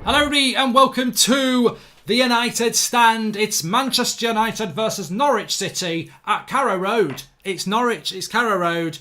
Hello everybody and welcome to the United Stand. It's Manchester United versus Norwich City at Carrow Road. It's Norwich, it's Carrow Road,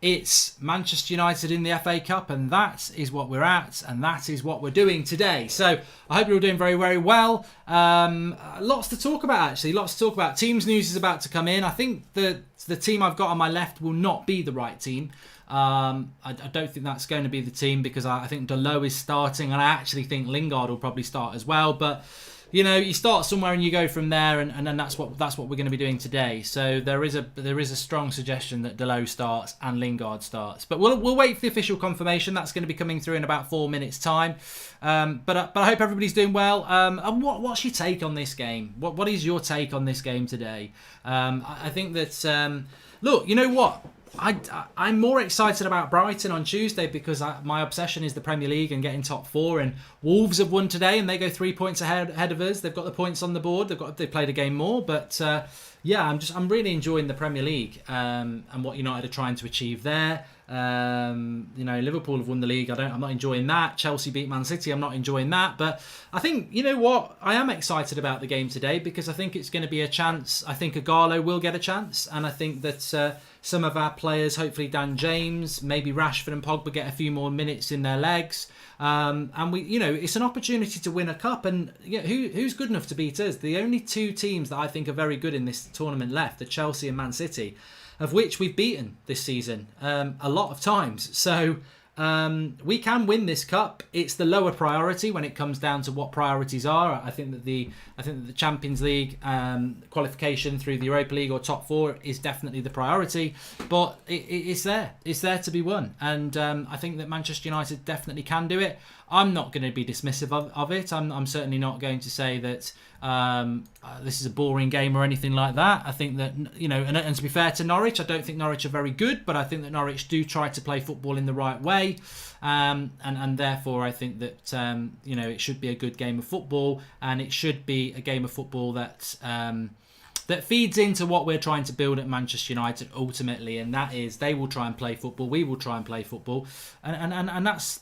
it's Manchester United in the FA Cup, and that is what we're at and that is what we're doing today. So I hope you're all doing very, very well. Lots to talk about actually, lots to talk about. Teams news is about to come in. I think the team I've got on my left will not be the right team. I don't think that's going to be the team because I think Delo is starting, and I actually think Lingard will probably start as well. But you know, you start somewhere and you go from there, and then that's what we're going to be doing today. So there is a strong suggestion that Delo starts and Lingard starts, but we'll wait for the official confirmation. That's going to be coming through in about 4 minutes' time. But I hope everybody's doing well. And what's your take on this game? What is your take on this game today? I think that look, you know what? I'm more excited about Brighton on Tuesday because my obsession is the Premier League and getting top four. And Wolves have won today and they go 3 points ahead of us. They've got the points on the board. They've played a game more, but yeah, I'm really enjoying the Premier League and what United are trying to achieve there. You know, Liverpool have won the league. I'm not enjoying that. Chelsea beat Man City. I'm not enjoying that. But I think, you know what, I am excited about the game today because I think it's going to be a chance. I think Agallo will get a chance, and I think that some of our players, hopefully Dan James, maybe Rashford and Pogba, get a few more minutes in their legs. And we, you know, it's an opportunity to win a cup. And yeah, who's good enough to beat us? The only two teams that I think are very good in this tournament left are Chelsea and Man City, of which we've beaten this season a lot of times. So we can win this cup. It's the lower priority when it comes down to what priorities are. I think that the Champions League qualification through the Europa League or top four is definitely the priority, but it's there. It's there to be won, and I think that Manchester United definitely can do it. I'm not going to be dismissive of it. I'm certainly not going to say that this is a boring game or anything like that. I think that, you know, and to be fair to Norwich, I don't think Norwich are very good, but I think that Norwich do try to play football in the right way, and therefore I think that you know, it should be a good game of football, and it should be a game of football that feeds into what we're trying to build at Manchester United ultimately, and that is they will try and play football, we will try and play football, and that's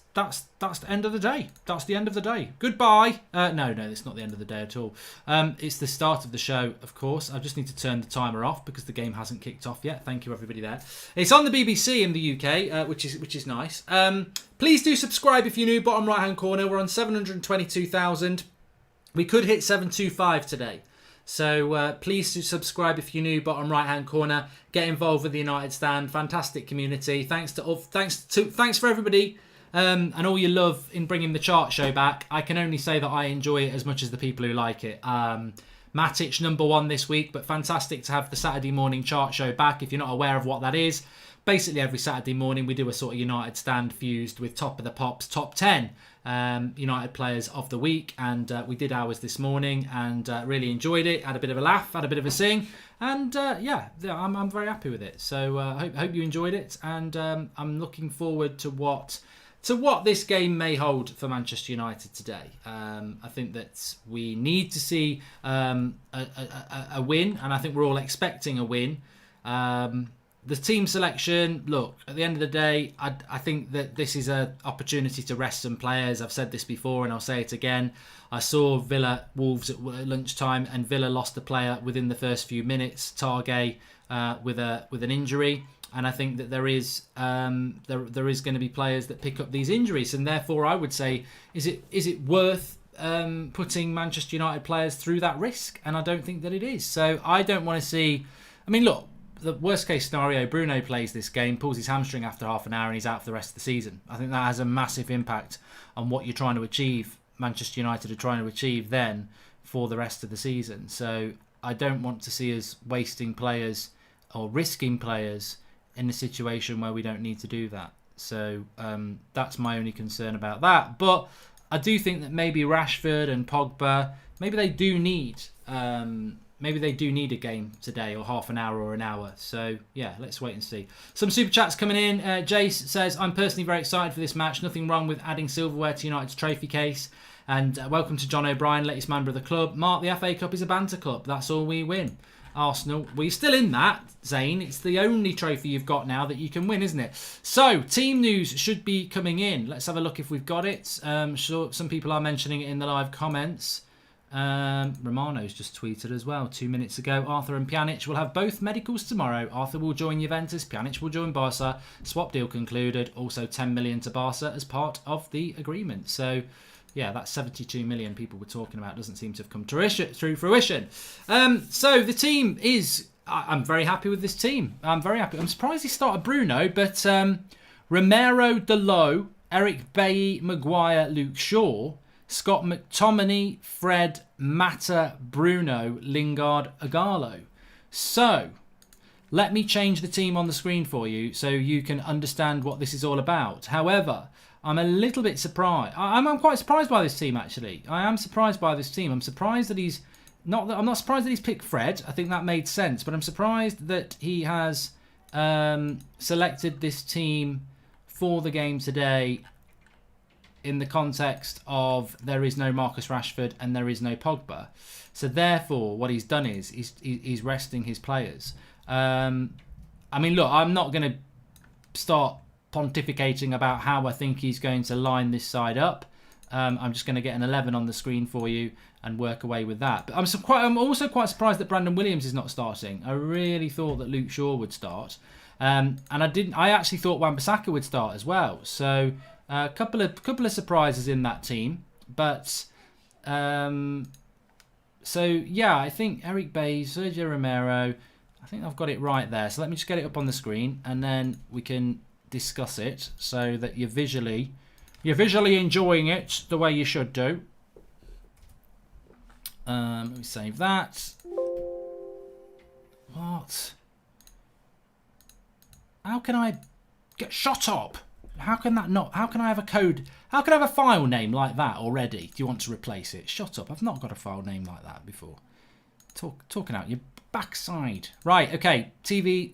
the end of the day. That's the end of the day. Goodbye. No, it's not the end of the day at all. It's the start of the show, of course. I just need to turn the timer off because the game hasn't kicked off yet. Thank you, everybody there. It's on the BBC in the UK, which is nice. Please do subscribe if you're new. Bottom right-hand corner. We're on 722,000. We could hit 725 today. So please do subscribe if you're new. Bottom right hand corner. Get involved with the United Stand. Fantastic community. Thanks for everybody and all your love in bringing the chart show back. I can only say that I enjoy it as much as the people who like it. Matic #1 this week, but fantastic to have the Saturday morning chart show back. If you're not aware of what that is, basically every Saturday morning we do a sort of United Stand fused with Top of the Pops top 10 United players of the week, and we did ours this morning and really enjoyed it. Had a bit of a laugh, had a bit of a sing, and yeah, I'm very happy with it. So I hope you enjoyed it, and I'm looking forward to what this game may hold for Manchester United today. I think that we need to see a win, and I think we're all expecting a win. The team selection, look, at the end of the day, I think that this is an opportunity to rest some players. I've said this before and I'll say it again. I saw Villa Wolves at lunchtime, and Villa lost a player within the first few minutes, Targay, with an injury. And I think that there is going to be players that pick up these injuries, and therefore I would say, is it worth putting Manchester United players through that risk? And I don't think that it is. So I don't want to see. I mean, look, the worst case scenario, Bruno plays this game, pulls his hamstring after half an hour, and he's out for the rest of the season. I think that has a massive impact on what you're trying to achieve. Manchester United are trying to achieve then for the rest of the season. So I don't want to see us wasting players or risking players in a situation where we don't need to do that. So that's my only concern about that. But I do think that maybe Rashford and Pogba, maybe they do need a game today, or half an hour or an hour. So yeah, let's wait and see. Some super chats coming in. Jace says, I'm personally very excited for this match. Nothing wrong with adding silverware to United's trophy case. And welcome to John O'Brien, latest member of the club. Mark, the FA Cup is a banter cup. That's all we win. Arsenal. Well, you're still in that, Zane. It's the only trophy you've got now that you can win, isn't it? So, team news should be coming in. Let's have a look if we've got it. Sure, some people are mentioning it in the live comments. Romano's just tweeted as well 2 minutes ago. Arthur and Pjanic will have both medicals tomorrow. Arthur will join Juventus, Pjanic will join Barca. Swap deal concluded. Also 10 million to Barca as part of the agreement. So, yeah, that 72 million people were talking about doesn't seem to have come through fruition. So the team is... I'm very happy with this team. I'm very happy. I'm surprised he started Bruno, but Romero, Dalot, Eric Bailly, Maguire, Luke Shaw, Scott McTominay, Fred, Mata, Bruno, Lingard, Ighalo. So, let me change the team on the screen for you so you can understand what this is all about. However, I'm a little bit surprised. I'm quite surprised by this team, actually. I am surprised by this team. I'm surprised that he's... I'm not surprised that he's picked Fred. I think that made sense. But I'm surprised that he has selected this team for the game today in the context of there is no Marcus Rashford and there is no Pogba. So therefore, what he's done is he's resting his players. I mean, look, I'm not going to start pontificating about how I think he's going to line this side up. I'm just going to get an 11 on the screen for you and work away with that. But I'm also quite surprised that Brandon Williams is not starting. I really thought that Luke Shaw would start, and I actually thought Wan-Bissaka would start as well. So a couple of surprises in that team, but so yeah, I think Eric Bailly, Sergio Romero. I think I've got it right there. So let me just get it up on the screen, and then we can discuss it so that you're visually enjoying it the way you should do. Let me save that. What? How can I get shut up? How can that not? How can I have a code? How can I have a file name like that already? Do you want to replace it? Shut up. I've not got a file name like that before. Talking out your backside. Right, okay. TV,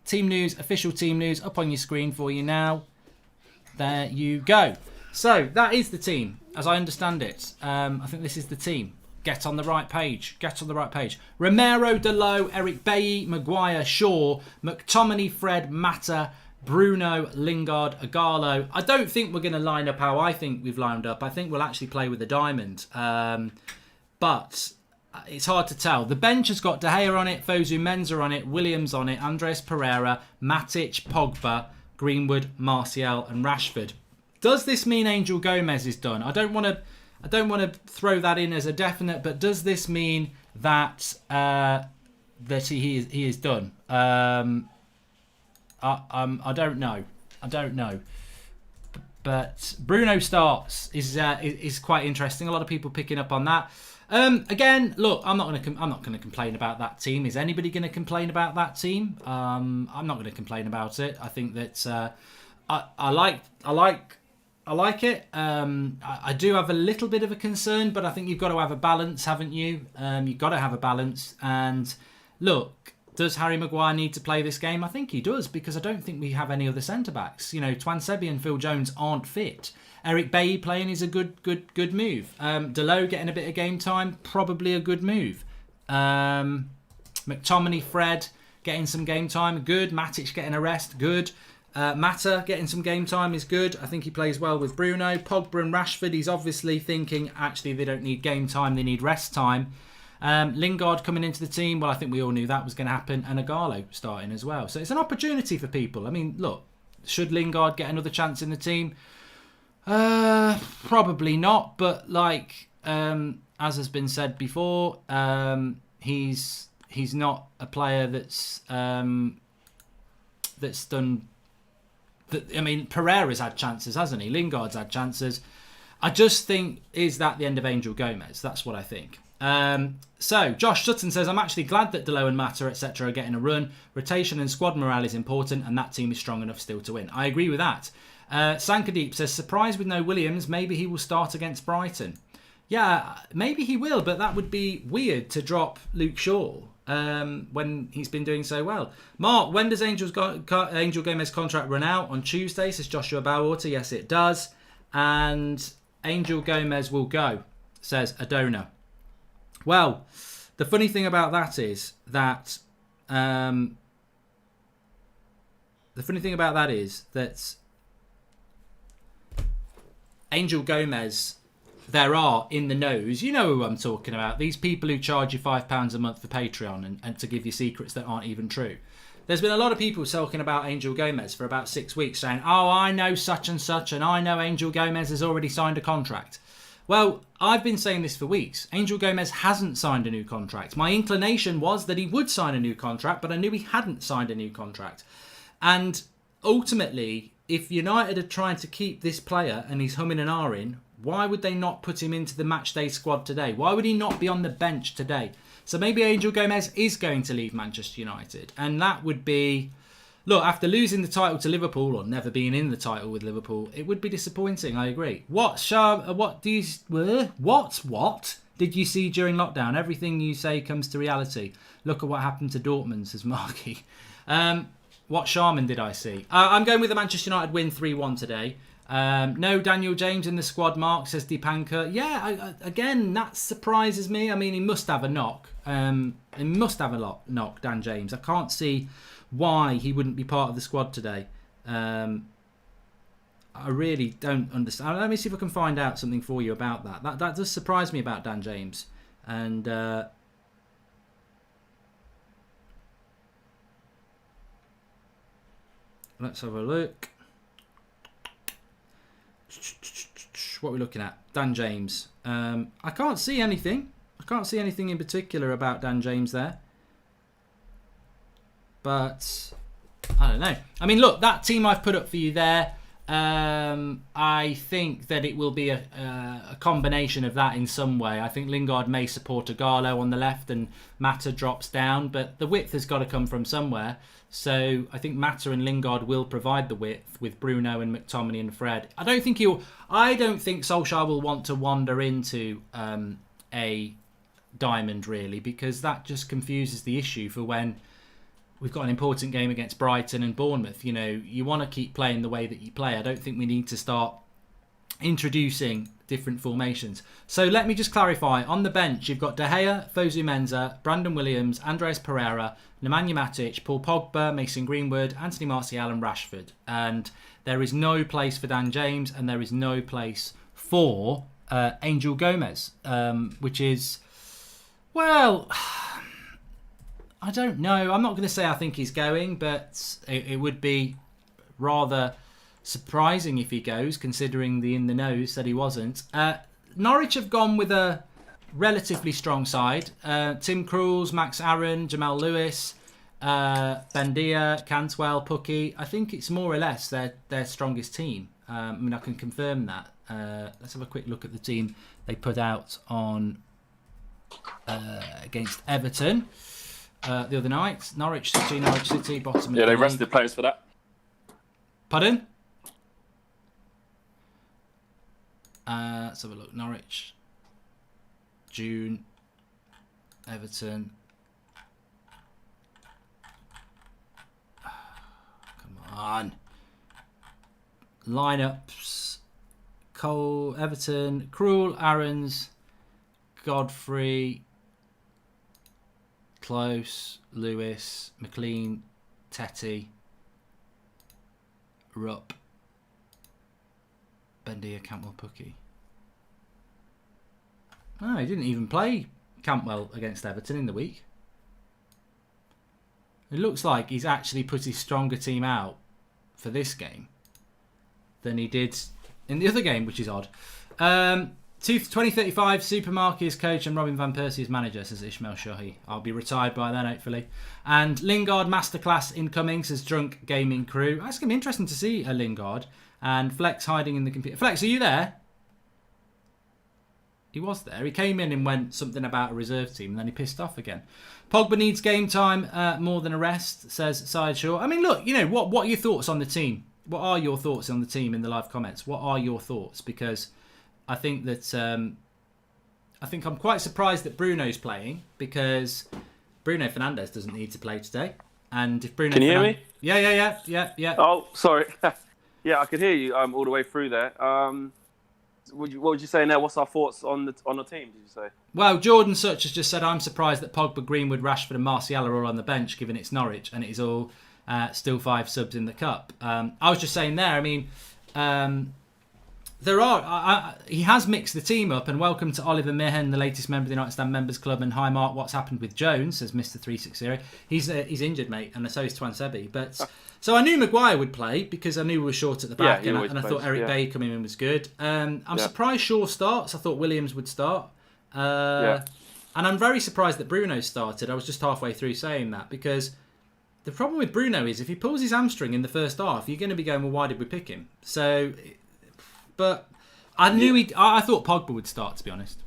team news, official team news up on your screen for you now. There you go. So, that is the team, as I understand it. I think this is the team. Get on the right page. Get on the right page. Romero, Dalot, Eric Bailly, Maguire, Shaw, McTominay, Fred, Mata, Bruno, Lingard, Ighalo. I don't think we're going to line up how I think we've lined up. I think we'll actually play with a diamond. But it's hard to tell. The bench has got De Gea on it, Fosu Mensah on it, Williams on it, Andres Pereira, Matic, Pogba, Greenwood, Martial and Rashford. Does this mean Angel Gomez is done? I don't want to throw that in as a definite, but does this mean that he is done? I don't know. But Bruno starts is quite interesting. A lot of people picking up on that. Again, look, I'm not going to complain about that team. Is anybody going to complain about that team? I'm not going to complain about it. I think that I like it. I do have a little bit of a concern, but I think you've got to have a balance, haven't you? You've got to have a balance. And look, does Harry Maguire need to play this game? I think he does, because I don't think we have any other centre-backs. You know, Twansebi and Phil Jones aren't fit. Eric Bailly playing is a good move. Dalot getting a bit of game time, probably a good move. McTominay, Fred getting some game time, good. Matic getting a rest, good. Mata getting some game time is good. I think he plays well with Bruno. Pogba and Rashford, he's obviously thinking actually they don't need game time, they need rest time. Lingard coming into the team, well, I think we all knew that was going to happen, and Ighalo starting as well. So it's an opportunity for people. I mean, look, should Lingard get another chance in the team? Probably not, but like as has been said before, he's not a player that's done. I mean, Pereira's had chances, hasn't he? Lingard's had chances. I just think, is that the end of Angel Gomez? That's what I think. So, Josh Sutton says, I'm actually glad that Dalot and Mata, etc. are getting a run. Rotation and squad morale is important, and that team is strong enough still to win. I agree with that. Sankadeep says, surprised with no Williams, maybe he will start against Brighton. Yeah, maybe he will, but that would be weird to drop Luke Shaw when he's been doing so well. Mark, when does Angel Gomez contract run out? On Tuesday, says Joshua Bowater. Yes, it does. And Angel Gomez will go, says Adona. Well, the funny thing about that is that Angel Gomez, there are in the nose, you know who I'm talking about, these people who charge you £5 a month for Patreon and to give you secrets that aren't even true. There's been a lot of people talking about Angel Gomez for about 6 weeks saying, oh, I know such and such, and I know Angel Gomez has already signed a contract. Well, I've been saying this for weeks. Angel Gomez hasn't signed a new contract. My inclination was that he would sign a new contract, but I knew he hadn't signed a new contract. And ultimately, if United are trying to keep this player and he's humming and ahhing, why would they not put him into the matchday squad today? Why would he not be on the bench today? So maybe Angel Gomez is going to leave Manchester United. And that would be... Look, after losing the title to Liverpool, or never being in the title with Liverpool, it would be disappointing, I agree. What did you see during lockdown? Everything you say comes to reality. Look at what happened to Dortmund, says Marky. What Sharman did I see? I'm going with the Manchester United win 3-1 today. No Daniel James in the squad, Mark, says Deepanker. Yeah, again, that surprises me. I mean, he must have a knock. He must have a knock, Dan James. I can't see why he wouldn't be part of the squad today. I really don't understand. Let me see if I can find out something for you about that. That does surprise me about Dan James. And let's have a look. What are we looking at? Dan James. I can't see anything. I can't see anything in particular about Dan James there. But I don't know. I mean, look, that team I've put up for you there, I think that it will be a combination of that in some way. I think Lingard may support Agallo on the left and Mata drops down, but the width has got to come from somewhere. So I think Mata and Lingard will provide the width with Bruno and McTominay and Fred. I don't think Solskjaer will want to wander into a diamond, really, because that just confuses the issue for when we've got an important game against Brighton and Bournemouth. You know, you want to keep playing the way that you play. I don't think we need to start introducing different formations. So let me just clarify. On the bench, you've got De Gea, Fosu Mensah, Brandon Williams, Andres Pereira, Nemanja Matic, Paul Pogba, Mason Greenwood, Anthony Martial and Rashford. And there is no place for Dan James and there is no place for Angel Gomez, which is, well... I don't know. I'm not going to say I think he's going, but it would be rather surprising if he goes, considering the in the nose said he wasn't. Norwich have gone with a relatively strong side. Tim Krul's, Max Aaron, Jamal Lewis, Bendia, Cantwell, Pukki. I think it's more or less their strongest team. I mean, I can confirm that. Let's have a quick look at the team they put out on against Everton. The other night, Norwich City, bottom of the they league. rested players for that. Pardon? Let's have a look. Norwich, June, Everton. Come on. Lineups. Cole, Everton, Krul, Aarons, Godfrey, Close, Lewis, McLean, Tetty, Rupp, Bendia, Cantwell, Pukki. Oh, he didn't even play Cantwell against Everton in the week. It looks like he's actually put his stronger team out for this game than he did in the other game, which is odd. 2035, Supermarket as coach and Robin Van Persie as manager, says Ishmael Shahi. I'll be retired by then, hopefully. And Lingard masterclass incoming, says Drunk Gaming Crew. That's going to be interesting to see a Lingard. And Flex hiding in the computer. Flex, are you there? He was there. He came in and went something about a reserve team and then he pissed off again. Pogba needs game time more than a rest, says Sideshaw. I mean, look, you know, what are your thoughts on the team? What are your thoughts on the team in the live comments? What are your thoughts? Because I think that I'm quite surprised that Bruno's playing, because Bruno Fernandes doesn't need to play today. And if Bruno, can you hear me? Yeah. Oh, sorry. Yeah, I could hear you all the way through there. what would you say now? What's our thoughts on the team? Did you say? Well, Jordan Such has just said, I'm surprised that Pogba, Greenwood, Rashford and Martial are all on the bench, given it's Norwich and it is all still 5 subs in the Cup. I was just saying there, I mean, there are. He has mixed the team up, and welcome to Oliver Meehan, the latest member of the United Stand Members Club. And hi, Mark. What's happened with Jones? Says Mr. 360. He's injured, mate, and so is Twan Sebi. But so I knew Maguire would play because I knew we were short at the back, and I thought Eric Bailly coming in was good. I'm surprised Shaw starts. I thought Williams would start, and I'm very surprised that Bruno started. I was just halfway through saying that because the problem with Bruno is if he pulls his hamstring in the first half, you're going to be going, well, why did we pick him? So. But I knew I thought Pogba would start, to be honest.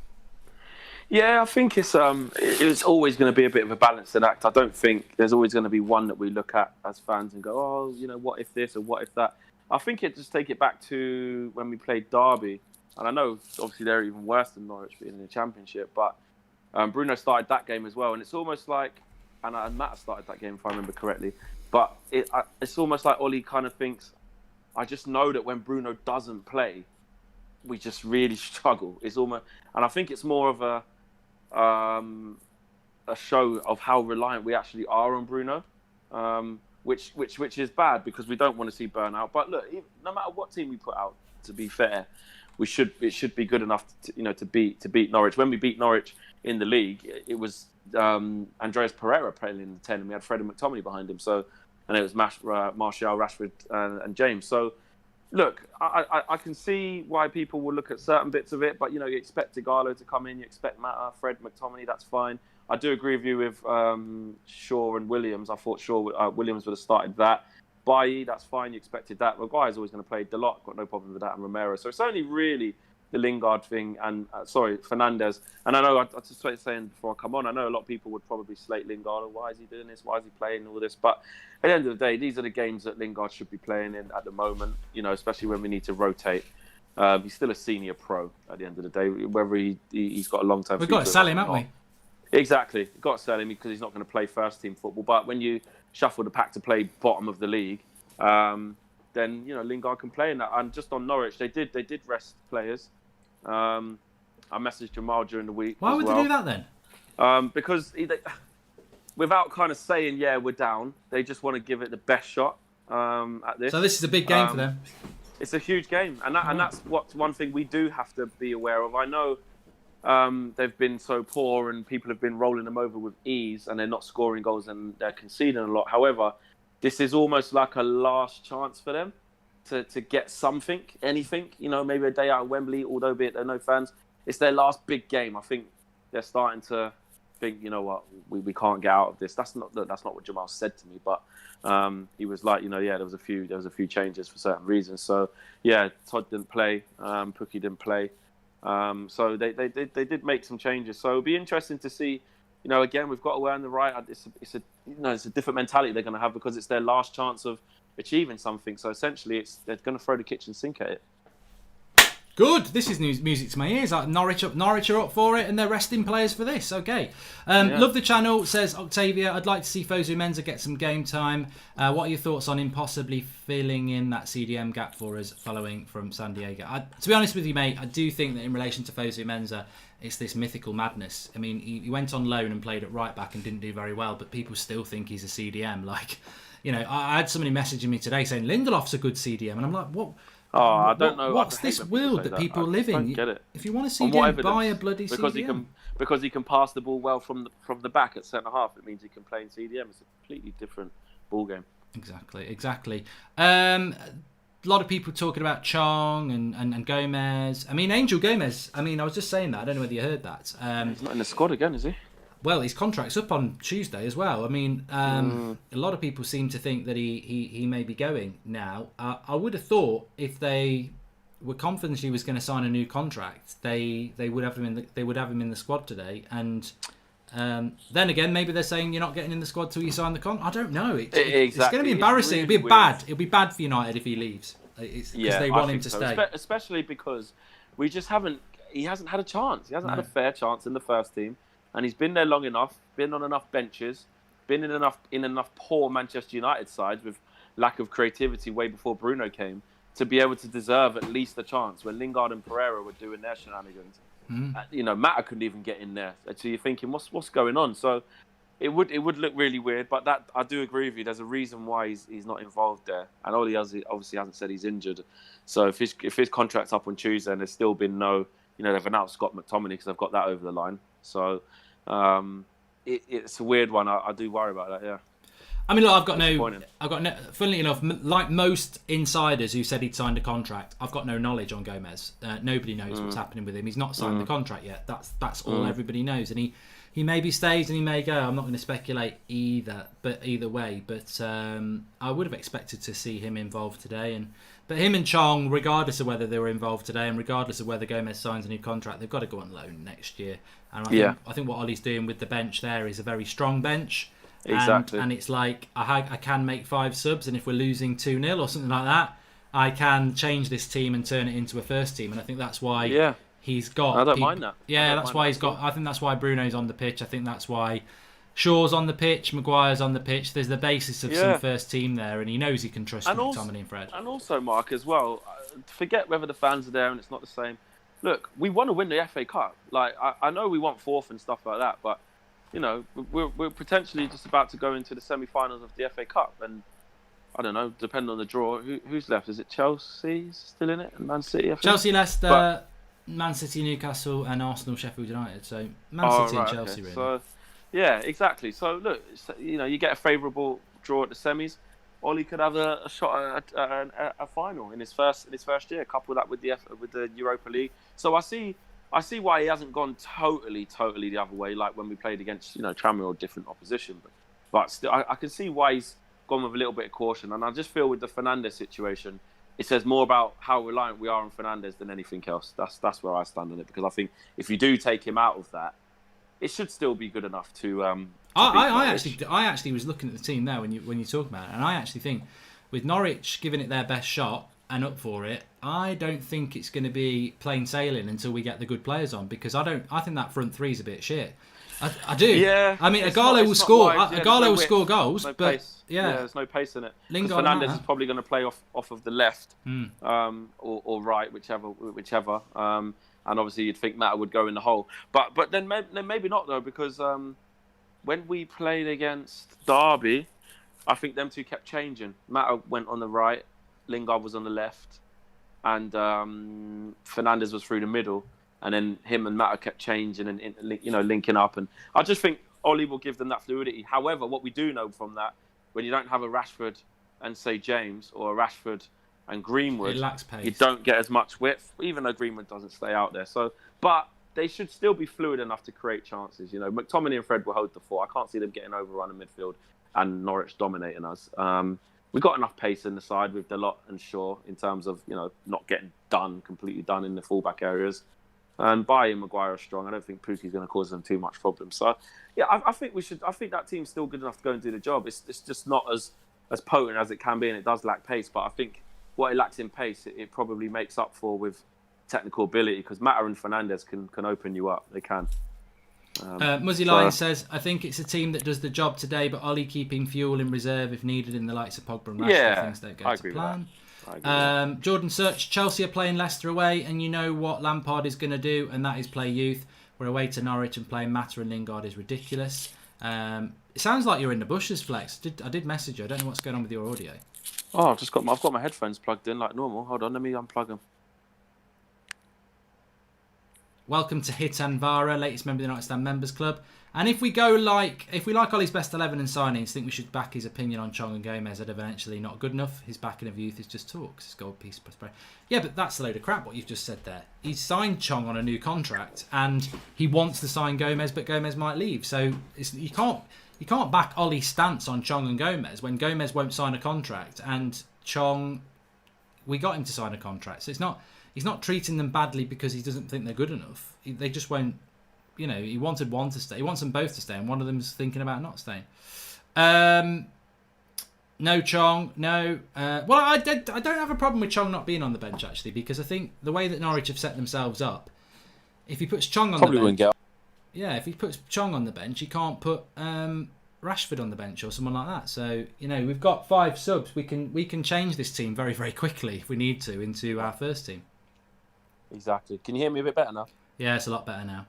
Yeah, I think it's always going to be a bit of a balancing act. I don't think there's always going to be one that we look at as fans and go, oh, what if this or what if that? I think just take it back to when we played Derby, and I know obviously they're even worse than Norwich being in the Championship, but Bruno started that game as well, and it's almost like, and Matt started that game if I remember correctly, but it's almost like Ollie kind of thinks, I just know that when Bruno doesn't play, we just really struggle. It's almost, and I think it's more of a show of how reliant we actually are on Bruno, which is bad because we don't want to see burnout. But look, no matter what team we put out, to be fair, it should be good enough to beat Norwich. When we beat Norwich in the league, it was Andreas Pereira playing in the 10, and we had Freddie McTominay behind him. So. And it was Martial, Rashford, and James. So, look, I can see why people will look at certain bits of it, but you expect Igalo to come in, you expect Mata, Fred, McTominay. That's fine. I do agree with you with Shaw and Williams. I thought Williams would have started that. Bailly, that's fine. You expected that. Maguire's always going to play. Delot, got no problem with that, and Romero. So it's only really the Lingard thing and Fernandes. And I know I just started saying before I come on, I know a lot of people would probably slate Lingard. Why is he doing this? Why is he playing all this? But at the end of the day, these are the games that Lingard should be playing in at the moment. Especially when we need to rotate. He's still a senior pro at the end of the day. Whether he's got a long term. We've got to sell him, haven't we? Exactly, you've got to sell him because he's not going to play first team football. But when you shuffle the pack to play bottom of the league, then Lingard can play in that. And just on Norwich, they did rest players. I messaged Jamal during the week. Why would they do that then? Because without kind of saying we're down, they just want to give it the best shot at this. So this is a big game for them. It's a huge game, and that's one thing we do have to be aware of. I know they've been so poor, and people have been rolling them over with ease, and they're not scoring goals and they're conceding a lot. However, this is almost like a last chance for them to get something, anything. Maybe a day out at Wembley, although be it there are no fans. It's their last big game. I think they're starting to think, what, we can't get out of this. That's not what Jamal said to me, but he was like, there was a few changes for certain reasons. So Todd didn't play, Pookie didn't play. So they did make some changes. So it'll be interesting to see. Again, we've got to earn the right. It's a different mentality they're going to have because it's their last chance of achieving something. So essentially, they're going to throw the kitchen sink at it. Good. This is music to my ears. Norwich are up for it, and they're resting players for this. Okay. Love the channel, says Octavia. I'd like to see Fosu Mensah get some game time. What are your thoughts on him possibly filling in that CDM gap for us following from San Diego? To be honest with you, mate, I do think that in relation to Fosu Mensah, it's this mythical madness. I mean, he went on loan and played at right back and didn't do very well, but people still think he's a CDM. I had somebody messaging me today saying Lindelof's a good CDM, and I'm like, what? I don't know. What's this world that people live in? Get it. If you want to CDM, buy a bloody CDM. Because he can pass the ball well from the back at centre half. It means he can play in CDM. It's a completely different ball game. Exactly. A lot of people talking about Chong and Gomez. I mean, Angel Gomez. I was just saying that. I don't know whether you heard that. He's not in the squad again, is he? Well, his contract's up on Tuesday as well. A lot of people seem to think that he may be going now. I would have thought if they were confident he was going to sign a new contract, they would have him in the squad today. And then again, maybe they're saying you're not getting in the squad till you sign the contract. I don't know. It's going to be embarrassing. Really It'll be bad for United if he leaves. Because they want him to stay. Especially because we just haven't. He hasn't had a chance. He hasn't had a fair chance in the first team. And he's been there long enough, been on enough benches, been in enough poor Manchester United sides with lack of creativity way before Bruno came, to be able to deserve at least a chance when Lingard and Pereira were doing their shenanigans. You know, Mata couldn't even get in there. So you're thinking, what's going on? So it would look really weird. But that, I do agree with you. There's a reason why he's not involved there, and all he obviously hasn't said he's injured. So if his contract's up on Tuesday and there's still been no, you know, they've announced Scott McTominay because they've got that over the line. So it's a weird one. I do worry about that. Yeah. I mean, look, I've got no. Funnily enough, like most insiders who said he'd signed a contract, I've got no knowledge on Gomez. Nobody knows what's happening with him. He's not signed the contract yet. That's all everybody knows. And he maybe stays and he may go. I'm not going to speculate either way. But I would have expected to see him involved today. But him and Chong, regardless of whether they were involved today and regardless of whether Gomez signs a new contract, they've got to go on loan next year. And I think what Ollie's doing with the bench there is a very strong bench. Exactly. And it's like, I can make 5 subs, and if we're losing 2-0 or something like that, I can change this team and turn it into a first team. And I think that's why he's got... I don't mind that. Yeah, that's why he's got... I think that's why Bruno's on the pitch. I think that's why Shaw's on the pitch, Maguire's on the pitch. There's the basis of some first team there, and he knows he can trust McTominay and Fred. And also, Mark, as well, forget whether the fans are there and it's not the same. Look, we want to win the FA Cup. Like, I know we want 4th and stuff like that, but... You know, we're potentially just about to go into the semi-finals of the FA Cup, and I don't know, depending on the draw, who's left? Is it Chelsea still in it, and Man City? I think? Chelsea, Leicester, Man City, Newcastle, and Arsenal, Sheffield United. So Man City and Chelsea, really. So, yeah, exactly. So look, you know, you get a favourable draw at the semis. Ollie could have a shot at a final in his first year. Couple that with the Europa League. So I see why he hasn't gone totally the other way, like when we played against, you know, Tranmere or different opposition. But still, I can see why he's gone with a little bit of caution. And I just feel with the Fernandes situation, it says more about how reliant we are on Fernandes than anything else. That's where I stand on it, because I think if you do take him out of that, it should still be good enough to. I actually was looking at the team there when you talk about it, and I actually think with Norwich giving it their best shot and up for it, I don't think it's going to be plain sailing until we get the good players on, because I think that front three is a bit shit. I do. Yeah. I mean, Agallo will score. Agallo will score goals, no but pace. There's no pace in it. Lingard Fernandes is probably going to play off of the left, or right, whichever. And obviously you'd think Mata would go in the hole, but then maybe not though, because when we played against Derby, I think them two kept changing. Mata went on the right, Lingard was on the left, and Fernandes was through the middle, and then him and Mata kept changing and linking up. And I just think Ollie will give them that fluidity. However, what we do know from that, when you don't have a Rashford and say James, or a Rashford and Greenwood, it lacks pace. You don't get as much width, even though Greenwood doesn't stay out there. So, but they should still be fluid enough to create chances. You know, McTominay and Fred will hold the fort. I can't see them getting overrun in midfield and Norwich dominating us. We've got enough pace in the side with Delot and Shaw in terms of, you know, not getting completely done in the fullback areas. And Bailly and Maguire are strong. I don't think Pukki's going to cause them too much problems. So, yeah, I think that team's still good enough to go and do the job. It's just not as potent as it can be, and it does lack pace. But I think what it lacks in pace, it probably makes up for with technical ability, because Mata and Fernandes can open you up. They can. Muzzy Lion says, I think it's a team that does the job today, but Ollie keeping fuel in reserve if needed in the likes of Pogba and Rashford, things don't go to plan. Jordan Search, Chelsea are playing Leicester away, and you know what Lampard is going to do, and that is play youth. We're away to Norwich, and playing Mata and Lingard is ridiculous. It sounds like you're in the bushes, Flex. I did message you. I don't know what's going on with your audio. Oh, I've got my headphones plugged in like normal. Hold on, let me unplug them. Welcome to Hitan Vara, latest member of the United Stand Members Club. And if we like Ollie's best 11 and signings, think we should back his opinion on Chong and Gomez that are eventually not good enough. His backing of youth is just talk. It's gold piece plus spray. Yeah, but that's a load of crap what you've just said there. He's signed Chong on a new contract, and he wants to sign Gomez, but Gomez might leave. So you can't back Ollie's stance on Chong and Gomez when Gomez won't sign a contract, and Chong, we got him to sign a contract. So he's not treating them badly because he doesn't think they're good enough. They just won't. You know, he wanted one to stay. He wants them both to stay, and one of them's thinking about not staying. No Chong, no. Well, I don't have a problem with Chong not being on the bench, actually, because I think the way that Norwich have set themselves up, if he puts Chong on the bench... Yeah, if he puts Chong on the bench, he can't put Rashford on the bench or someone like that. So, we've got 5 subs. We can change this team very, very quickly if we need to into our first team. Exactly. Can you hear me a bit better now? Yeah, it's a lot better now.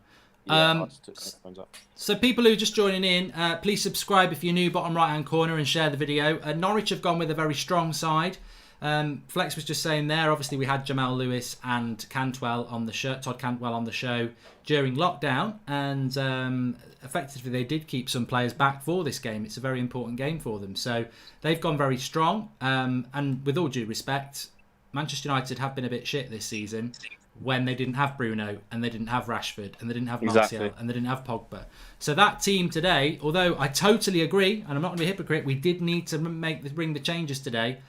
Yeah, I just took the headphones up. So people who are just joining in, please subscribe if you're new, bottom right-hand corner, and share the video. Norwich have gone with a very strong side. Flex was just saying there, obviously we had Jamal Lewis and Cantwell on the show, Todd Cantwell on the show during lockdown, and effectively they did keep some players back for this game. It's a very important game for them. So they've gone very strong, and with all due respect, Manchester United have been a bit shit this season when they didn't have Bruno and they didn't have Rashford and they didn't have Martial and they didn't have Pogba. So that team today, although I totally agree, and I'm not going to be a hypocrite, we did need to bring the changes today.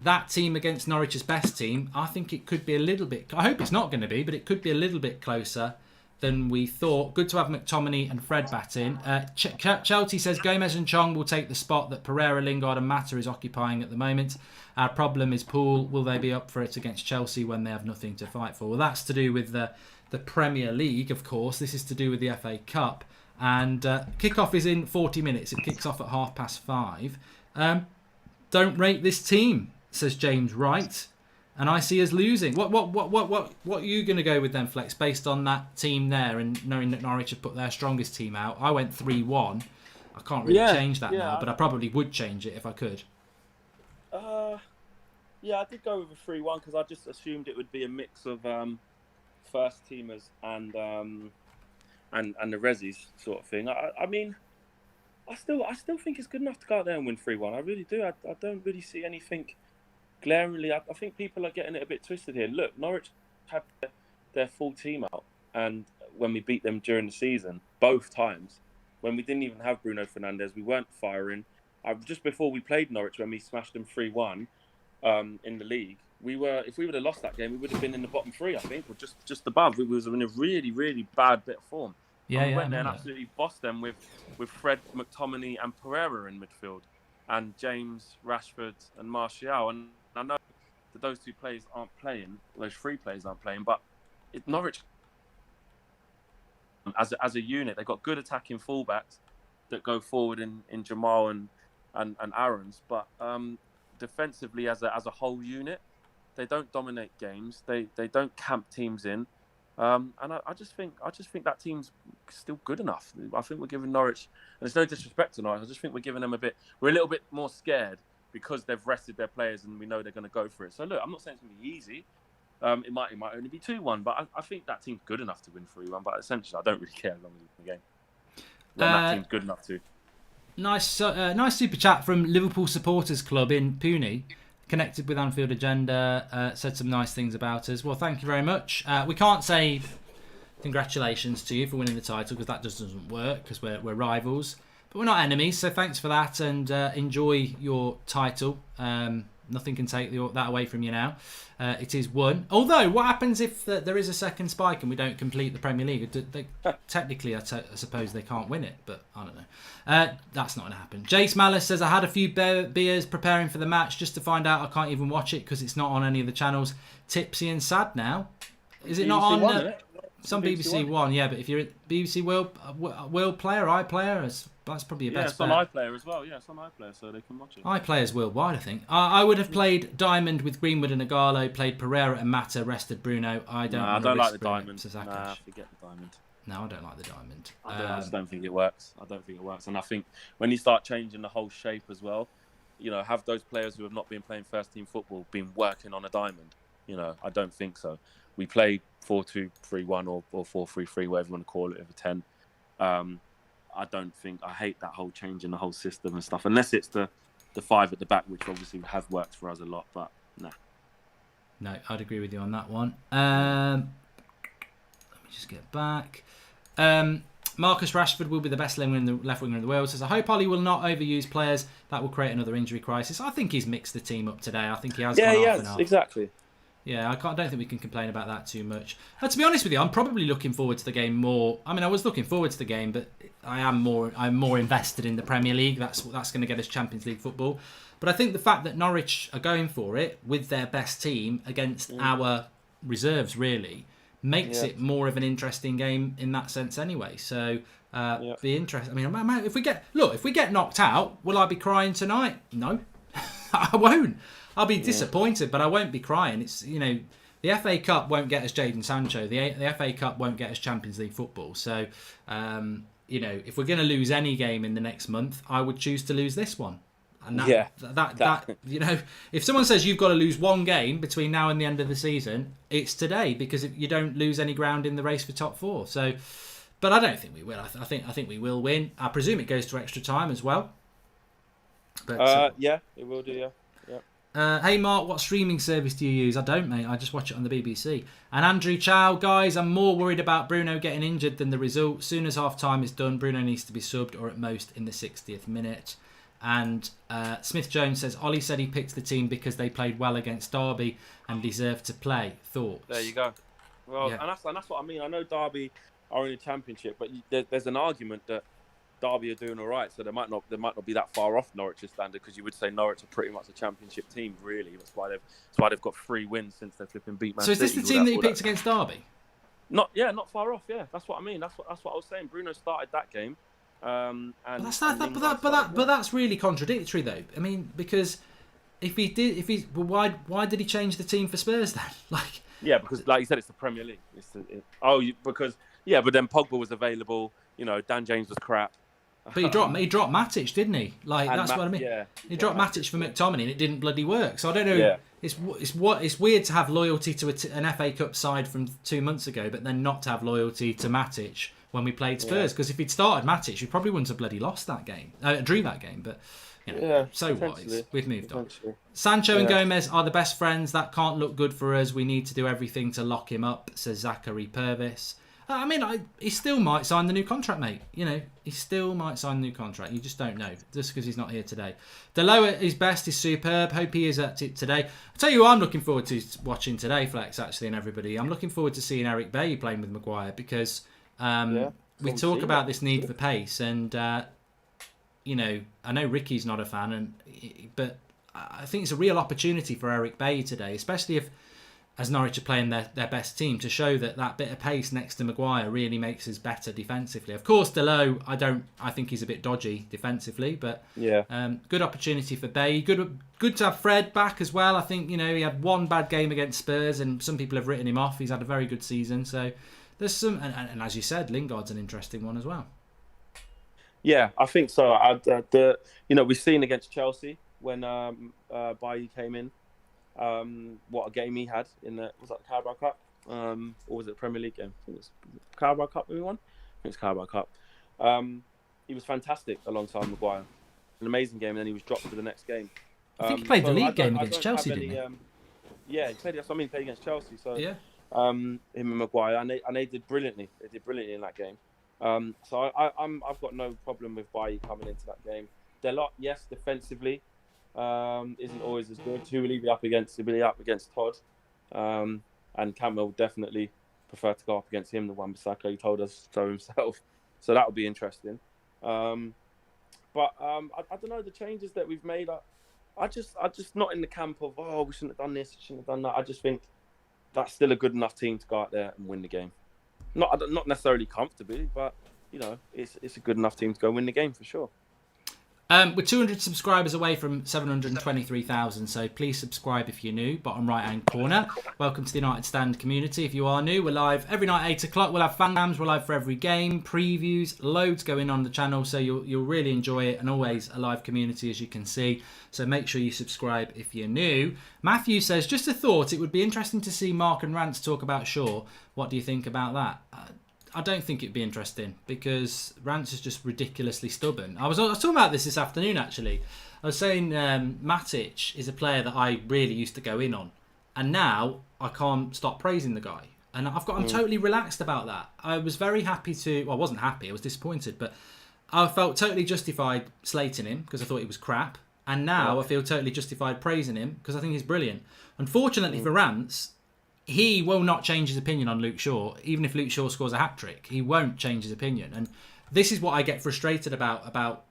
That team against Norwich's best team, I think it could be a little bit, I hope it's not going to be, but it could be a little bit closer than we thought. Good to have McTominay and Fred bat in. Chelsea says Gomez and Chong will take the spot that Pereira, Lingard and Mata is occupying at the moment. Our problem is Poole. Will they be up for it against Chelsea when they have nothing to fight for? Well, that's to do with the Premier League, of course. This is to do with the FA Cup. And kickoff is in 40 minutes. It kicks off at 5:30. Don't rate this team, says James Wright. And I see us losing. What are you going to go with then, Flex, based on that team there and knowing that Norwich have put their strongest team out? I went 3-1. I can't really change that now, but I probably would change it if I could. Yeah, I did go with a 3-1 because I just assumed it would be a mix of first teamers and the Rezzies sort of thing. I mean, I still think it's good enough to go out there and win 3-1. I really do. I don't really see anything glaringly. I think people are getting it a bit twisted here. Look, Norwich had their full team out, and when we beat them during the season, both times, when we didn't even have Bruno Fernandes, we weren't firing. Just before we played Norwich, when we smashed them 3-1 in the league, if we would have lost that game, we would have been in the bottom 3, I think, or just above. We was in a really, really bad bit of form. Yeah, we went there and absolutely bossed them with Fred, McTominay and Pereira in midfield, and James, Rashford and Martial. And I know that those 2 players aren't playing, those 3 players aren't playing, but Norwich, as a unit, they've got good attacking fullbacks that go forward in Jamal and Aaron's, but defensively as a whole unit, they don't dominate games. They don't camp teams in, and I just think that team's still good enough. I think we're giving Norwich, and it's no disrespect to Norwich, I just think we're giving them we're a little bit more scared because they've rested their players and we know they're going to go for it. So look, I'm not saying it's going to be easy. It might only be 2-1, but I think that team's good enough to win 3-1. But essentially, I don't really care as long as we win the game. That team's good enough to. Nice super chat from Liverpool Supporters Club in Pune. Connected with Anfield Agenda, said some nice things about us. Well, thank you very much. We can't say congratulations to you for winning the title because that just doesn't work because we're rivals. But we're not enemies, so thanks for that and enjoy your title. Nothing can take that away from you now. It is won. Although, what happens if there is a second spike and we don't complete the Premier League? Technically, I suppose they can't win it, but I don't know. That's not going to happen. Jace Malice says, I had a few beers preparing for the match just to find out I can't even watch it because it's not on any of the channels. Tipsy and sad now. Is it not on? One, some BBC One, yeah, but if you're at BBC World Player, iPlayer, that's probably your best bet. Yeah, it's on iPlayer as well. Yeah, it's on iPlayer, so they can watch it. iPlayer's worldwide, I think. I would have played Diamond with Greenwood and Ighalo, played Pereira and Mata, rested Bruno. I don't like the Diamond. Nah, forget the Diamond. No, I don't like the Diamond. I just don't think it works. And I think when you start changing the whole shape as well, have those players who have not been playing first team football been working on a Diamond? I don't think so. We play 4-2-3-1 or 4-3-3, whatever you want to call it, over 10. I hate that whole change in the whole system and stuff, unless it's the 5 at the back, which obviously have worked for us a lot, but nah. No, I'd agree with you on that one. Let me just get back. Marcus Rashford will be the best left winger in the world. Says, I hope Ollie will not overuse players. That will create another injury crisis. I think he's mixed the team up today. I think he has gone off and off. Exactly. Yeah, I don't think we can complain about that too much. To be honest with you, I'm probably looking forward to the game more. I mean, I was looking forward to the game, but I'm more invested in the Premier League. That's going to get us Champions League football. But I think the fact that Norwich are going for it with their best team against our reserves really makes it more of an interesting game in that sense anyway. So be interesting. I mean, if we get knocked out, will I be crying tonight? No, I won't. I'll be disappointed, but I won't be crying. It's, the FA Cup won't get us Jadon Sancho. The FA Cup won't get us Champions League football. So, if we're going to lose any game in the next month, I would choose to lose this one. And that if someone says you've got to lose one game between now and the end of the season, it's today, because you don't lose any ground in the race for top four. So, but I don't think we will. I think we will win. I presume it goes to extra time as well. But it will do. Yeah. Hey Mark, what streaming service do you use? I don't, mate. I just watch it on the BBC. And Andrew Chow, guys, I'm more worried about Bruno getting injured than the result. Soon as half time is done, Bruno needs to be subbed, or at most in the 60th minute. And Smith Jones says Ollie said he picked the team because they played well against Derby and deserved to play. Thoughts? There you go. Well, and that's what I mean. I know Derby are in the Championship, but there's an argument that Derby are doing all right, so they might not be that far off Norwich's standard, because you would say Norwich are pretty much a Championship team, really. That's why they've got 3 wins since they're flipping beat Man City. So is this the team that you picked against Derby? Not far off. Yeah, that's what I mean. That's what I was saying. Bruno started that game. But that's really contradictory, though. I mean, because why did he change the team for Spurs then? Because like you said, it's the Premier League. But then Pogba was available. Dan James was crap. But he dropped Matic, didn't he? That's what I mean. Yeah, he dropped Matic for McTominay, and it didn't bloody work. So I don't know. Yeah. It's weird to have loyalty to an FA Cup side from 2 months ago, but then not to have loyalty to Matic when we played Spurs. Because if he'd started Matic, we probably wouldn't have bloody lost that game, drew that game. But so what? We've moved on. Sancho and Gomez are the best friends. That can't look good for us. We need to do everything to lock him up, says Zachary Purvis. He still might sign the new contract, mate. He still might sign the new contract. You just don't know, just because he's not here today. Delo at his best is superb. Hope he is at it today. I'll tell you who I'm looking forward to watching today, Flex, actually, and everybody. I'm looking forward to seeing Eric Bailly playing with Maguire, because we talk about this need for pace, and I know Ricky's not a fan, but I think it's a real opportunity for Eric Bailly today, especially as Norwich are playing their best team, to show that bit of pace next to Maguire really makes us better defensively. Of course, Delo, I think he's a bit dodgy defensively, but good opportunity for Bay. Good to have Fred back as well. I think he had one bad game against Spurs, and some people have written him off. He's had a very good season, so there's some. And as you said, Lingard's an interesting one as well. Yeah, I think so. We've seen against Chelsea when Bailly came in. What a game he had in the Carabao Cup, or was it the Premier League game? I think it was Carabao Cup we won. I think it's Carabao Cup. He was fantastic alongside Maguire. An amazing game, and then he was dropped for the next game. I think he played the league game against Chelsea, didn't he? He played. That's what I mean. He played against Chelsea. So him and Maguire, and they did brilliantly. They did brilliantly in that game. So I've got no problem with Bailly coming into that game. Delot, yes, defensively. Isn't always as good. Who will he be up against? He'll be up against Todd, and Campbell would definitely prefer to go up against him than Wan-Bissaka. He told us so himself, so that would be interesting. But I don't know, the changes that we've made. I just not in the camp of we shouldn't have done this, shouldn't have done that. I just think that's still a good enough team to go out there and win the game. Not necessarily comfortably, but it's a good enough team to go win the game for sure. We're 200 subscribers away from 723,000, so please subscribe if you're new, bottom right hand corner. Welcome to the United Stand community. If you are new, we're live every night 8 o'clock. We'll have fan cams, we're live for every game, previews, loads going on the channel, so you'll really enjoy it, and always a live community, as you can see. So make sure you subscribe if you're new. Matthew says, just a thought, it would be interesting to see Mark and Rance talk about Shaw. What do you think about that? I don't think it'd be interesting, because Rance is just ridiculously stubborn. I was talking about this afternoon, actually. I was saying Matic is a player that I really used to go in on, and now I can't stop praising the guy. And I'm totally relaxed about that. I was very happy to. Well, I wasn't happy. I was disappointed, but I felt totally justified slating him because I thought he was crap. And now I feel totally justified praising him because I think he's brilliant. Unfortunately for Rance, he will not change his opinion on Luke Shaw. Even if Luke Shaw scores a hat-trick, he won't change his opinion. And this is what I get frustrated about.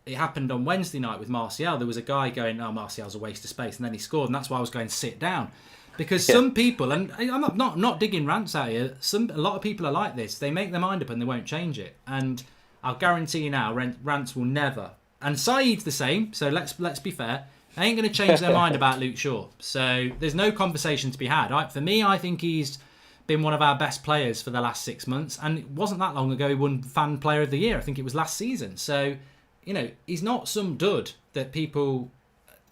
It happened on Wednesday night with Martial. There was a guy going, Martial's a waste of space. And then he scored. And that's why I was going, sit down. Because some people, and I'm not digging rants out here, a lot of people are like this. They make their mind up and they won't change it. And I'll guarantee you now, rants will never. And Saeed's the same, so let's be fair. They ain't going to change their mind about Luke Shaw. So there's no conversation to be had. For me, I think he's been one of our best players for the last 6 months. And it wasn't that long ago he won Fan Player of the Year. I think it was last season. So, he's not some dud that people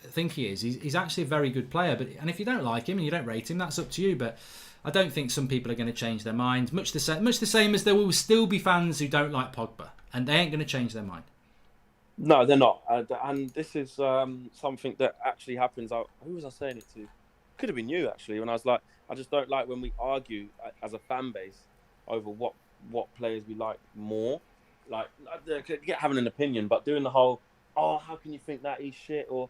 think he is. He's actually a very good player. And if you don't like him and you don't rate him, that's up to you. But I don't think some people are going to change their minds. Much the same as there will still be fans who don't like Pogba. And they ain't going to change their mind. No, they're not. And this is something that actually happens. Who was I saying it to? Could have been you, actually, when I was like, I just don't like when we argue as a fan base over what players we like more. Like, get having an opinion, but doing the whole, how can you think that he's shit? Or,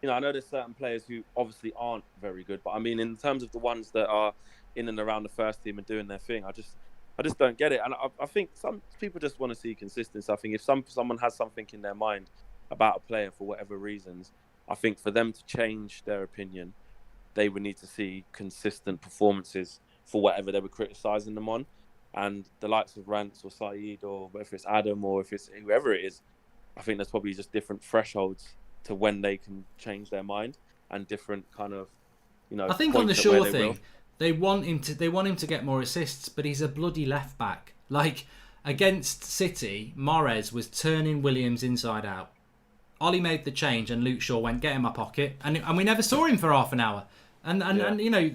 I know there's certain players who obviously aren't very good, but I mean, in terms of the ones that are in and around the first team and doing their thing, I just don't get it. And I think some people just want to see consistency. I think if someone has something in their mind about a player for whatever reasons, I think for them to change their opinion, they would need to see consistent performances for whatever they were criticising them on. And the likes of Rance or Saeed, or if it's Adam or if it's whoever it is, I think there's probably just different thresholds to when they can change their mind and different kind of, I think on the Shaw thing, they want him to get more assists, but he's a bloody left back. Like against City, Mahrez was turning Williams inside out. Ollie made the change and Luke Shaw went, get in my pocket, and we never saw him for half an hour. And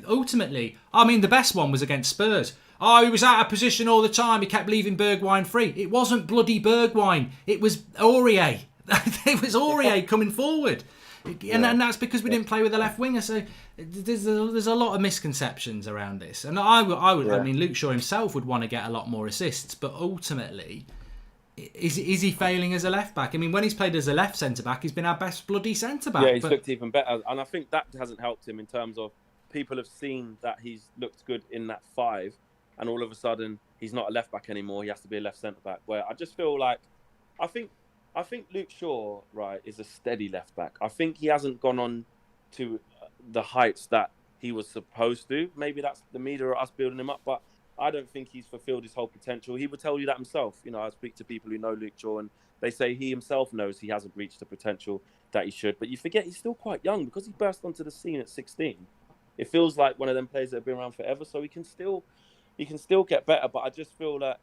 ultimately, I mean, the best one was against Spurs. He was out of position all the time. He kept leaving Bergwijn free. It wasn't bloody Bergwijn. It was Aurier. It was Aurier coming forward. And that's because we didn't play with the left winger. So there's a lot of misconceptions around this. And I mean, Luke Shaw himself would want to get a lot more assists. But ultimately, is he failing as a left back? I mean, when he's played as a left centre back, he's been our best bloody centre back. Yeah, he's looked even better. And I think that hasn't helped him in terms of people have seen that he's looked good in that 5. And all of a sudden, he's not a left back anymore. He has to be a left centre back. Where I just feel like, I think Luke Shaw, right, is a steady left back. I think he hasn't gone on to the heights that he was supposed to. Maybe that's the media or us building him up, but I don't think he's fulfilled his whole potential. He would tell you that himself. I speak to people who know Luke Shaw, and they say he himself knows he hasn't reached the potential that he should. But you forget he's still quite young because he burst onto the scene at 16. It feels like one of them players that have been around forever, so he can still get better. But I just feel that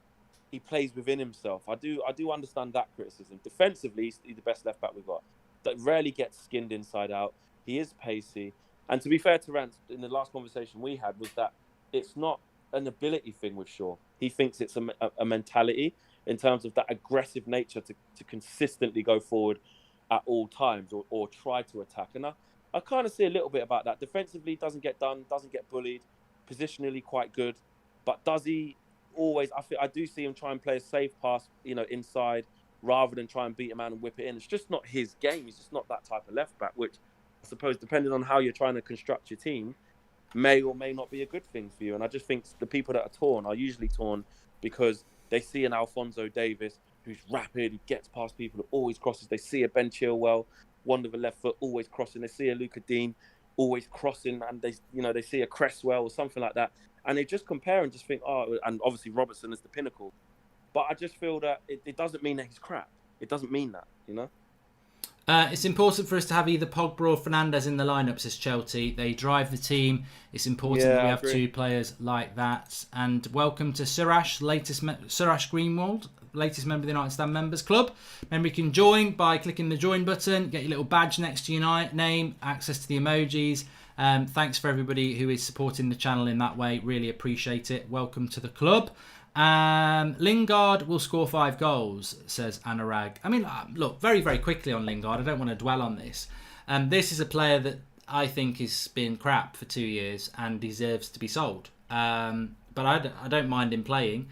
he plays within himself. I do understand that criticism. Defensively, he's the best left back we've got. That rarely gets skinned inside out. He is pacey. And to be fair to Rance, in the last conversation we had, was that it's not an ability thing with Shaw. He thinks it's a mentality in terms of that aggressive nature to consistently go forward at all times or try to attack. And I kind of see a little bit about that. Defensively, doesn't get done, doesn't get bullied. Positionally, quite good. But does he always... I do see him try and play a safe pass, inside, rather than try and beat a man and whip it in. It's just not his game. He's just not that type of left back, which I suppose, depending on how you're trying to construct your team, may or may not be a good thing for you. And I just think the people that are torn are usually torn because they see an Alphonso Davies who's rapid, who gets past people, who always crosses. They see a Ben Chilwell, one with a left foot, always crossing. They see a Luca Dean, always crossing, and they see a Cresswell or something like that. And they just compare and just think, and obviously Robertson is the pinnacle. But I just feel that it doesn't mean that he's crap. It doesn't mean that, It's important for us to have either Pogba or Fernandes in the lineup, says Chelsea. They drive the team. It's important that we have two players like that. And welcome to Surash Greenwald, latest member of the United Stand Members Club. Remember, you can join by clicking the join button, get your little badge next to your name, access to the emojis. Thanks for everybody who is supporting the channel in that way. Really appreciate it. Welcome to the club. Lingard will score 5 goals, says Anurag. I mean, look, very, very quickly on Lingard. I don't want to dwell on this. This is a player that I think has been crap for 2 years and deserves to be sold. But I don't mind him playing.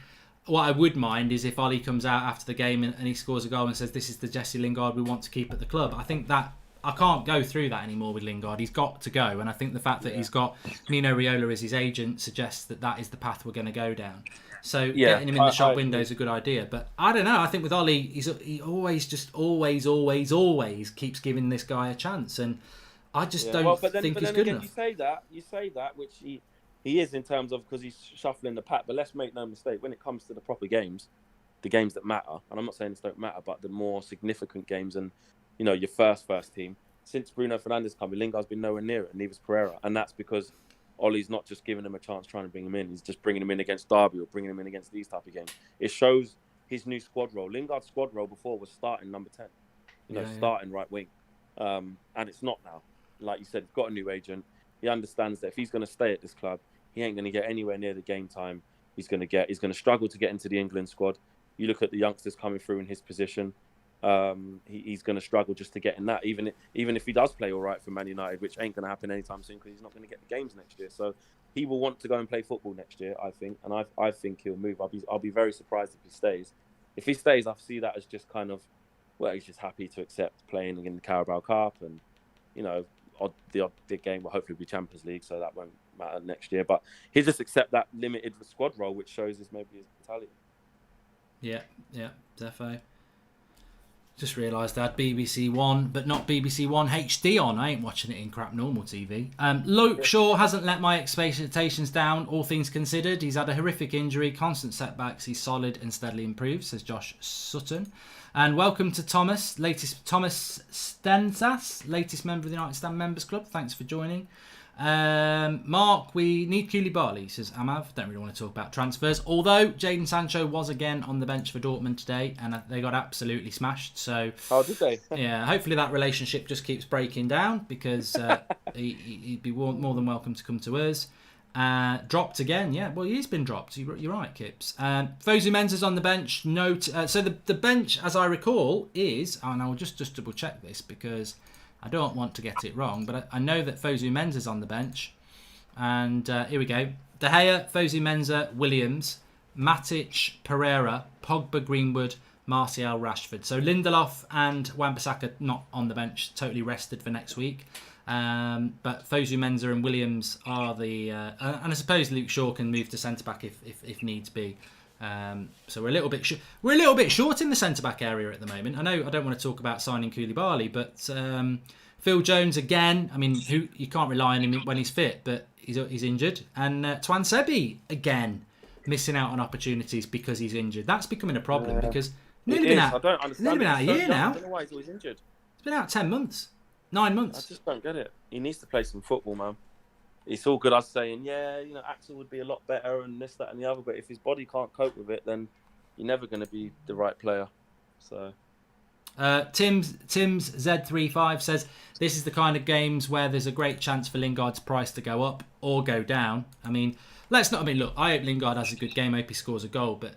What I would mind is if Ollie comes out after the game and he scores a goal and says, this is the Jesse Lingard we want to keep at the club. I think that I can't go through that anymore with Lingard. He's got to go. And I think the fact that he's got Mino Raiola as his agent suggests that is the path we're going to go down. So getting him in the shop window is a good idea. But I don't know. I think with Ollie, he always keeps giving this guy a chance. And I just don't think he's good enough. You say that, which he is in terms of because he's shuffling the pack. But let's make no mistake, when it comes to the proper games, the games that matter, and I'm not saying this don't matter, but the more significant games and, your first team, since Bruno Fernandes come in, Lingard's been nowhere near it, and neither's Pereira. And that's because Ollie's not just giving him a chance trying to bring him in. He's just bringing him in against Derby or bringing him in against these type of games. It shows his new squad role. Lingard's squad role before was starting number 10, starting right wing. And it's not now. Like you said, he's got a new agent. He understands that if he's going to stay at this club, he ain't going to get anywhere near the game time. He's going to struggle to get into the England squad. You look at the youngsters coming through in his position. He's going to struggle just to get in that, even if he does play all right for Man United, which ain't going to happen anytime soon because he's not going to get the games next year. So he will want to go and play football next year, I think, and I think he'll move. I'll be very surprised if he stays. If he stays, I see that as just kind of, he's just happy to accept playing in the Carabao Cup and, the odd big game will hopefully be Champions League, so that won't matter next year. But he'll just accept that limited squad role, which shows his mentality. Yeah, defo. Just realised I had BBC One, but not BBC One HD on. I ain't watching it in crap normal TV. Luke Shaw hasn't let my expectations down, all things considered. He's had a horrific injury, constant setbacks. He's solid and steadily improved, says Josh Sutton. And welcome to Thomas Stensas, latest member of the United Stand Members Club. Thanks for joining. Mark, we need Koulibaly, says Amav. Don't really want to talk about transfers. Although Jadon Sancho was again on the bench for Dortmund today, and they got absolutely smashed. So, did they? Yeah, hopefully that relationship just keeps breaking down because he'd be more than welcome to come to us. Dropped again, yeah. Well, he's been dropped. You're right, Kips. Fosu Mensah's on the bench. So the bench, as I recall, is, and I'll just double check this because I don't want to get it wrong, but I know that Fosu Mensah's on the bench. And here we go. De Gea, Fosu Mensah, Williams, Matic, Pereira, Pogba, Greenwood, Martial, Rashford. So Lindelof and Wan-Bissaka not on the bench, totally rested for next week. But Fosu Mensah and Williams are the... and I suppose Luke Shaw can move to centre-back if needs be. So we're a little bit short in the centre-back area at the moment. I know I don't want to talk about signing Koulibaly, but Phil Jones again. I mean, you can't rely on him when he's fit, but he's injured. And Twan Sebi again missing out on opportunities because he's injured. That's becoming a problem because nearly been out a year now. I don't know why he's always injured. It's been out 10 months, 9 months. I just don't get it. He needs to play some football, man. It's all good us saying, Axel would be a lot better and this, that and the other, but if his body can't cope with it, then you're never going to be the right player. So, Tim's Z35 says, this is the kind of games where there's a great chance for Lingard's price to go up or go down. I mean, look, I hope Lingard has a good game. I hope he scores a goal, but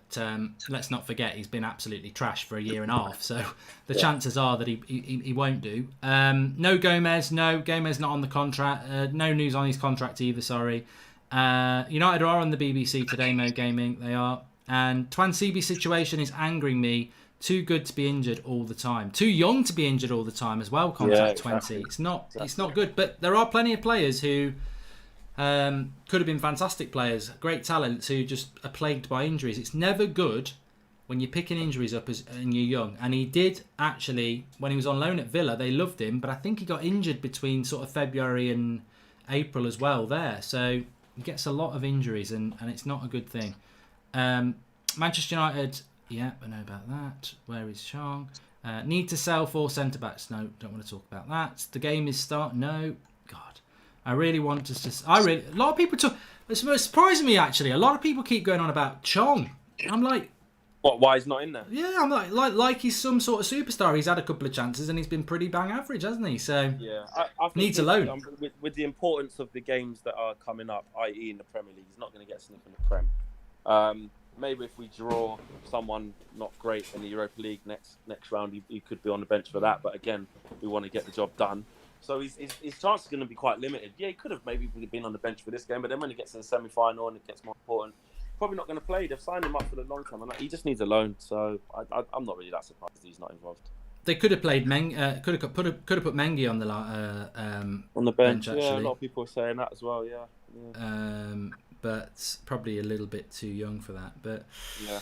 let's not forget he's been absolutely trash for a year and a half. So the chances are that he won't do. No Gomez not on the contract. No news on his contract either, sorry. United are on the BBC today, Mo Gaming, they are. And Twan Sebi's situation is angering me. Too good to be injured all the time. Too young to be injured all the time as well, contract 20. It's not good. But there are plenty of players who... could have been fantastic players, great talents who just are plagued by injuries. It's never good when you're picking injuries up and you're young. And he did actually, when he was on loan at Villa, they loved him, but I think he got injured between sort of February and April as well there. So he gets a lot of injuries and it's not a good thing. Manchester United, yeah, I know about that. Where is Chong? Need to sell 4 centre-backs. No, don't want to talk about that. The game is no. God. I really want to... a lot of people talk... It's surprising me, actually. A lot of people keep going on about Chong. I'm like... What, why he's not in there? Yeah, I'm like he's some sort of superstar. He's had a couple of chances and he's been pretty bang average, hasn't he? So... Yeah. I needs a loan. With the importance of the games that are coming up, i.e. in the Premier League, he's not going to get a sniff in the Prem. Maybe if we draw someone not great in the Europa League next round, he could be on the bench for that. But again, we want to get the job done. So his chance is going to be quite limited. Yeah, he could have maybe been on the bench for this game, but then when he gets in the semi-final and it gets more important, probably not going to play. They've signed him up for the long term, and he just needs a loan. So I'm not really that surprised he's not involved. They could have played could have put Mengi on the bench. Actually. Yeah, a lot of people are saying that as well. Yeah. But probably a little bit too young for that. But yeah.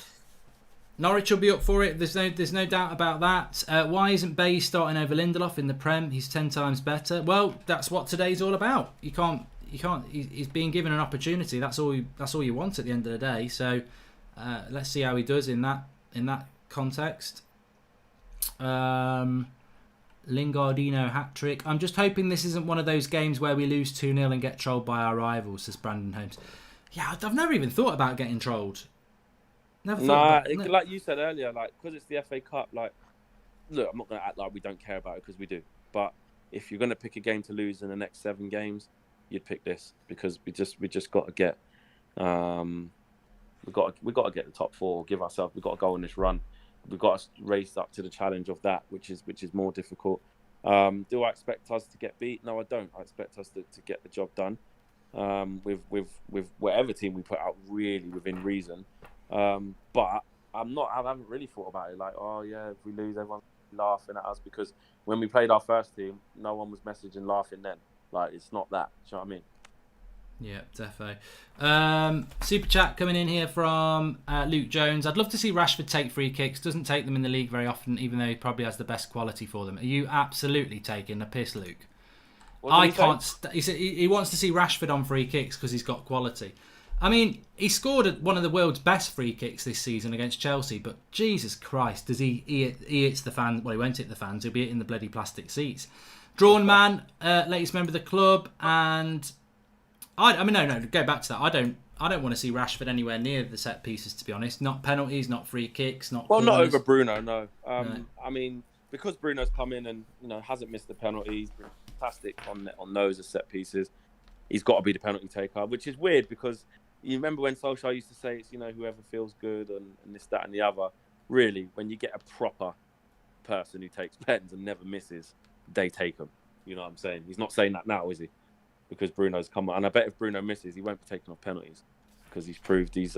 Norwich will be up for it. There's no doubt about that. Why isn't Bay starting over Lindelof in the Prem? He's 10 times better. Well, that's what today's all about. You can't. He's being given an opportunity. That's all you want at the end of the day. So let's see how he does in that context. Lingardino hat trick. I'm just hoping this isn't one of those games where we lose 2-0 and get trolled by our rivals, says Brandon Holmes. Yeah, I've never even thought about getting trolled. Like you said earlier, like, because it's the FA Cup, like, look, I'm not going to act like we don't care about it, because we do. But if you're going to pick a game to lose in the next 7 games, you'd pick this, because we just got to get we got to get the top 4. We've got to go on this run. We've got to raise up to the challenge of that, which is more difficult. Do I expect us to get beat? No, I don't. I expect us to get the job done with whatever team we put out, really within reason. But I haven't really thought about it. Like, oh yeah, if we lose, everyone's laughing at us, because when we played our first team, no one was messaging laughing then. Like, it's not that. Do you know what I mean? Yeah, defo. Super chat coming in here from Luke Jones. I'd love to see Rashford take free kicks. Doesn't take them in the league very often, even though he probably has the best quality for them. Are you absolutely taking a piss, Luke? I can't. He wants to see Rashford on free kicks because he's got quality. I mean, he scored one of the world's best free kicks this season against Chelsea, but Jesus Christ, does he hits the fans? Well, he won't hit the fans. He'll be hitting the bloody plastic seats. Drawn man, latest member of the club, and I mean, no, go back to that. I don't want to see Rashford anywhere near the set pieces, to be honest. Not penalties, not free kicks, not. Well, corners. not over Bruno, no. No. I mean, because Bruno's come in and hasn't missed the penalties, been fantastic on those as set pieces. He's got to be the penalty taker, which is weird because. You remember when Solskjaer used to say it's, whoever feels good and this, that and the other. Really, when you get a proper person who takes pens and never misses, they take them. You know what I'm saying? He's not saying that now, is he? Because Bruno's come on. And I bet if Bruno misses, he won't be taking off penalties because he's proved he's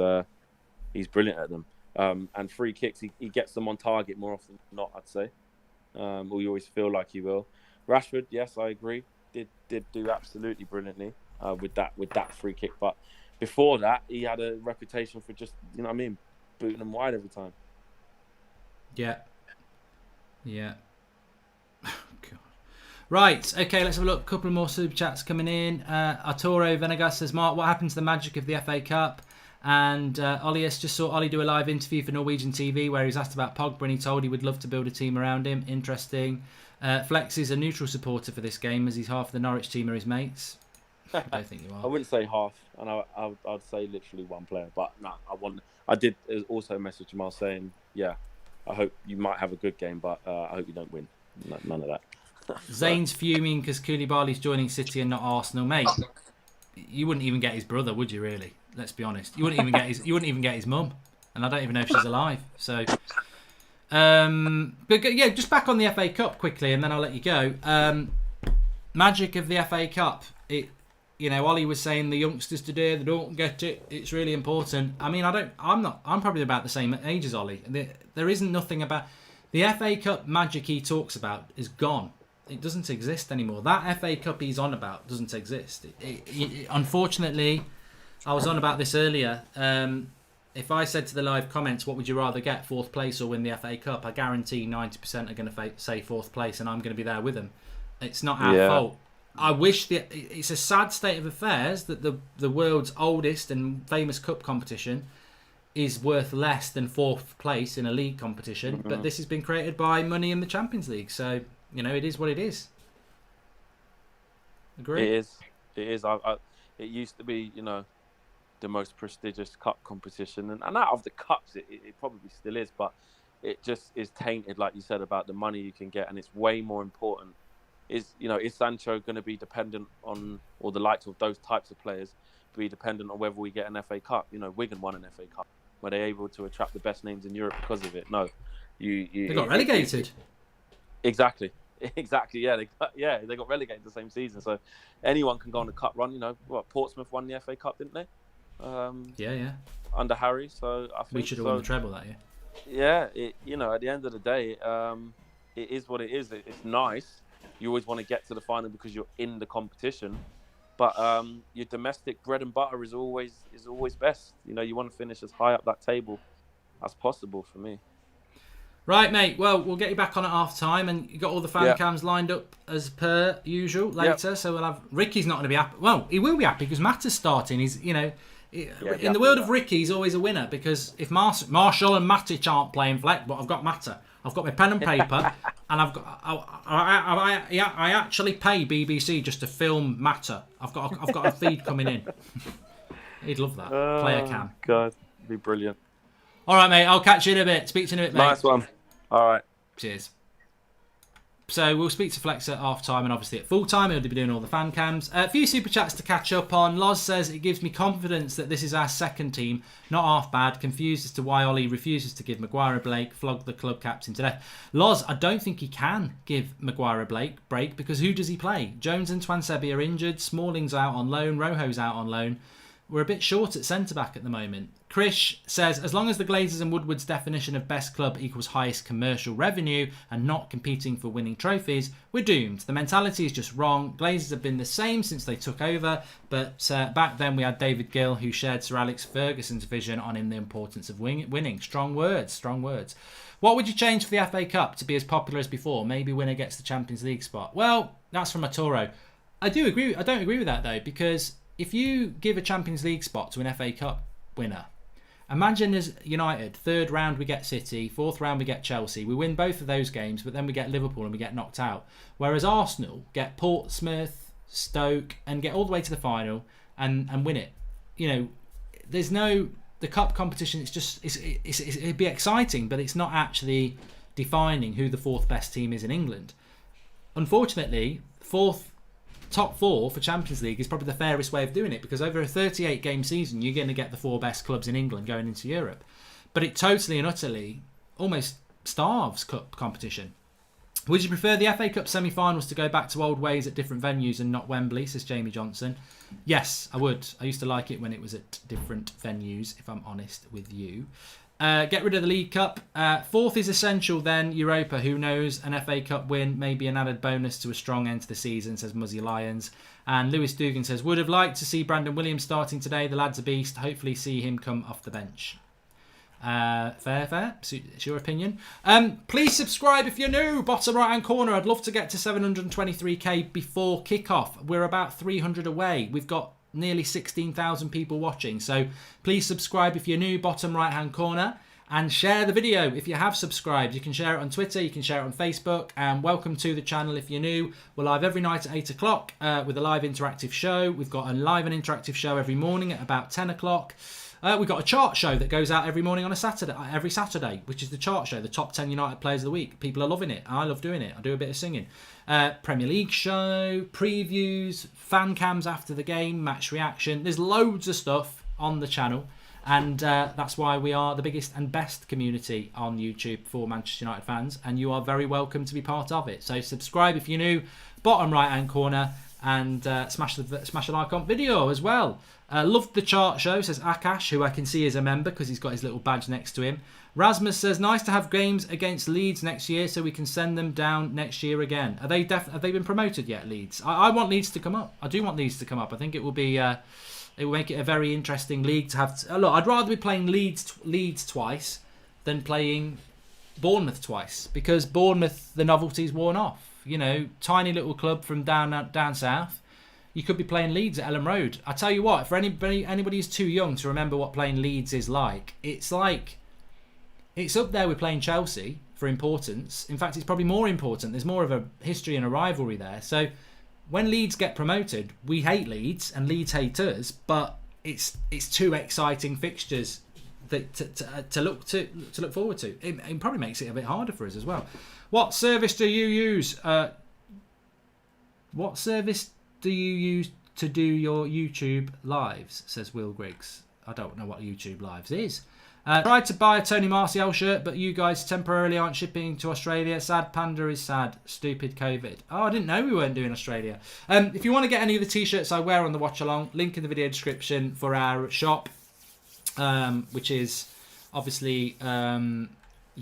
brilliant at them. And free kicks, he gets them on target more often than not, I'd say. Or you always feel like he will. Rashford, yes, I agree. Did do absolutely brilliantly with that free kick. But before that, he had a reputation for just, booting them wide every time. Yeah. Oh, God. Right, okay, let's have a look. A couple more super chats coming in. Arturo Venegas says, Mark, what happened to the magic of the FA Cup? And Ollie just saw Ollie do a live interview for Norwegian TV where he was asked about Pogba and he told he would love to build a team around him. Interesting. Flex is a neutral supporter for this game as he's half of the Norwich team are his mates. I don't think you are. I wouldn't say half, and I'd say literally one player. But no, I did also message Jamal saying, yeah, I hope you might have a good game, but I hope you don't win. None of that. Zane's fuming because Koulibaly's joining City and not Arsenal, mate. You wouldn't even get his brother, would you? Really? Let's be honest. You wouldn't even get his mum, and I don't even know if she's alive. So, but yeah, just back on the FA Cup quickly, and then I'll let you go. Magic of the FA Cup. Ollie was saying the youngsters today, they don't get it. It's really important. I mean, I'm probably about the same age as Ollie. There isn't nothing about the FA Cup magic he talks about is gone. It doesn't exist anymore. That FA Cup he's on about doesn't exist. Unfortunately, I was on about this earlier. If I said to the live comments, what would you rather get, 4th place or win the FA Cup? I guarantee 90% are going to say 4th place, and I'm going to be there with them. It's not our fault. I wish it's a sad state of affairs that the world's oldest and famous cup competition is worth less than 4th place in a league competition. Mm-hmm. But this has been created by money in the Champions League. So, it is what it is. Agree? It is. It used to be, the most prestigious cup competition. And out of the cups, it probably still is. But it just is tainted, like you said, about the money you can get. And it's way more important. Is Sancho going to be dependent on, or the likes of those types of players, be dependent on whether we get an FA Cup? Wigan won an FA Cup. Were they able to attract the best names in Europe because of it? No. They got relegated. Exactly. Yeah, they got relegated the same season. So anyone can go on a cup run. Portsmouth won the FA Cup, didn't they? Yeah. Under Harry. So I think we should have won the treble that year. Yeah. At the end of the day, it is what it is. It's nice. You always want to get to the final because you're in the competition, but your domestic bread and butter is always best. You want to finish as high up that table that's possible for me. Right, mate. Well, we'll get you back on at half time, and you got all the fan cams lined up as per usual later. So we'll have Ricky's not going to be happy. Well, he will be happy because Mata's starting. He's, in the world of Ricky, he's always a winner because if Marshall and Matic aren't playing Fleck, but I've got Mata. I've got my pen and paper, and I actually pay BBC just to film Mata. I've got a feed coming in. He'd love that. Player cam. God, it'd be brilliant. All right, mate. I'll catch you in a bit. Speak to you in a bit, mate. Nice one. All right. Cheers. So we'll speak to Flex at half time and obviously at full time. He'll be doing all the fan cams. A few super chats to catch up on. Loz says it gives me confidence that this is our second team, not half bad. Confused as to why Ollie refuses to give Maguire a break, flog the club captain to death. Loz, I don't think he can give Maguire a break because who does he play? Jones and Twansebi are injured. Smalling's out on loan. Rojo's out on loan. We're a bit short at centre-back at the moment. Krish says, as long as the Glazers and Woodward's definition of best club equals highest commercial revenue and not competing for winning trophies, we're doomed. The mentality is just wrong. Glazers have been the same since they took over, but back then we had David Gill, who shared Sir Alex Ferguson's vision on the importance of winning. Strong words, strong words. What would you change for the FA Cup to be as popular as before? Maybe winner gets the Champions League spot. Well, that's from Arturo. I don't agree with that, though, because if you give a Champions League spot to an FA Cup winner, imagine as United, third round we get City, fourth round we get Chelsea. We win both of those games, but then we get Liverpool and we get knocked out. Whereas Arsenal get Portsmouth, Stoke, and get all the way to the final and win it. There's no... The cup competition, it'd be exciting, but it's not actually defining who the fourth best team is in England. Unfortunately, top four for Champions League is probably the fairest way of doing it because over a 38 game season you're going to get the four best clubs in England going into Europe, but it totally and utterly almost starves cup competition. Would you prefer the FA Cup semi-finals to go back to old ways at different venues and not Wembley, says Jamie Johnson? Yes, I would. I used to like it when it was at different venues, if I'm honest with you. Get rid of the League Cup. Fourth is essential then. Europa, who knows? An FA Cup win may be an added bonus to a strong end to the season, says Muzzy Lions. And Lewis Dugan says, would have liked to see Brandon Williams starting today. The lad's a beast. Hopefully see him come off the bench. Fair. It's your opinion. Please subscribe if you're new. Bottom right hand corner. I'd love to get to 723k before kickoff. We're about 300 away. We've got nearly 16,000 people watching, so please subscribe if you're new, bottom right hand corner, and share the video if you have subscribed. You can share it on Twitter, you can share it on Facebook, and welcome to the channel if you're new. We're live every night at 8 o'clock with a live interactive show. We've got a live and interactive show every morning at about 10 o'clock. We've got a chart show that goes out every morning on every Saturday, which is the chart show, the top 10 United players of the week. People are loving it. I love doing it. I do a bit of singing. Premier League show, previews, fan cams after the game, match reaction. There's loads of stuff on the channel, and that's why we are the biggest and best community on YouTube for Manchester United fans, and you are very welcome to be part of it. So subscribe if you're new, bottom right hand corner, and smash the like on video as well. Loved the chart show, says Akash, who I can see is a member because he's got his little badge next to him. Rasmus says, nice to have games against Leeds next year so we can send them down next year again. Have they been promoted yet, Leeds? I want Leeds to come up. I do want Leeds to come up. I think it will be it will make it a very interesting league to have. Look, I'd rather be playing Leeds twice than playing Bournemouth twice, because Bournemouth, the novelty's worn off. Tiny little club from down south. You could be playing Leeds at Ellen Road. I tell you what, for anybody who's too young to remember what playing Leeds is like, it's up there with playing Chelsea for importance. In fact, it's probably more important. There's more of a history and a rivalry there. So when Leeds get promoted, we hate Leeds and Leeds hate us, but it's two exciting fixtures to look forward to. It probably makes it a bit harder for us as well. What service do you use? What service do you use to do your YouTube lives? Says Will Griggs. I don't know what YouTube lives is. Tried to buy a Tony Martial shirt, but you guys temporarily aren't shipping to Australia. Sad Panda is sad. Stupid COVID. Oh, I didn't know we weren't doing Australia. If you want to get any of the t-shirts I wear on the watch along, link in the video description for our shop, which is obviously you can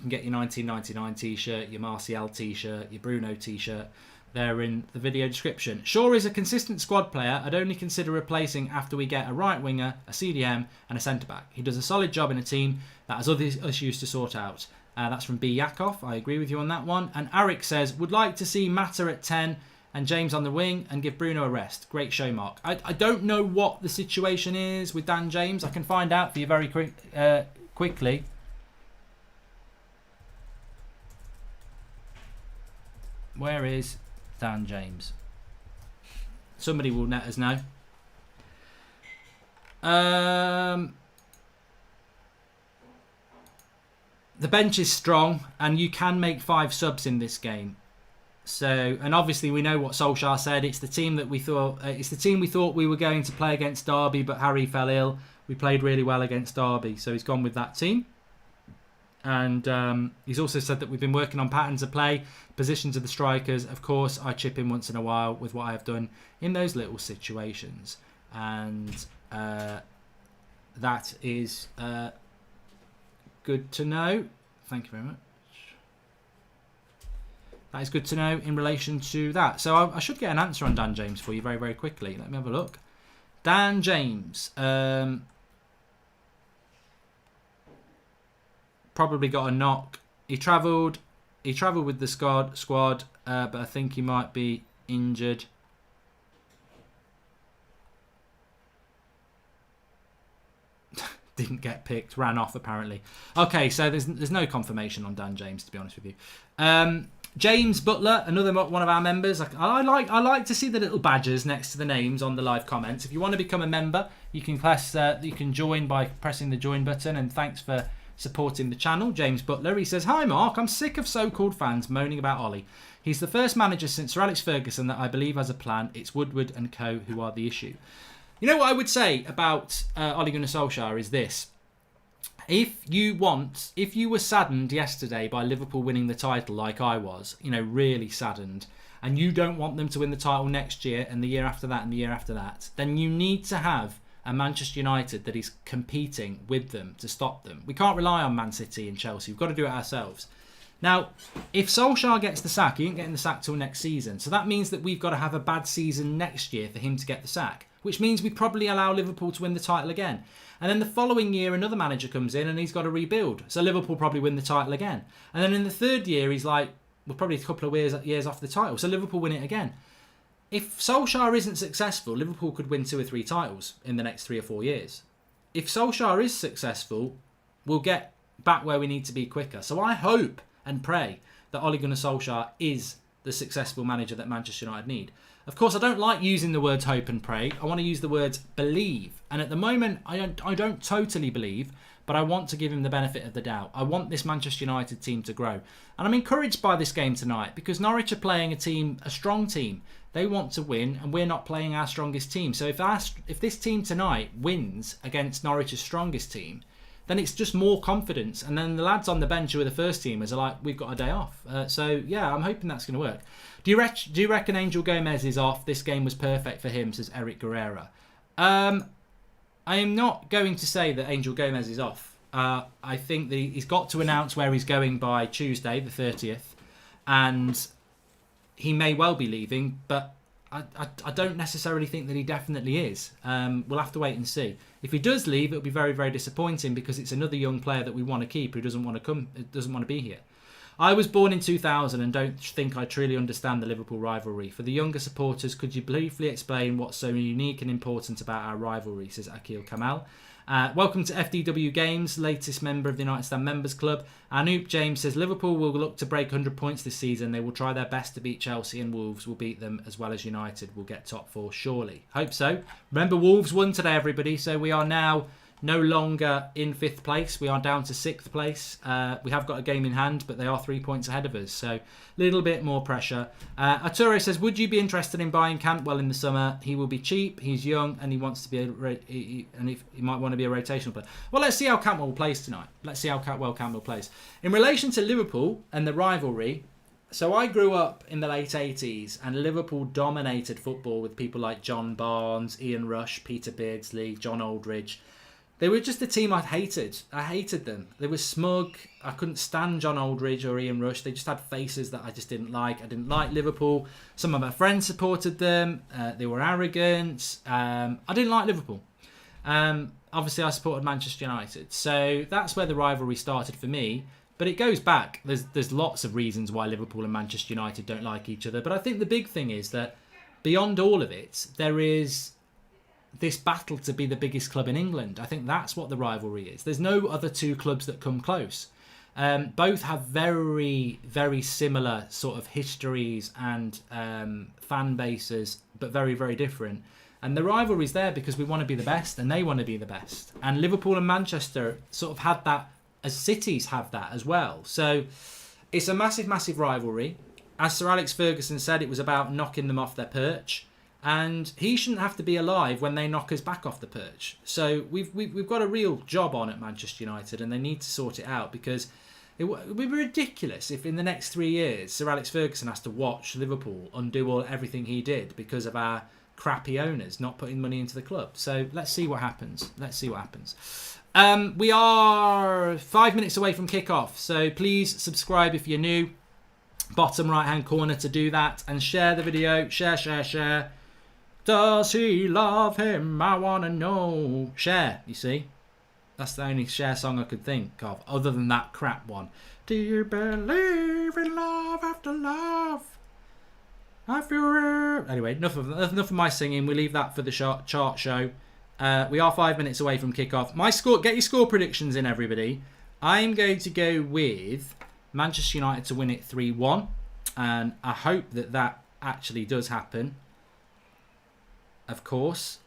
get your 1999 t-shirt, your Martial t-shirt, your Bruno t-shirt. there in the video description. Shaw is a consistent squad player. I'd only consider replacing after we get a right winger, a CDM and a centre-back. He does a solid job in a team that has other issues to sort out. That's from B. Yakov. I agree with you on that one. And Arik says, would like to see Mata at 10 and James on the wing and give Bruno a rest. Great show, Mark. I don't know what the situation is with Dan James. I can find out for you very quickly. Where is Dan James? Somebody will let us know. The bench is strong, and you can make 5 subs in this game. So, and obviously we know what Solskjaer said. It's the team that we thought. It's the team we thought we were going to play against Derby, but Harry fell ill. We played really well against Derby, so he's gone with that team. And he's also said that we've been working on patterns of play, positions of the strikers. Of course, I chip in once in a while with what I have done in those little situations. And that is good to know. Thank you very much. That is good to know in relation to that. So I should get an answer on Dan James for you very, very quickly. Let me have a look. Dan James. Probably got a knock. He travelled with the squad, but I think he might be injured. Didn't get picked, ran off apparently. Okay, so there's no confirmation on Dan James, to be honest with you. James Butler, another one of our members. I like to see the little badges next to the names on the live comments. If you want to become a member, you can you can join by pressing the join button. And thanks for supporting the channel. James Butler, he says, hi Mark, I'm sick of so-called fans moaning about Ollie. He's the first manager since Sir Alex Ferguson that I believe has a plan. It's Woodward and co who are the issue. You know what I would say about Ole Gunnar Solskjaer is this. If you were saddened yesterday by Liverpool winning the title like I was, really saddened, and you don't want them to win the title next year and the year after that and the year after that, then you need to have a Manchester United that is competing with them to stop them. We can't rely on Man City and Chelsea. We've got to do it ourselves. Now, if Solskjaer gets the sack, he ain't getting the sack till next season. So that means that we've got to have a bad season next year for him to get the sack, which means we probably allow Liverpool to win the title again. And then the following year, another manager comes in and he's got to rebuild. So Liverpool probably win the title again. And then in the third year, he's like, we're probably a couple of years off the title. So Liverpool win it again. If Solskjaer isn't successful, Liverpool could win 2 or 3 titles in the next 3 or 4 years. If Solskjaer is successful, we'll get back where we need to be quicker. So I hope and pray that Ole Gunnar Solskjaer is the successful manager that Manchester United need. Of course, I don't like using the words hope and pray. I want to use the words believe. And at the moment, I don't totally believe, but I want to give him the benefit of the doubt. I want this Manchester United team to grow. And I'm encouraged by this game tonight because Norwich are playing a strong team. They want to win, and we're not playing our strongest team. So if this team tonight wins against Norwich's strongest team, then it's just more confidence. And then the lads on the bench who are the first teamers are like, we've got a day off. So, yeah, I'm hoping that's going to work. Do you reckon Angel Gomez is off? This game was perfect for him, says Eric Guerrera. I am not going to say that Angel Gomez is off. I think that he's got to announce where he's going by Tuesday, the 30th. And he may well be leaving, but I don't necessarily think that he definitely is. We'll have to wait and see. If he does leave, it'll be very, very disappointing because it's another young player that we want to keep who doesn't want to be here. I was born in 2000 and don't think I truly understand the Liverpool rivalry. For the younger supporters, could you briefly explain what's so unique and important about our rivalry, says Akil Kamal. Welcome to FDW Games, latest member of the United Stand Members Club. Anoop James says Liverpool will look to break 100 points this season. They will try their best to beat Chelsea, and Wolves will beat them as well as United will get top 4 surely. Hope so. Remember, Wolves won today, everybody, so we are now no longer in 5th place. We are down to 6th place. We have got a game in hand, but they are 3 points ahead of us. So a little bit more pressure. Arturo says, would you be interested in buying Cantwell in the summer? He will be cheap. He's young and he wants to be he might want to be a rotational player. Well, let's see how Cantwell plays tonight. Let's see how well Cantwell plays. In relation to Liverpool and the rivalry, so I grew up in the late 80s and Liverpool dominated football with people like John Barnes, Ian Rush, Peter Beardsley, John Aldridge. They were just a team I hated. I hated them. They were smug. I couldn't stand John Aldridge or Ian Rush. They just had faces that I just didn't like. I didn't like Liverpool. Some of my friends supported them. They were arrogant. I didn't like Liverpool. Obviously, I supported Manchester United. So that's where the rivalry started for me. But it goes back. There's lots of reasons why Liverpool and Manchester United don't like each other. But I think the big thing is that beyond all of it, there is this battle to be the biggest club in England. I think that's what the rivalry is. There's no other two clubs that come close. Both have very, very similar sort of histories and fan bases, but very, very different. And the rivalry's there because we want to be the best and they want to be the best. And Liverpool and Manchester sort of had that, as cities have that as well. So it's a massive, massive rivalry. As Sir Alex Ferguson said, it was about knocking them off their perch. And he shouldn't have to be alive when they knock us back off the perch. So we've got a real job on at Manchester United, and they need to sort it out, because it would be ridiculous if in the next 3 years Sir Alex Ferguson has to watch Liverpool undo everything he did because of our crappy owners not putting money into the club. So let's see what happens. We are 5 minutes away from kickoff, so please subscribe if you're new. Bottom right hand corner to do that, and share the video. Share. Does he love him? I want to know. Share, you see. That's the only Cher song I could think of, other than that crap one. Do you believe in love after love? Anyway, enough of my singing. We leave that for the chart show. We are 5 minutes away from kickoff. My score. Get your score predictions in, everybody. I'm going to go with Manchester United to win it 3-1. And I hope that actually does happen. Of course.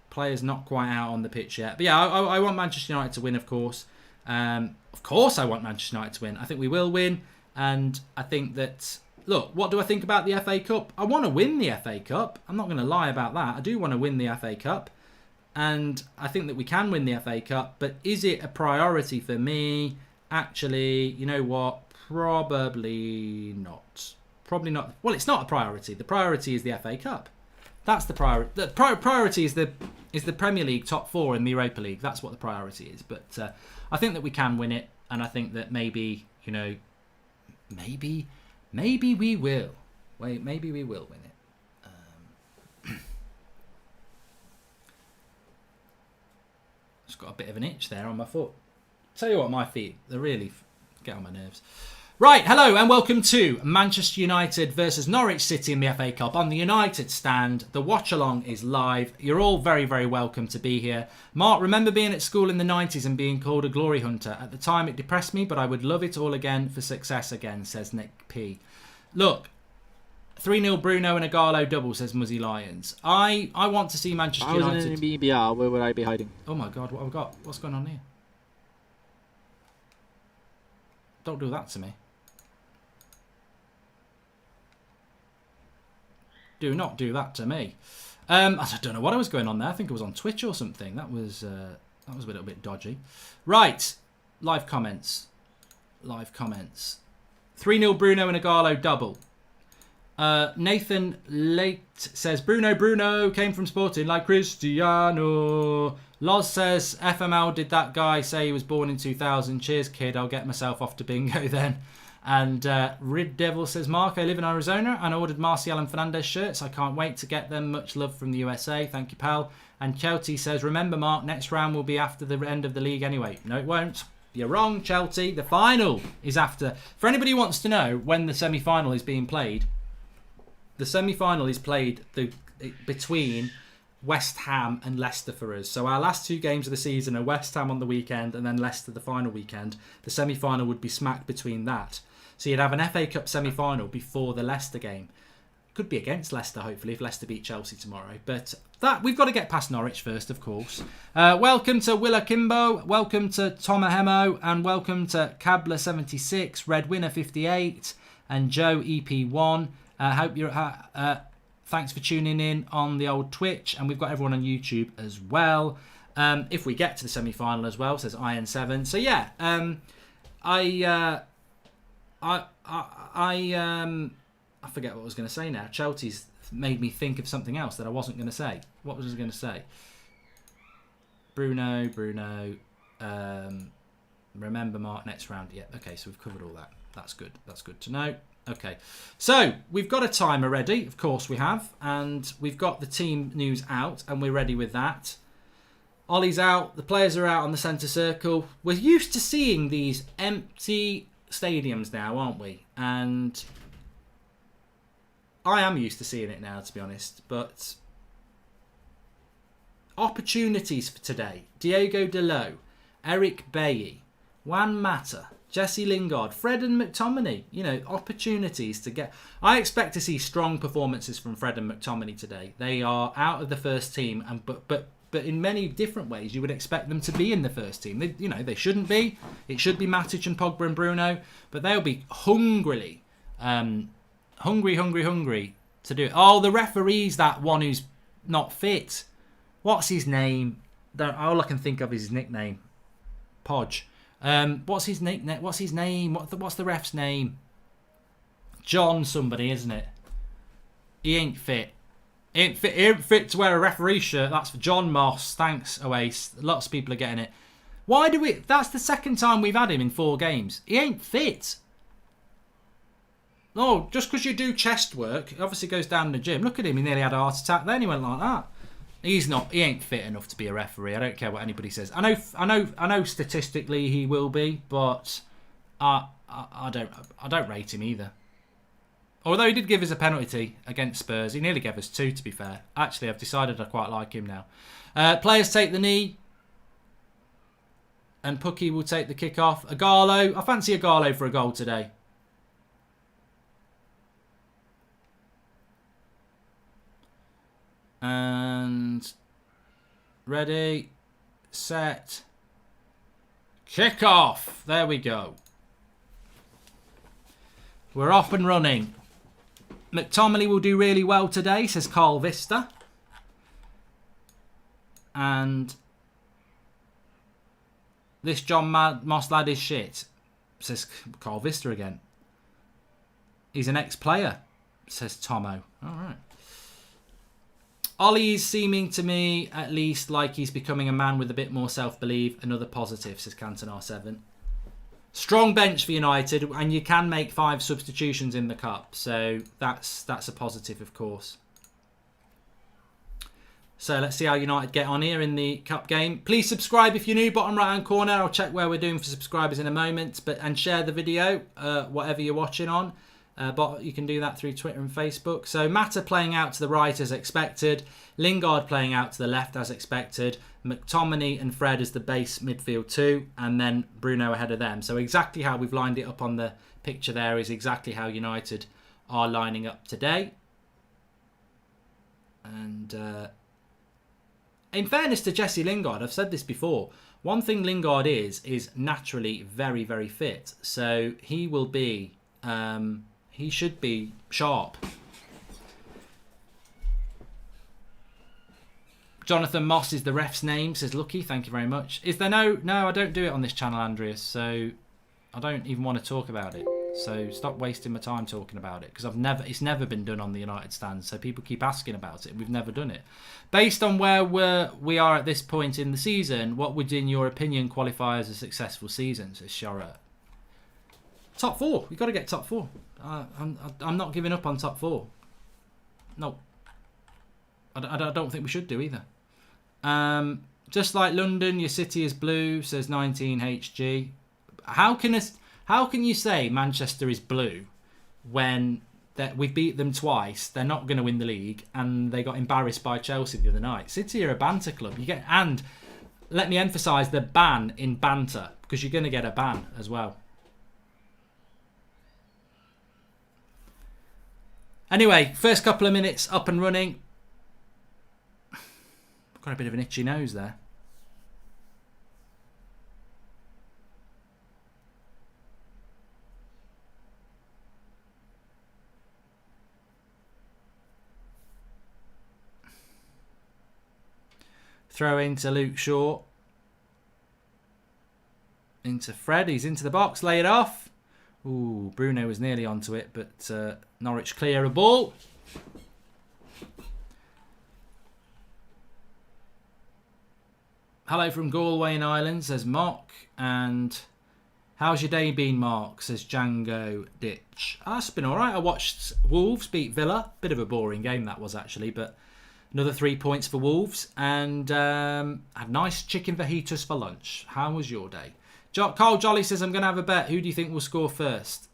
Players not quite out on the pitch yet. But yeah, I want Manchester United to win, of course. Of course I want Manchester United to win. I think we will win. And I think that... Look, what do I think about the FA Cup? I want to win the FA Cup. I'm not going to lie about that. I do want to win the FA Cup. And I think that we can win the FA Cup. But is it a priority for me? Actually, you know what? Probably not. Probably not. Well, it's not a priority. The priority is the FA Cup. That's the priority. The priority is the Premier League top four in the Europa League. That's what the priority is. But I think that we can win it, and I think that maybe we will. Maybe we will win it. Just got a bit of an itch there on my foot. Tell you what, my feet, they really get on my nerves. Right, hello and welcome to Manchester United versus Norwich City in the FA Cup on the United Stand. The watch-along is live. You're all very, very welcome to be here. Mark, remember being at school in the 90s and being called a glory hunter? At the time, it depressed me, but I would love it all again for success again, says Nick P. Look, 3-0 Bruno and a Garlo double, says Muzzy Lions. I want to see Manchester United... I was in an BBR, where would I be hiding? Oh my God, what have I got? What's going on here? Don't do that to me. Do not do that to me. I don't know what was going on there. I think it was on Twitch or something. That was a little bit dodgy. Right. Live comments. 3-0 Bruno and a Garlo double. Nathan Late says, Bruno came from Sporting like Cristiano. Loz says, FML, did that guy say he was born in 2000? Cheers, kid. I'll get myself off to bingo then. And Rid Devil says, Mark, I live in Arizona and I ordered Martial and Fernandez shirts. I can't wait to get them. Much love from the USA. Thank you, pal. And Chelsea says, remember, Mark, next round will be after the end of the league anyway. No, it won't. You're wrong, Chelsea. The final is after. For anybody who wants to know when the semi-final is being played, the semi-final is played between West Ham and Leicester for us. So our last two games of the season are West Ham on the weekend and then Leicester the final weekend. The semi-final would be smack between that. So you'd have an FA Cup semi-final before the Leicester game. Could be against Leicester, hopefully, if Leicester beat Chelsea tomorrow. But that we've got to get past Norwich first, of course. Welcome to Willa Kimbo. Welcome to Tomahemo. And welcome to Cabler76, Red Winner 58, and Joe EP1. Hope you're... thanks for tuning in on the old Twitch. And we've got everyone on YouTube as well. If we get to the semi-final as well, says Iron7. So, yeah. I forget what I was going to say now. Chelsea's made me think of something else that I wasn't going to say. What was I going to say? Bruno. Remember Mark next round. Yeah, okay, so we've covered all that. That's good. That's good to know. Okay, so we've got a timer ready. Of course we have. And we've got the team news out, and we're ready with that. Ollie's out. The players are out on the centre circle. We're used to seeing these empty stadiums now, aren't we? And I am used to seeing it now, to be honest. But opportunities for today. Diogo Dalot, Eric Bailly, Juan Mata, Jesse Lingard, Fred and McTominay. You know, opportunities to get... I expect to see strong performances from Fred and McTominay today. They are out of the first team, and but in many different ways, you would expect them to be in the first team. They shouldn't be. It should be Matic and Pogba and Bruno, but they'll be hungry to do it. Oh, the referee's that one who's not fit. What's his name? All I can think of is his nickname. Podge. What's his nickname? What's his name? What's the ref's name? John somebody, isn't it? He ain't fit. He ain't fit to wear a referee shirt. That's for John Moss. Thanks, Oasis. Lots of people are getting it. Why do we... That's the second time we've had him in 4 games. He ain't fit. No, just because you do chest work, it obviously goes down in the gym. Look at him. He nearly had a heart attack then. He went like that. He's not. He ain't fit enough to be a referee. I don't care what anybody says. I know. Statistically, he will be, but I don't rate him either. Although he did give us a penalty against Spurs. He nearly gave us 2, to be fair. Actually, I've decided I quite like him now. Players take the knee. And Pukki will take the kick off. Agallo. I fancy Agallo for a goal today. And ready, set, kick off. There we go. We're off and running. McTominay will do really well today, says Carl Vista. And this John Moss lad is shit, says Carl Vista again. He's an ex-player, says Tomo. All right. Ollie's seeming to me, at least, like he's becoming a man with a bit more self-belief. Another positive, says Canton R7. Strong bench for United, and you can make 5 substitutions in the cup. So that's a positive, of course. So let's see how United get on here in the cup game. Please subscribe if you're new, bottom right-hand corner. I'll check where we're doing for subscribers in a moment. And share the video, whatever you're watching on. But you can do that through Twitter and Facebook. So Mata playing out to the right as expected. Lingard playing out to the left as expected. McTominay and Fred as the base midfield 2. And then Bruno ahead of them. So exactly how we've lined it up on the picture there is exactly how United are lining up today. And in fairness to Jesse Lingard, I've said this before. One thing Lingard is naturally very, very fit. So he will be... he should be sharp. Jonathan Moss is the ref's name, says Lucky. Thank you very much. Is there no... No, I don't do it on this channel, Andreas. So I don't even want to talk about it. So stop wasting my time talking about it. Because it's never been done on the United stand. So people keep asking about it. We've never done it. Based on where we are at this point in the season, what would, in your opinion, qualify as a successful season, says Shara. Top 4. We've got to get top 4. I'm not giving up on top 4. No. I don't think we should do either. Just like London, your city is blue, says 19HG. How can you say Manchester is blue when we beat them twice, they're not going to win the league, and they got embarrassed by Chelsea the other night? City are a banter club. And let me emphasise the ban in banter, because you're going to get a ban as well. Anyway, first couple of minutes up and running. Got a bit of an itchy nose there. Throw into Luke Shaw. Into Fred. He's into the box. Lay it off. Ooh, Bruno was nearly onto it, but Norwich clear a ball. Hello from Galway in Ireland, says Mark. And how's your day been, Mark, says Django Ditch. It's been alright. I watched Wolves beat Villa. Bit of a boring game that was, actually, but another 3 points for Wolves. And had nice chicken fajitas for lunch. How was your day? Carl Jolly says, I'm going to have a bet. Who do you think will score first?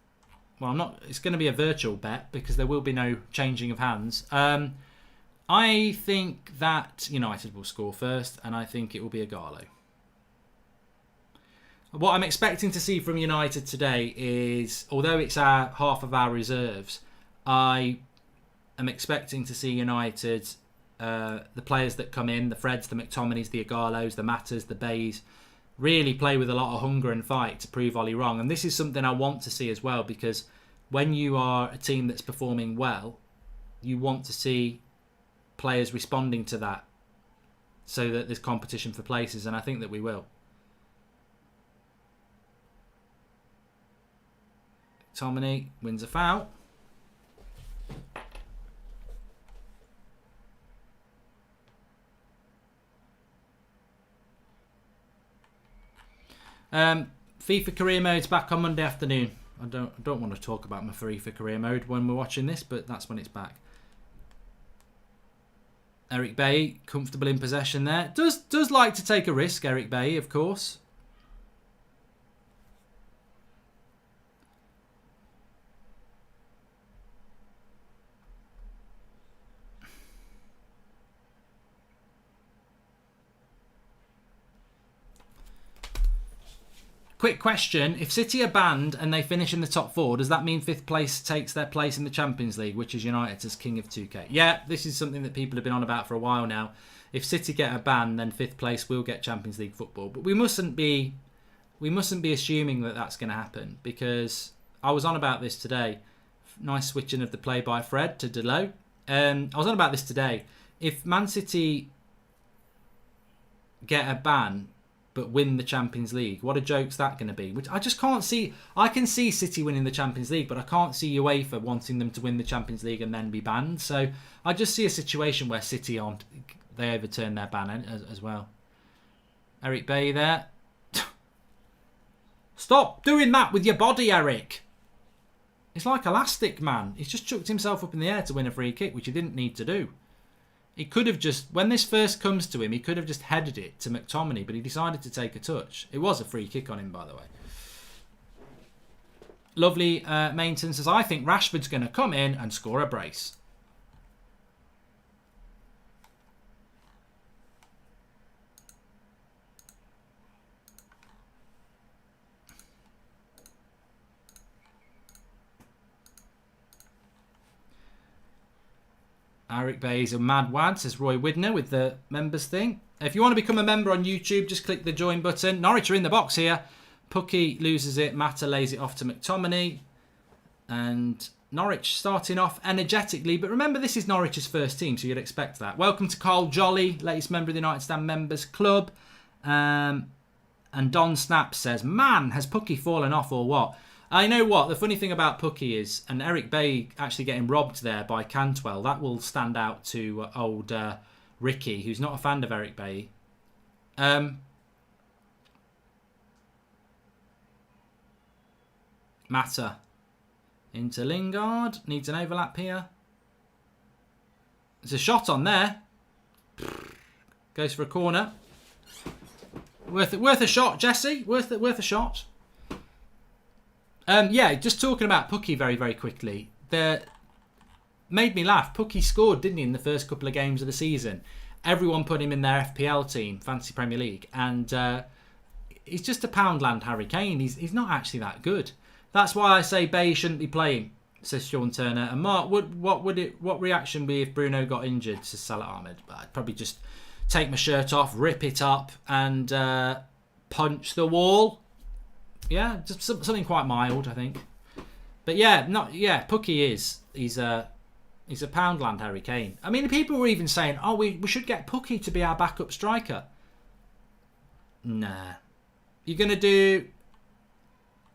Well, I'm not. It's going to be a virtual bet because there will be no changing of hands. I think that United will score first, and I think it will be a Garlo. What I'm expecting to see from United today is, although it's half of our reserves, I am expecting to see United, the players that come in, the Freds, the McTominays, the Agalos, the Matters, the Bays, really play with a lot of hunger and fight to prove Ollie wrong. And this is something I want to see as well, because when you are a team that's performing well, you want to see players responding to that so that there's competition for places, and I think that we will. Tomini wins a foul. FIFA career mode's back on Monday afternoon. I don't want to talk about my FIFA career mode when we're watching this, but that's when it's back. Eric Bailly, comfortable in possession there. Does like to take a risk, Eric Bailly, of course. Quick question. If City are banned and they finish in the top 4, does that mean 5th place takes their place in the Champions League, which is United as king of 2K? Yeah, this is something that people have been on about for a while now. If City get a ban, then 5th place will get Champions League football. But we mustn't be assuming that that's going to happen, because I was on about this today. Nice switching of the play by Fred to Delo. I was on about this today. If Man City get a ban but win the Champions League, what a joke's that going to be? Which I just can't see. I can see City winning the Champions League, but I can't see UEFA wanting them to win the Champions League and then be banned. So I just see a situation where City they overturn their ban as well. Eric Bailly there. Stop doing that with your body, Eric. It's like elastic, man. He's just chucked himself up in the air to win a free kick, which he didn't need to do. He could have just, when this first comes to him, he could have just headed it to McTominay, but he decided to take a touch. It was a free kick on him, by the way. Lovely maintenance says, I think Rashford's going to come in and score a brace. Eric Bay's a mad wad, says Roy Widner with the members thing. If you want to become a member on YouTube, just click the join button. Norwich are in the box here. Pucky loses it. Mata lays it off to McTominay. And Norwich starting off energetically. But remember, this is Norwich's first team, so you'd expect that. Welcome to Carl Jolly, latest member of the United Stand Members Club. And Don Snap says, man, has Pucky fallen off or what? I know what, the funny thing about Pucky is, and Eric Bailly actually getting robbed there by Cantwell, that will stand out to old Ricky, who's not a fan of Eric Bailly. Mata into Lingard, needs an overlap here. There's a shot on there. Goes for a corner. Worth a shot, Jesse. Worth a shot. Yeah, just talking about Pucky very, very quickly. Made me laugh. Pucky scored, didn't he, in the first couple of games of the season? Everyone put him in their FPL team, Fantasy Premier League, and he's just a Poundland Harry Kane. He's not actually that good. That's why I say Bay shouldn't be playing, says Sean Turner. And Mark, what reaction be if Bruno got injured, says Salah Ahmed? I'd probably just take my shirt off, rip it up, and punch the wall. Yeah, just something quite mild, I think. But Pucky he's a Poundland Harry Kane. I mean, people were even saying, oh, we should get Pucky to be our backup striker. Nah. You're going to do...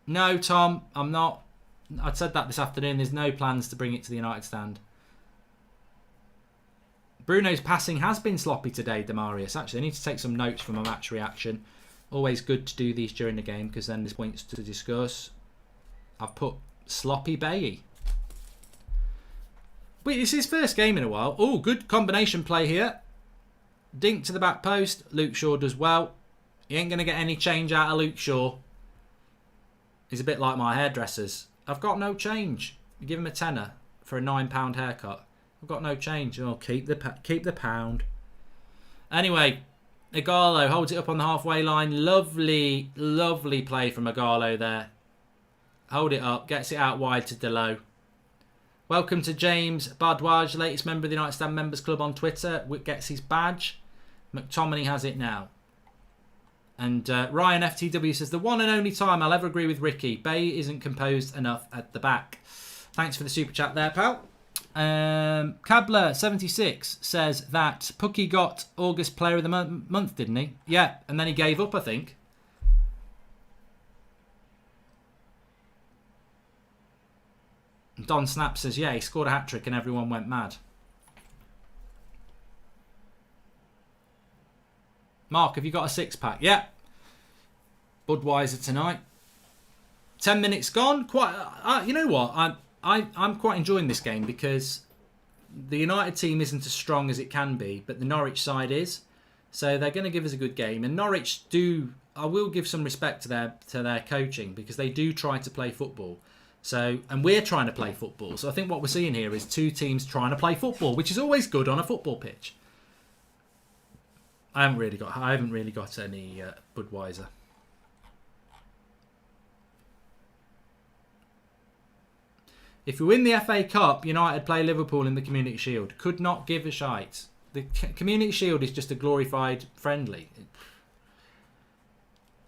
No, Tom, I'm not. I'd said that this afternoon. There's no plans to bring it to the United Stand. Bruno's passing has been sloppy today, Demarius. Actually, I need to take some notes from a match reaction. Always good to do these during the game because then there's points to discuss. I've put sloppy Bailly. Wait, it's his first game in a while. Oh, good combination play here. Dink to the back post. Luke Shaw does well. You ain't going to get any change out of Luke Shaw. He's a bit like my hairdressers. I've got no change. You give him a tenner for a £9 haircut. I've got no change. Oh, keep the pound. Anyway, Igalo holds it up on the halfway line. Lovely, lovely play from Igalo there. Hold it up. Gets it out wide to Delo. Welcome to James Badwaj, latest member of the United Stand Members Club on Twitter. Gets his badge. McTominay has it now. And Ryan FTW says, the one and only time I'll ever agree with Ricky. Bay isn't composed enough at the back. Thanks for the super chat there, pal. Cabler76 says that Pookie got August Player of the Month, didn't he? Yeah, and then he gave up, I think. Don Snap says, yeah, he scored a hat-trick and everyone went mad. Mark, have you got a six-pack? Yeah. Budweiser tonight. 10 minutes gone. Quite. You know what? I'm quite enjoying this game because the United team isn't as strong as it can be, but the Norwich side is. So they're going to give us a good game. And Norwich do. I will give some respect to their coaching because they do try to play football. So, and we're trying to play football. So I think what we're seeing here is two teams trying to play football, which is always good on a football pitch. I haven't really got any Budweiser. If we win the FA Cup, United play Liverpool in the Community Shield. Could not give a shite. The Community Shield is just a glorified friendly.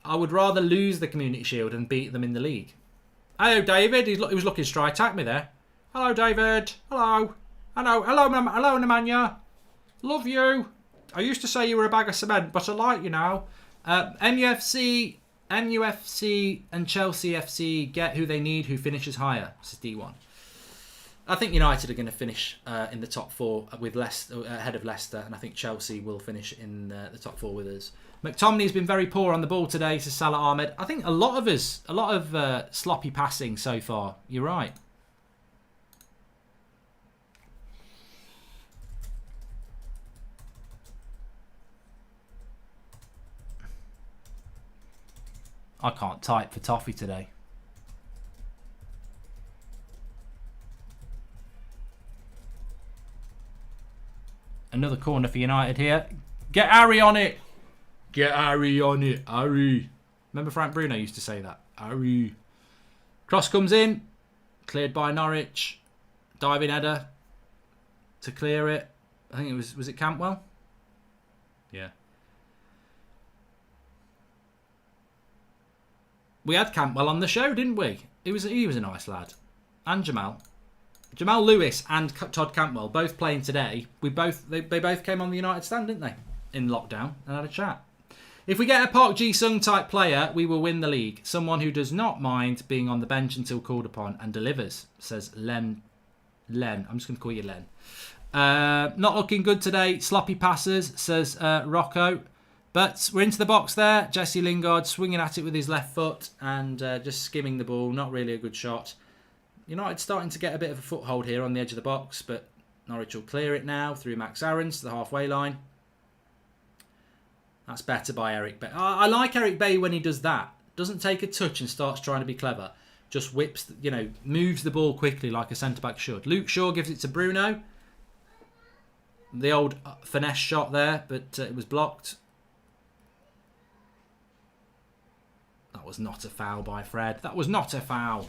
I would rather lose the Community Shield and beat them in the league. Hello, David. He was looking straight at me there. Hello, David. Hello. Hello, Nemanja. Love you. I used to say you were a bag of cement, but I like you now. MUFC, and Chelsea FC get who they need, who finishes higher, says D1. I think United are going to finish in the top four with Leicester, ahead of Leicester, and I think Chelsea will finish in the top four with us. McTominay has been very poor on the ball today, says Salah Ahmed. I think a lot of sloppy passing so far. You're right. I can't type for toffee today. Another corner for United here. Get Harry on it. Get Harry on it. Harry. Remember Frank Bruno used to say that. Harry. Cross comes in. Cleared by Norwich. Diving header. To clear it. I think it was it Campbell? Yeah. We had Campbell on the show, didn't we? He was a nice lad. And Jamal Lewis and Todd Campbell both playing today. They both came on the United stand, didn't they? In lockdown and had a chat. If we get a Park Ji-sung type player, we will win the league. Someone who does not mind being on the bench until called upon and delivers, says Len. I'm just going to call you Len. Not looking good today. Sloppy passes, says Rocco. But we're into the box there. Jesse Lingard swinging at it with his left foot and just skimming the ball. Not really a good shot. United starting to get a bit of a foothold here on the edge of the box, but Norwich will clear it now through Max Aarons to the halfway line. That's better by Eric Bay. I like Eric Bay when he does that. Doesn't take a touch and starts trying to be clever. Just whips, moves the ball quickly like a centre-back should. Luke Shaw gives it to Bruno. The old finesse shot there, but it was blocked. That was not a foul by Fred. That was not a foul.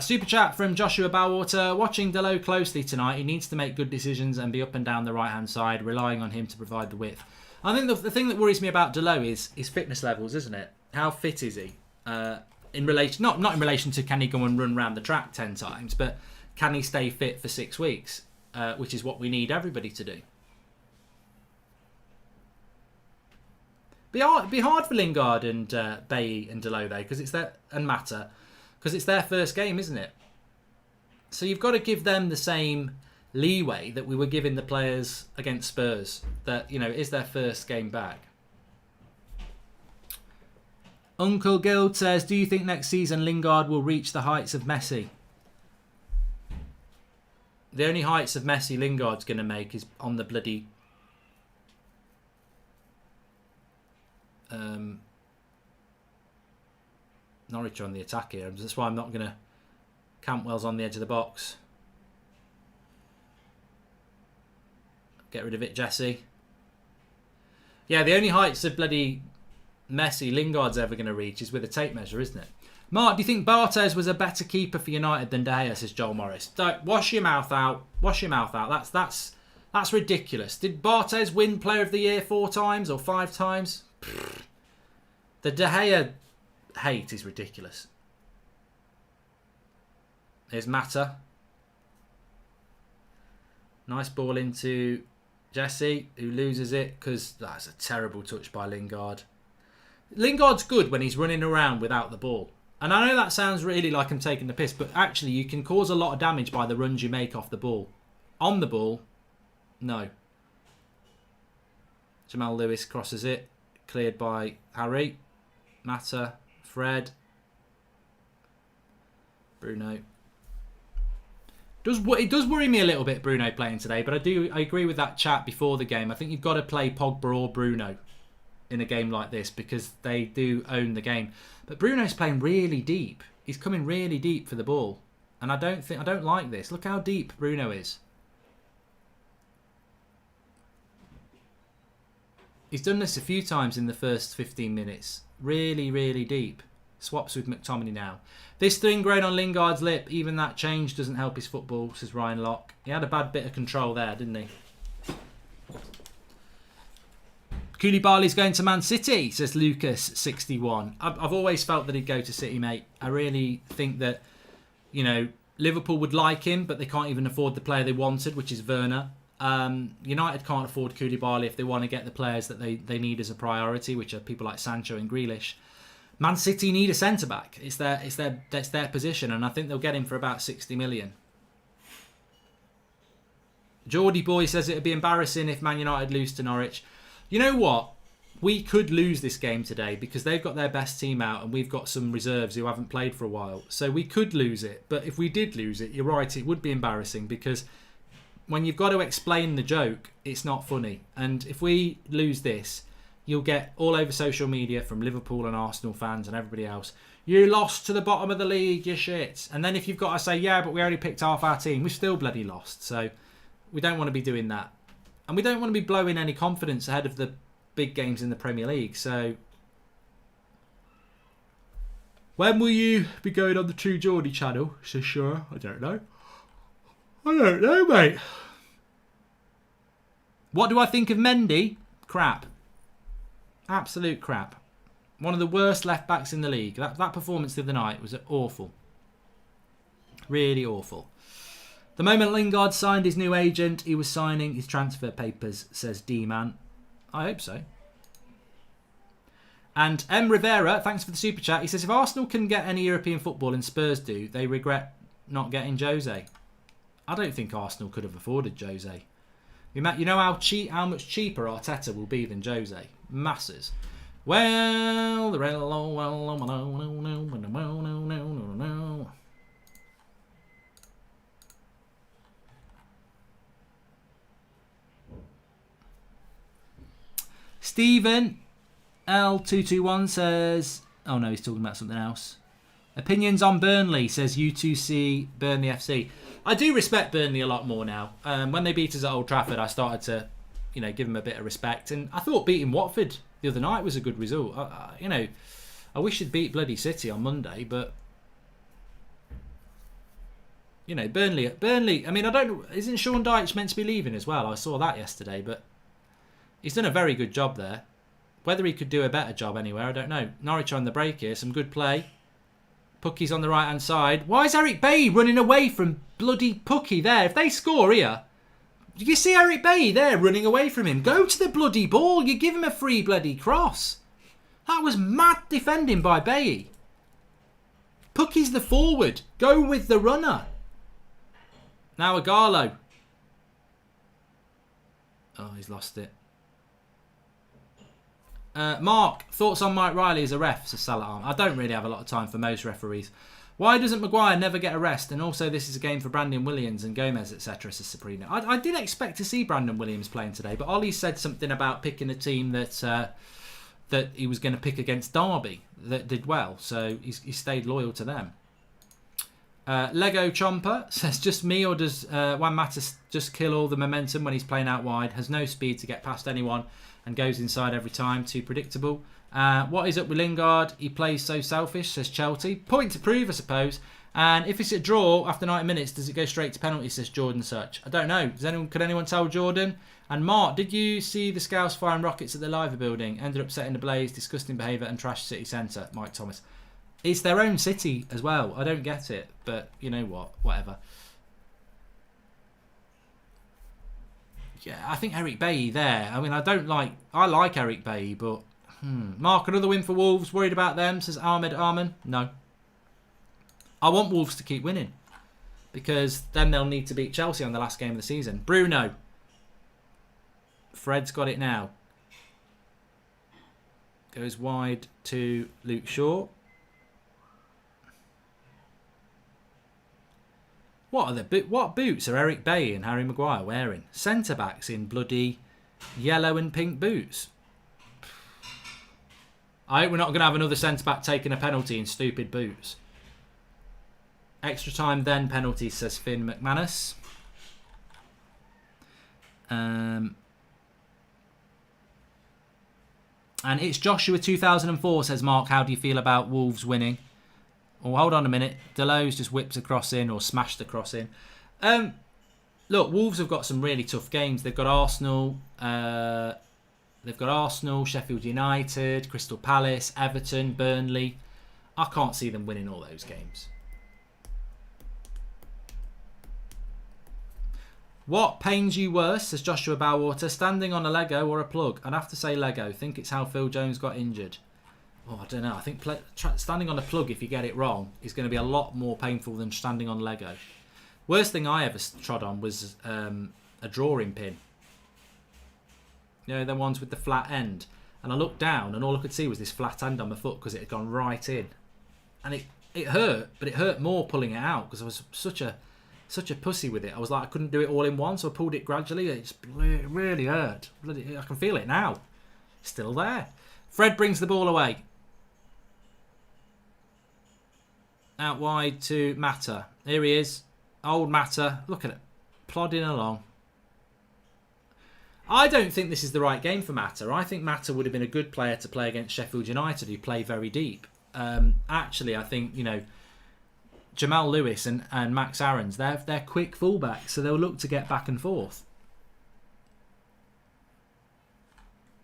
Super chat from Joshua Bowater. Watching Delo closely tonight. He needs to make good decisions and be up and down the right-hand side, relying on him to provide the width. I think the thing that worries me about Delo is his fitness levels, isn't it? How fit is he? In relation, not in relation to can he go and run around the track 10 times, but can he stay fit for 6 weeks? Which is what we need everybody to do. Be hard for Lingard and Bailly and Delo though, because it's their first game, isn't it? So you've got to give them the same leeway that we were giving the players against Spurs. That, you know, it is their first game back. Uncle Guild says, do you think next season Lingard will reach the heights of Messi? The only heights of Messi Lingard's going to make is on the bloody... Norwich are on the attack here. That's why I'm not going to... Campbell's on the edge of the box. Get rid of it, Jesse. Yeah, the only heights of bloody Messi Lingard's ever going to reach is with a tape measure, isn't it? Mark, do you think Barthez was a better keeper for United than De Gea, says Joel Morris? Don't, wash your mouth out. Wash your mouth out. That's ridiculous. Did Barthez win Player of the Year 4 times or 5 times? The De Gea hate is ridiculous. Here's Mata. Nice ball into Jesse, who loses it because that's a terrible touch by Lingard. Lingard's good when he's running around without the ball. And I know that sounds really like I'm taking the piss, but actually you can cause a lot of damage by the runs you make off the ball. On the ball, no. Jamal Lewis crosses it. Cleared by Harry. Mata. Fred. Bruno. It does worry me a little bit, Bruno playing today, but I agree with that chat before the game. I think you've got to play Pogba or Bruno in a game like this because they do own the game. But Bruno's playing really deep. He's coming really deep for the ball. And I don't like this. Look how deep Bruno is. He's done this a few times in the first 15 minutes. Really, really deep. Swaps with McTominay now. This thing growing on Lingard's lip, even that change doesn't help his football, says Ryan Locke. He had a bad bit of control there, didn't he? Koulibaly's going to Man City, says Lucas61. I've always felt that he'd go to City, mate. I really think that, you know, Liverpool would like him, but they can't even afford the player they wanted, which is Werner. United can't afford Koulibaly if they want to get the players that they need as a priority, which are people like Sancho and Grealish. Man City need a centre-back. It's their position, and I think they'll get him for about 60 million. Geordie Boy says it would be embarrassing if Man United lose to Norwich. You know what? We could lose this game today because they've got their best team out and we've got some reserves who haven't played for a while. So we could lose it. But if we did lose it, you're right, it would be embarrassing because when you've got to explain the joke, it's not funny. And if we lose this, you'll get all over social media from Liverpool and Arsenal fans and everybody else. You lost to the bottom of the league, you shit. And then if you've got to say, yeah, but we only picked half our team, we've still bloody lost. So we don't want to be doing that. And we don't want to be blowing any confidence ahead of the big games in the Premier League. So when will you be going on the True Geordie channel? So sure, I don't know. I don't know, mate. What do I think of Mendy? Crap. Absolute crap. One of the worst left backs in the league. That performance the other night was awful. Really awful. The moment Lingard signed his new agent, he was signing his transfer papers, says D-Man. I hope so. And M. Rivera, thanks for the super chat. He says, if Arsenal can get any European football and Spurs do, they regret not getting Jose. I don't think Arsenal could have afforded Jose. You know how much cheaper Arteta will be than Jose? Masses. Well, Stephen L221 says, oh no, he's talking about something else. Opinions on Burnley, says U2C Burnley FC. I do respect Burnley a lot more now. When they beat us at Old Trafford, I started to, give them a bit of respect. And I thought beating Watford the other night was a good result. I wish they'd beat bloody City on Monday, but Burnley. I mean, I don't know. Isn't Sean Dyche meant to be leaving as well? I saw that yesterday, but he's done a very good job there. Whether he could do a better job anywhere, I don't know. Norwich on the break here. Some good play. Pucky's on the right-hand side. Why is Eric Bailly running away from bloody Pucky there? If they score here, do you see Eric Bailly there running away from him? Go to the bloody ball. You give him a free bloody cross. That was mad defending by Bailly. Pucky's the forward. Go with the runner. Now Agallo. Oh, he's lost it. Mark, thoughts on Mike Riley as a ref, says Salah. I don't really have a lot of time for most referees. Why doesn't Maguire never get a rest? And also, this is a game for Brandon Williams and Gomez, etc., says Sabrina. I did expect to see Brandon Williams playing today, but Ollie said something about picking a team that he was going to pick against Derby that did well, so he stayed loyal to them. Lego Chomper says, just me, or does Juan Matas just kill all the momentum when he's playing out wide? Has no speed to get past anyone and goes inside every time. Too predictable. What is up with Lingard? He plays so selfish, says Chelsea. Point to prove, I suppose. And if it's a draw after 90 minutes, does it go straight to penalties, says Jordan Such? I don't know. Could anyone tell Jordan? And Mark, did you see the Scouts firing rockets at the Liver building? Ended up setting the blaze, disgusting behaviour and trash city centre. Mike Thomas. It's their own city as well. I don't get it. But you know what? Whatever. Yeah, I think Eric Bailly there. I mean, I like Eric Bailly, but... Mark, another win for Wolves. Worried about them, says Ahmed Arman. No. I want Wolves to keep winning. Because then they'll need to beat Chelsea on the last game of the season. Bruno. Fred's got it now. Goes wide to Luke Shaw. What boots are Eric Bailly and Harry Maguire wearing? Centre backs in bloody yellow and pink boots. I hope we're not going to have another centre back taking a penalty in stupid boots. Extra time then penalty, says Finn McManus. And it's Joshua 2004, says Mark. How do you feel about Wolves winning? Oh, hold on a minute. Delos just whipped a cross in or smashed the cross in. Look, Wolves have got some really tough games. They've got Arsenal. They've got Arsenal, Sheffield United, Crystal Palace, Everton, Burnley. I can't see them winning all those games. What pains you worse, says Joshua Bowater, standing on a Lego or a plug? I'd have to say Lego. Think it's how Phil Jones got injured. Oh, I don't know. I think standing on a plug, if you get it wrong, is going to be a lot more painful than standing on Lego. Worst thing I ever trod on was a drawing pin. You know, the ones with the flat end. And I looked down and all I could see was this flat end on my foot because it had gone right in. And it hurt, but it hurt more pulling it out because I was such a pussy with it. I was like, I couldn't do it all in one, so I pulled it gradually. It really hurt. I can feel it now. Still there. Fred brings the ball away. Out wide to Mata. Here he is. Old Mata. Look at it. Plodding along. I don't think this is the right game for Mata. I think Mata would have been a good player to play against Sheffield United, who play very deep. Actually, I think, you know, Jamal Lewis and Max Aarons, they're quick fullbacks, so they'll look to get back and forth.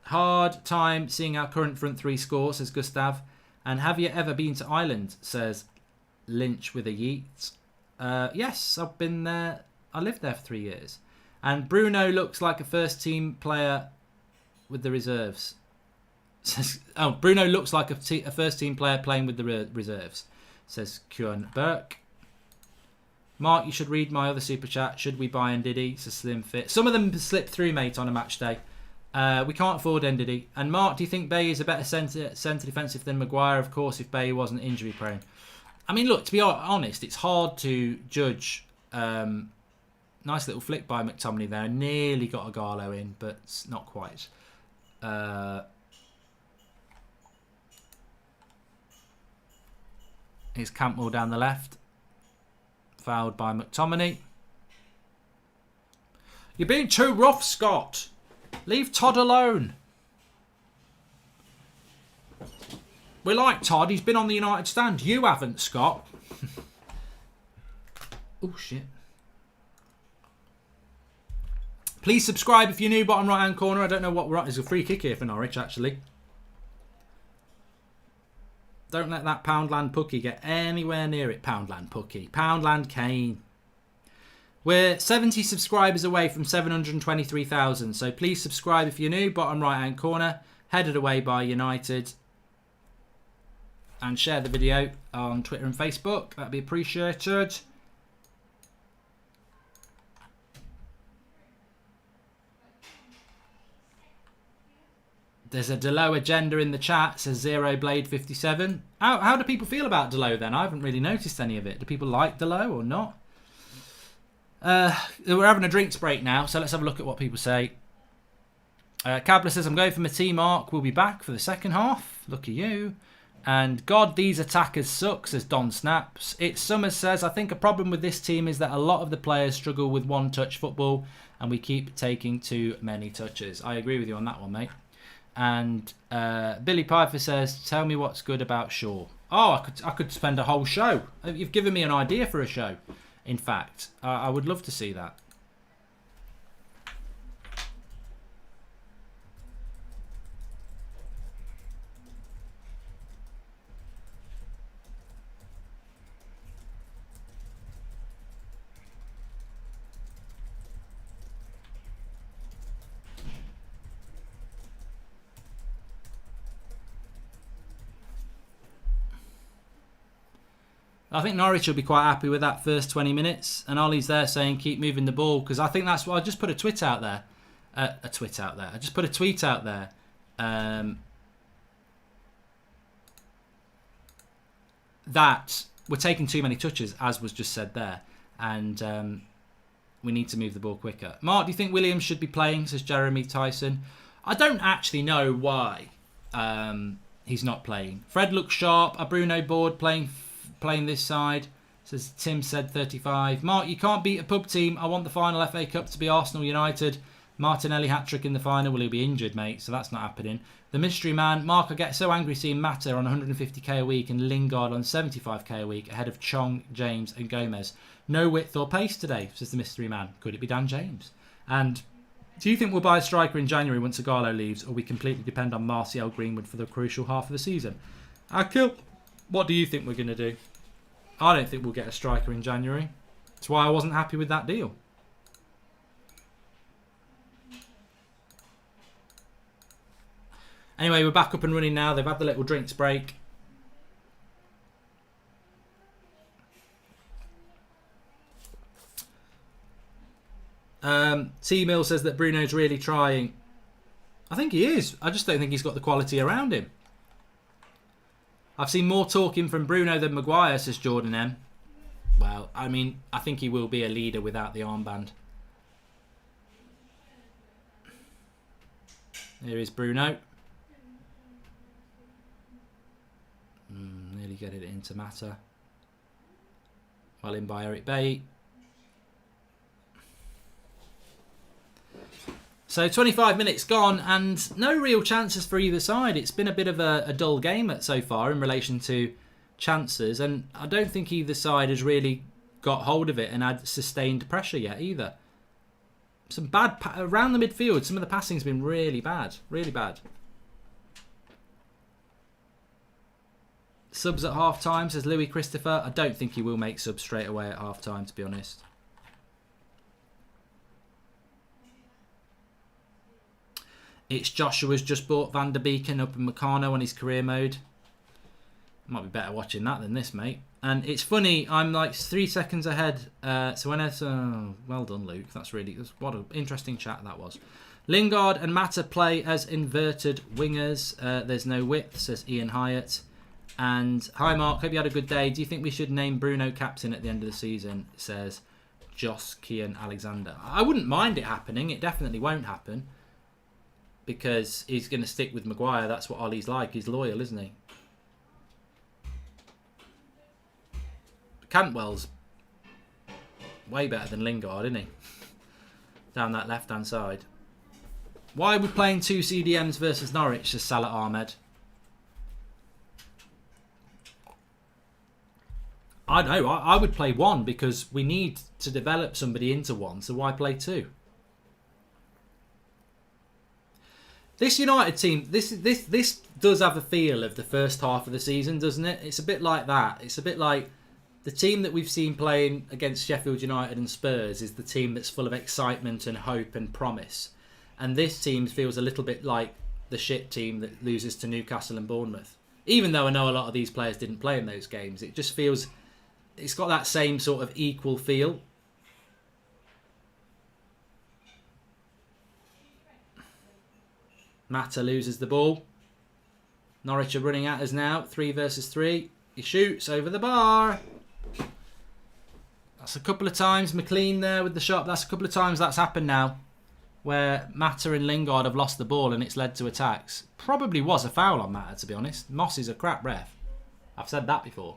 Hard time seeing our current front three score, says Gustav. And have you ever been to Ireland, says Lynch with a yeet. Yes, I've been there. I lived there for 3 years. And Bruno looks like a first team player with the reserves. Bruno looks like a first team player playing with the reserves, says Kieran Burke. Mark, you should read my other super chat. Should we buy Ndidi? It's a slim fit. Some of them slip through, mate, on a match day. We can't afford Ndidi. And Mark, do you think Bay is a better centre defensive than Maguire? Of course, if Bay wasn't injury prone. I mean, look, to be honest, it's hard to judge. Nice little flick by McTominay there. Nearly got a Garlo in, but not quite. Here's Campbell down the left. Fouled by McTominay. You're being too rough, Scott. Leave Todd alone. We like Todd. He's been on the United stand. You haven't, Scott. Oh, shit. Please subscribe if you're new, bottom right-hand corner. I don't know what we're at. There's a free kick here for Norwich, actually. Don't let that Poundland Pucky get anywhere near it. Poundland Pucky. Poundland Kane. We're 70 subscribers away from 723,000. So please subscribe if you're new, bottom right-hand corner. Headed away by United. And share the video on Twitter and Facebook. That'd be appreciated. There's a Delo agenda in the chat, says Zero Blade 57. How do people feel about Delo then? I haven't really noticed any of it. Do people like Delo or not? We're having a drinks break now, so let's have a look at what people say. Cabler says, I'm going for my team, Mark. We'll be back for the second half. Look at you. And God, these attackers suck, says Don Snaps. It's Summers says, I think a problem with this team is that a lot of the players struggle with one-touch football and we keep taking too many touches. I agree with you on that one, mate. And Billy Piper says, tell me what's good about Shaw. Oh, I could spend a whole show. You've given me an idea for a show. In fact, I would love to see that. I think Norwich will be quite happy with that first 20 minutes. And Ollie's there saying keep moving the ball. Because I think that's what I just put a tweet out there. I just put a tweet out there. That we're taking too many touches, as was just said there. And we need to move the ball quicker. Mark, do you think Williams should be playing, says Jeremy Tyson? I don't actually know why he's not playing. Fred looks sharp. Are Bruno bored playing this side, says Tim said 35. Mark, you can't beat a pub team. I want the final FA Cup to be Arsenal United. Martinelli hat-trick in the final. Will he be injured, mate? So that's not happening. The mystery man. Mark, I get so angry seeing Mata on 150k a week and Lingard on 75k a week ahead of Chong, James and Gomez. No width or pace today, says the mystery man. Could it be Dan James? And do you think we'll buy a striker in January once Agallo leaves, or we completely depend on Martial Greenwood for the crucial half of the season? Akil, what do you think we're going to do? I don't think we'll get a striker in January. That's why I wasn't happy with that deal. Anyway, we're back up and running now. They've had the little drinks break. T-Mill says that Bruno's really trying. I think he is. I just don't think he's got the quality around him. I've seen more talking from Bruno than Maguire, says Jordan M. Well, I mean, I think he will be a leader without the armband. Here is Bruno. Nearly get it into Mata. Well in by Eric Bay. So 25 minutes gone and no real chances for either side. It's been a bit of a dull game so far in relation to chances, and I don't think either side has really got hold of it and had sustained pressure yet either. Some bad around the midfield. Some of the passing's been really bad. Really bad. Subs at half-time, says Louis Christopher. I don't think he will make subs straight away at half-time, to be honest. It's Joshua's just bought Van der Beeken up in Meccano on his career mode. Might be better watching that than this, mate. And it's funny, I'm like 3 seconds ahead. So when it's... well done, Luke. What an interesting chat that was. Lingard and Mata play as inverted wingers. There's no width, says Ian Hyatt. And hi, Mark. Hope you had a good day. Do you think we should name Bruno captain at the end of the season, says Joss Kian Alexander. I wouldn't mind it happening. It definitely won't happen. Because he's going to stick with Maguire. That's what Ollie's like. He's loyal, isn't he? Cantwell's way better than Lingard, isn't he? Down that left-hand side. Why are we playing 2 CDMs versus Norwich, says Salah Ahmed? I know. I would play 1 because we need to develop somebody into 1. So why play 2? This United team, this does have a feel of the first half of the season, doesn't it? It's a bit like that. It's a bit like the team that we've seen playing against Sheffield United and Spurs is the team that's full of excitement and hope and promise. And this team feels a little bit like the shit team that loses to Newcastle and Bournemouth. Even though I know a lot of these players didn't play in those games, it just feels... It's got that same sort of equal feel. Mata loses the ball. Norwich are running at us now. 3 versus 3. He shoots over the bar. That's a couple of times. McLean there with the shot. That's a couple of times that's happened now, where Mata and Lingard have lost the ball and it's led to attacks. Probably was a foul on Mata, to be honest. Moss is a crap ref. I've said that before.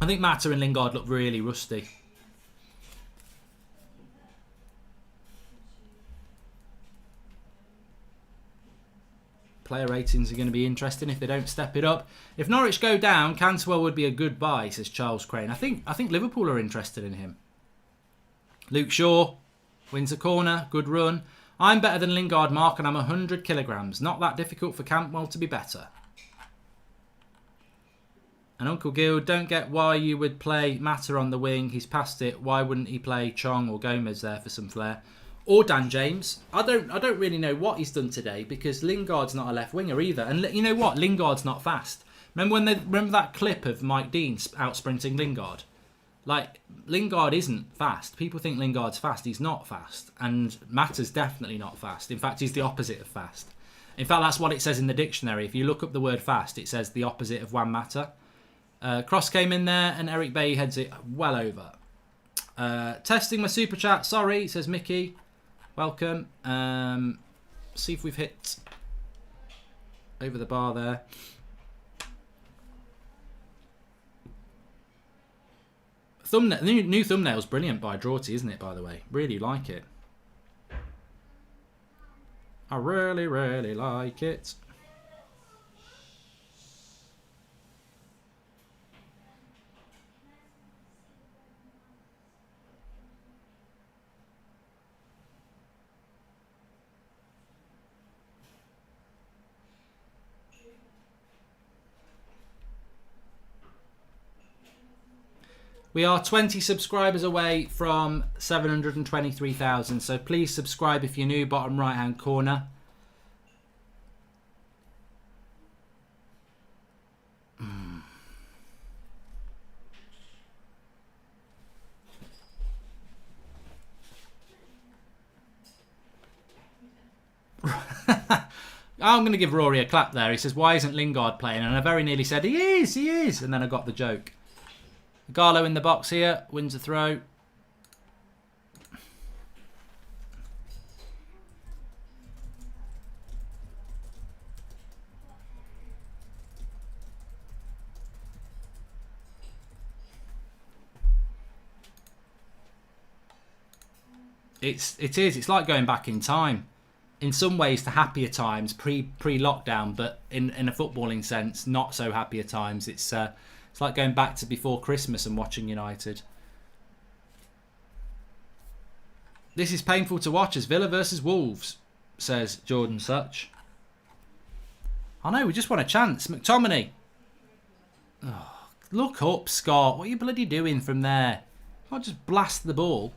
I think Mata and Lingard look really rusty. Player ratings are going to be interesting if they don't step it up. If Norwich go down, Cantwell would be a good buy, says Charles Crane. I think Liverpool are interested in him. Luke Shaw wins a corner, good run. I'm better than Lingard, Mark, and I'm 100 kilograms. Not that difficult for Cantwell to be better. And Uncle Gil, don't get why you would play Mata on the wing. He's past it. Why wouldn't he play Chong or Gomez there for some flair? Or Dan James. I don't really know what he's done today, because Lingard's not a left winger either. And you know what? Lingard's not fast. Remember that clip of Mike Dean out sprinting Lingard? Like, Lingard isn't fast. People think Lingard's fast. He's not fast. And Mata's definitely not fast. In fact, he's the opposite of fast. In fact, that's what it says in the dictionary. If you look up the word fast, it says the opposite of Juan Mata. Cross came in there and Eric Bailly heads it well over. Testing my super chat. Sorry, says Mickey. Welcome. See if we've hit over the bar there. Thumbnail, new thumbnail's brilliant by Drawty, isn't it, by the way? Really like it. I really, really like it. We are 20 subscribers away from 723,000, so please subscribe if you're new, bottom right hand corner. I'm going to give Rory a clap there. He says, why isn't Lingard playing? And I very nearly said, he is. And then I got the joke. Garlo in the box here, wins a throw. It's like going back in time. In some ways to happier times, pre-lockdown, but in a footballing sense, not so happier times. It's like going back to before Christmas and watching United. This is painful to watch as Villa versus Wolves, says Jordan Such. I know, we just want a chance. McTominay. Oh, look up, Scott. What are you bloody doing from there? I'll just blast the ball.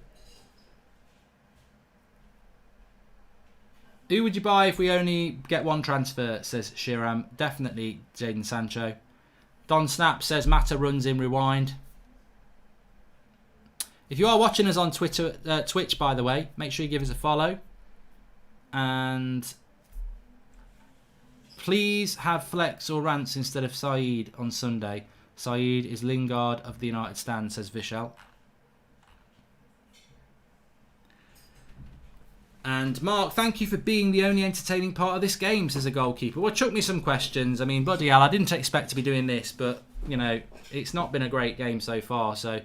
Who would you buy if we only get one transfer, says Shiram. Definitely Jadon Sancho. Don Snap says Mata runs in rewind. If you are watching us on Twitch, by the way, make sure you give us a follow. And please have Flex or Rants instead of Saeed on Sunday. Saeed is Lingard of the United Stand, says Vishal. And Mark, thank you for being the only entertaining part of this game, says a goalkeeper. Well, chuck me some questions. I mean, bloody hell, I didn't expect to be doing this, but, you know, it's not been a great game so far. So,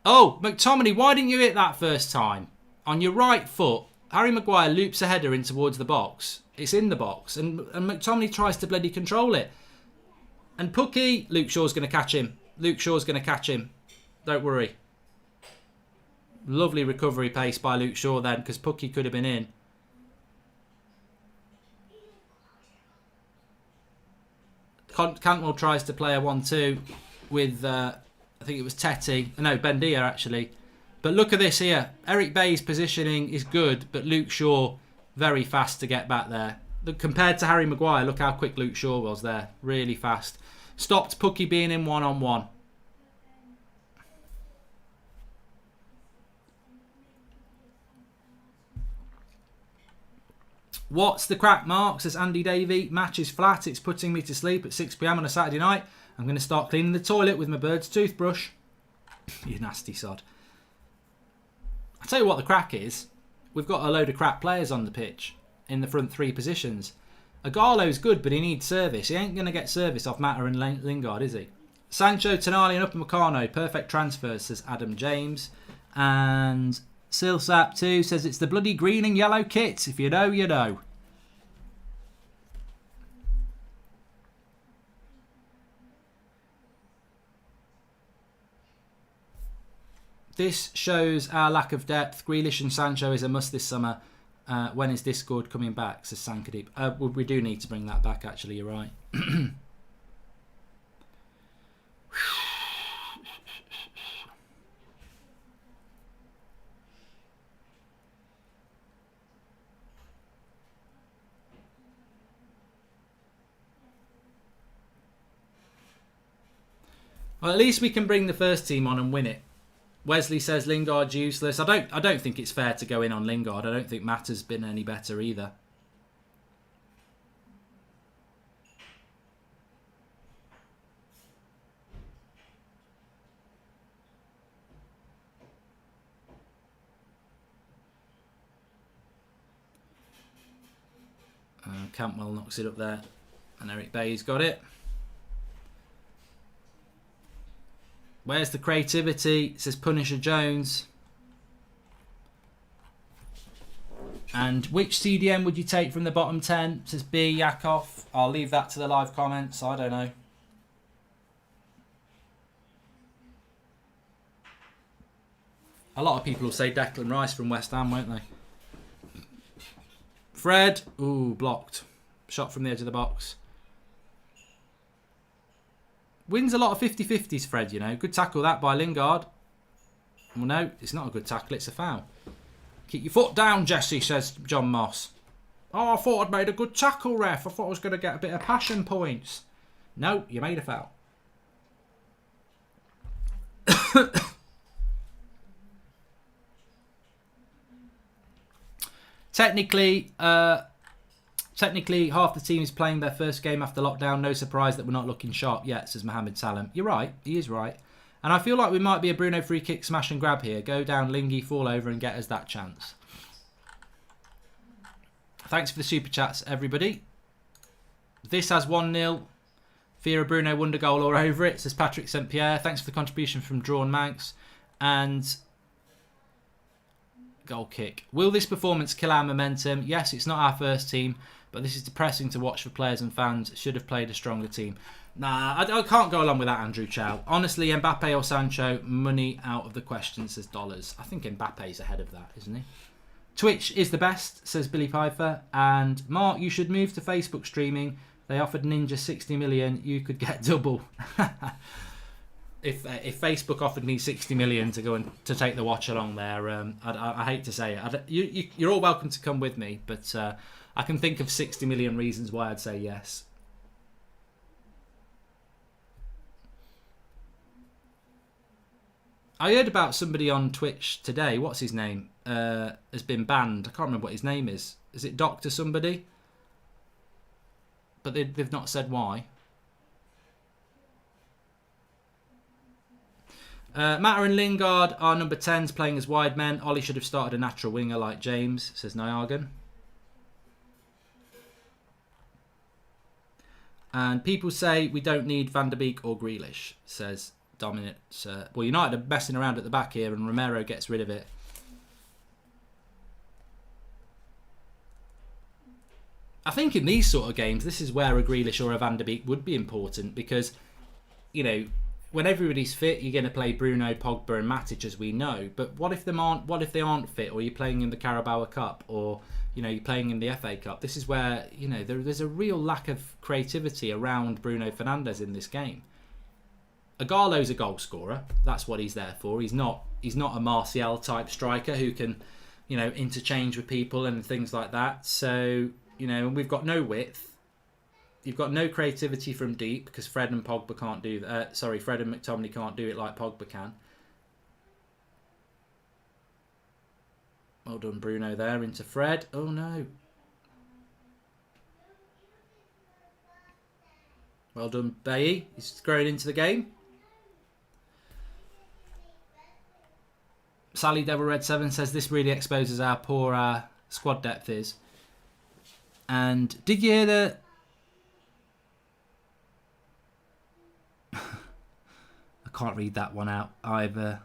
oh, McTominay, why didn't you hit that first time? On your right foot, Harry Maguire loops a header in towards the box. It's in the box, and McTominay tries to bloody control it. And Pukki, Luke Shaw's going to catch him. Luke Shaw's going to catch him. Don't worry. Lovely recovery pace by Luke Shaw then, because Pukki could have been in. Cantwell tries to play a 1-2 with, I think it was Tetty. No, Bendia actually. But look at this here. Eric Bay's positioning is good, but Luke Shaw very fast to get back there. Look, compared to Harry Maguire, look how quick Luke Shaw was there. Really fast. Stopped Pukki being in one-on-one. What's the crack, Mark? Says Andy Davey. Match is flat. It's putting me to sleep at 6 p.m. on a Saturday night. I'm going to start cleaning the toilet with my bird's toothbrush. You nasty sod. I'll tell you what the crack is. We've got a load of crap players on the pitch in the front three positions. Agarlo's good, but he needs service. He ain't going to get service off Mata and Lingard, is he? Sancho, Tonali and Upamecano. Perfect transfers, says Adam James. And Silsap2 says it's the bloody green and yellow kit. If you know, you know. This shows our lack of depth. Grealish and Sancho is a must this summer. When is Discord coming back, says Sankadeep. We do need to bring that back, actually, you're right. Well, at least we can bring the first team on and win it. Wesley says Lingard's useless. I don't think it's fair to go in on Lingard. I don't think Mata's been any better either. Campbell knocks it up there. And Eric Bay's got it. Where's the creativity? Says Punisher Jones. And which CDM would you take from the bottom 10? Says B Yakov. I'll leave that to the live comments. I don't know. A lot of people will say Declan Rice from West Ham, won't they? Fred. Ooh, blocked. Shot from the edge of the box. Wins a lot of 50-50s, Fred, you know. Good tackle that by Lingard. Well, no, it's not a good tackle. It's a foul. Keep your foot down, Jesse, says John Moss. Oh, I thought I'd made a good tackle, ref. I thought I was going to get a bit of passion points. No, you made a foul. Technically, half the team is playing their first game after lockdown. No surprise that we're not looking sharp yet, says Mohamed Salam. You're right. He is right. And I feel like we might be a Bruno free kick smash and grab here. Go down, Lingy, fall over and get us that chance. Thanks for the super chats, everybody. This has 1-0. Fear of Bruno wonder goal all over it, says Patrick St. Pierre. Thanks for the contribution from Drawn Manx. And goal kick. Will this performance kill our momentum? Yes, it's not our first team, but this is depressing to watch for players and fans. Should have played a stronger team. Nah, I can't go along with that, Andrew Chow. Honestly, Mbappe or Sancho, money out of the question, says Dollars. I think Mbappe's ahead of that, isn't he? Twitch is the best, says Billy Piper. And Mark, you should move to Facebook streaming. They offered Ninja 60 million. You could get double. If Facebook offered me 60 million to go and to take the watch along there, I hate to say it. You're all welcome to come with me, but I can think of 60 million reasons why I'd say yes. I heard about somebody on Twitch today. What's his name? Has been banned. I can't remember what his name is. Is it Doctor somebody? But they've not said why. Mata and Lingard are number 10s playing as wide men. Ollie should have started a natural winger like James, says Niagan. And people say we don't need Van der Beek or Grealish, says Dominic. Well, United are messing around at the back here and Romero gets rid of it. I think in these sort of games, this is where a Grealish or a Van der Beek would be important because, you know, when everybody's fit, you're going to play Bruno, Pogba and Matic, as we know. But what if they aren't fit, or you're playing in the Carabao Cup, or you know you're playing in the FA Cup? This is where you know there's a real lack of creativity around Bruno Fernandes in this game. Agarlo's a goal scorer. That's what he's there for. He's not a Martial type striker who can, you know, interchange with people and things like that. So you know, we've got no width. You've got no creativity from deep because Fred and Pogba can't do that. Fred and McTominay can't do it like Pogba can. Well done, Bruno, there into Fred. Oh, no. Well done, Bailly. He's growing into the game. Sally Devil Red 7 says this really exposes how poor our squad depth is. And did you hear the... I can't read that one out either.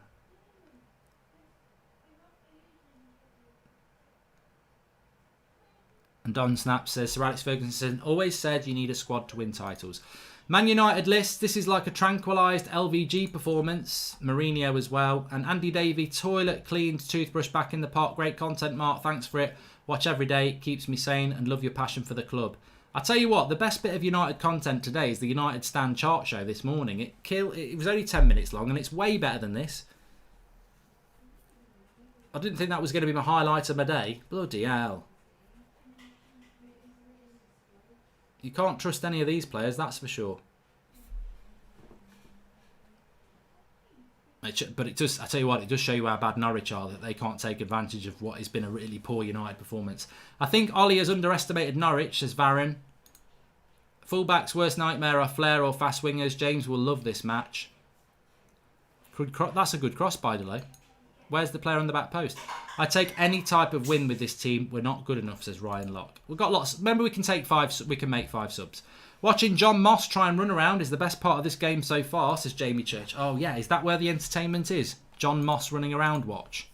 And Don Snap says, Sir Alex Ferguson always said you need a squad to win titles. Man United list, this is like a tranquilised LVG performance. Mourinho as well. And Andy Davey, toilet cleaned, toothbrush back in the pot. Great content, Mark. Thanks for it. Watch every day. Keeps me sane and love your passion for the club. I'll tell you what, the best bit of United content today is the United Stand chart show this morning. It was only 10 minutes long and it's way better than this. I didn't think that was going to be my highlight of my day. Bloody hell. You can't trust any of these players, that's for sure. But it does, I tell you what, it does show you how bad Norwich are, that they can't take advantage of what has been a really poor United performance. I think Ollie has underestimated Norwich, says Varyn. Fullbacks' worst nightmare are Flair or fast wingers. James will love this match. That's a good cross, by the way. Where's the player on the back post? I take any type of win with this team. We're not good enough, says Ryan Locke. We've got lots. Remember, we can make 5 subs. Watching John Moss try and run around is the best part of this game so far, says Jamie Church. Oh yeah, is that where the entertainment is? John Moss running around watch.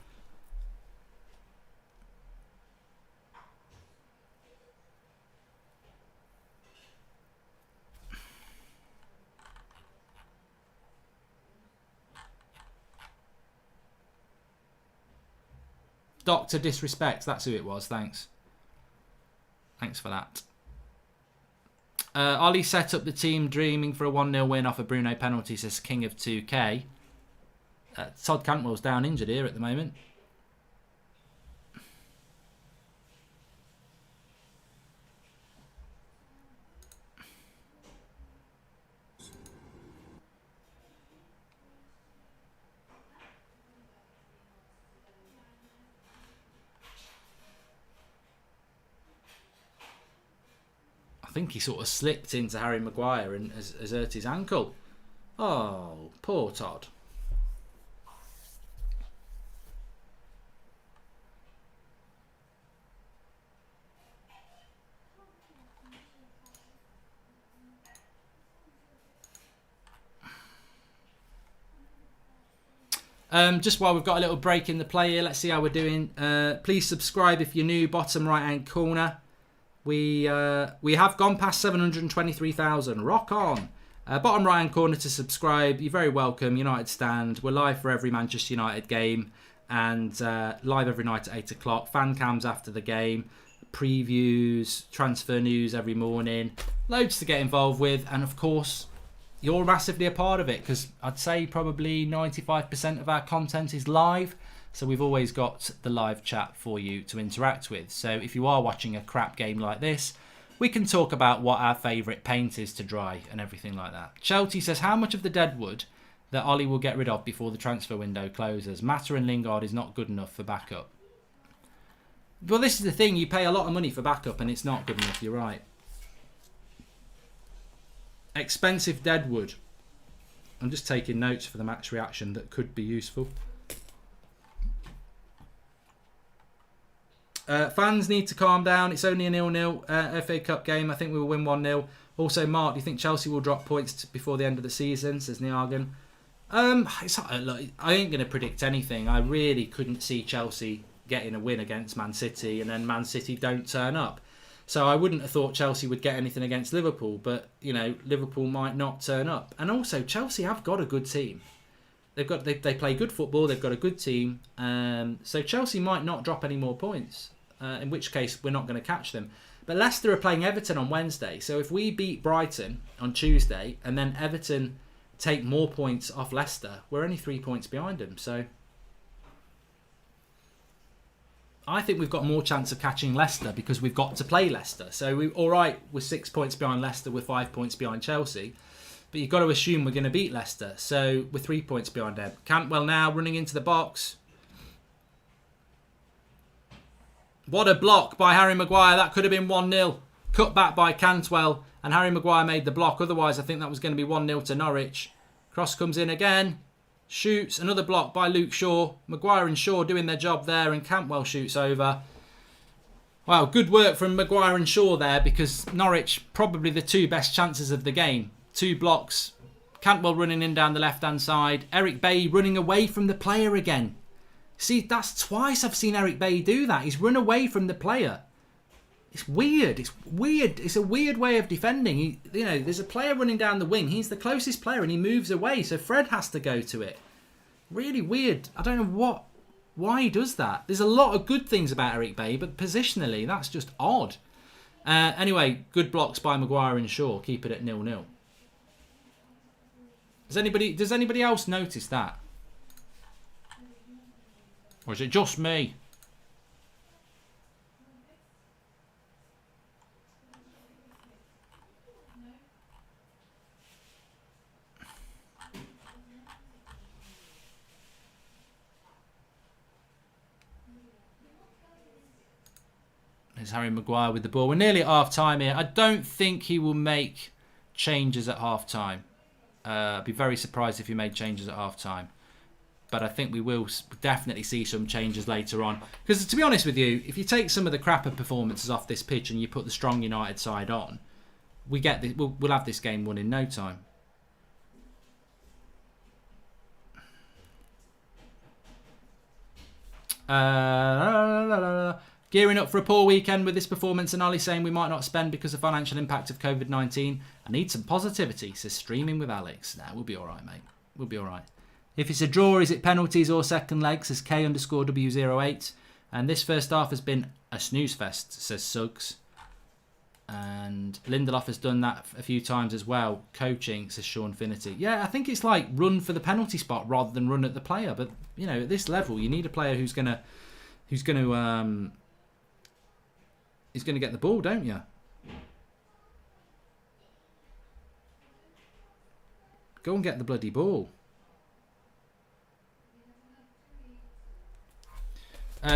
Dr. Disrespect, that's who it was, thanks. Thanks for that. Ollie set up the team dreaming for a 1-0 win off a Bruno penalty, says King of 2K. Todd Cantwell's down injured here at the moment. I think he sort of slipped into Harry Maguire and has hurt his ankle. Oh, poor Todd. Just while we've got a little break in the play here, let's see how we're doing. Please subscribe if you're new, bottom right hand corner. We have gone past 723,000. Rock on. Bottom right hand corner to subscribe. You're very welcome. United Stand. We're live for every Manchester United game and live every night at 8 o'clock. Fan cams after the game. Previews, transfer news every morning. Loads to get involved with. And of course, you're massively a part of it because I'd say probably 95% of our content is live. So we've always got the live chat for you to interact with. So if you are watching a crap game like this, we can talk about what our favourite paint is to dry and everything like that. Chelsea says, how much of the deadwood that Ollie will get rid of before the transfer window closes? Mata and Lingard is not good enough for backup. Well, this is the thing. You pay a lot of money for backup and it's not good enough. You're right. Expensive deadwood. I'm just taking notes for the match reaction that could be useful. Fans need to calm down. It's only a 0-0 FA Cup game. I think we will win 1-0. Also, Mark, do you think Chelsea will drop points before the end of the season? Says Niagan. I ain't going to predict anything. I really couldn't see Chelsea getting a win against Man City and then Man City don't turn up. So I wouldn't have thought Chelsea would get anything against Liverpool. But, you know, Liverpool might not turn up. And also, Chelsea have got a good team. They play good football. They've got a good team. So Chelsea might not drop any more points. In which case, we're not going to catch them. But Leicester are playing Everton on Wednesday. So if we beat Brighton on Tuesday and then Everton take more points off Leicester, we're only 3 points behind them. So I think we've got more chance of catching Leicester because we've got to play Leicester. So we're 6 points behind Leicester. We're 5 points behind Chelsea. But you've got to assume we're going to beat Leicester. So we're 3 points behind them. Cantwell now running into the box. What a block by Harry Maguire. That could have been 1-0. Cut back by Cantwell. And Harry Maguire made the block. Otherwise, I think that was going to be 1-0 to Norwich. Cross comes in again. Shoots. Another block by Luke Shaw. Maguire and Shaw doing their job there, and Cantwell shoots over. Wow, good work from Maguire and Shaw there, because Norwich probably the two best chances of the game. 2 blocks. Cantwell running in down the left-hand side. Eric Bailly running away from the player again. See, that's twice I've seen Eric Bailly do that. He's run away from the player. It's weird. It's weird. It's a weird way of defending. There's a player running down the wing. He's the closest player and he moves away. So Fred has to go to it. Really weird. I don't know why he does that. There's a lot of good things about Eric Bailly, but positionally, that's just odd. Anyway, good blocks by Maguire and Shaw. Keep it at 0-0. Does anybody else notice that? Or is it just me? There's Harry Maguire with the ball. We're nearly at half-time here. I don't think he will make changes at half-time. I'd be very surprised if he made changes at half-time. But I think we will definitely see some changes later on. Because to be honest with you, if you take some of the crapper performances off this pitch and you put the strong United side on, we'll have this game won in no time. Gearing up for a poor weekend with this performance, and Ali saying we might not spend because of financial impact of COVID-19. I need some positivity, says Streaming with Alex. Nah, we'll be alright, mate. We'll be alright. If it's a draw, is it penalties or second leg, says K_W08. And this first half has been a snooze fest, says Suggs. And Lindelof has done that a few times as well. Coaching, says Sean Finity. Yeah, I think it's like run for the penalty spot rather than run at the player. But, at this level, you need a player who's gonna get the ball, don't you? Go and get the bloody ball.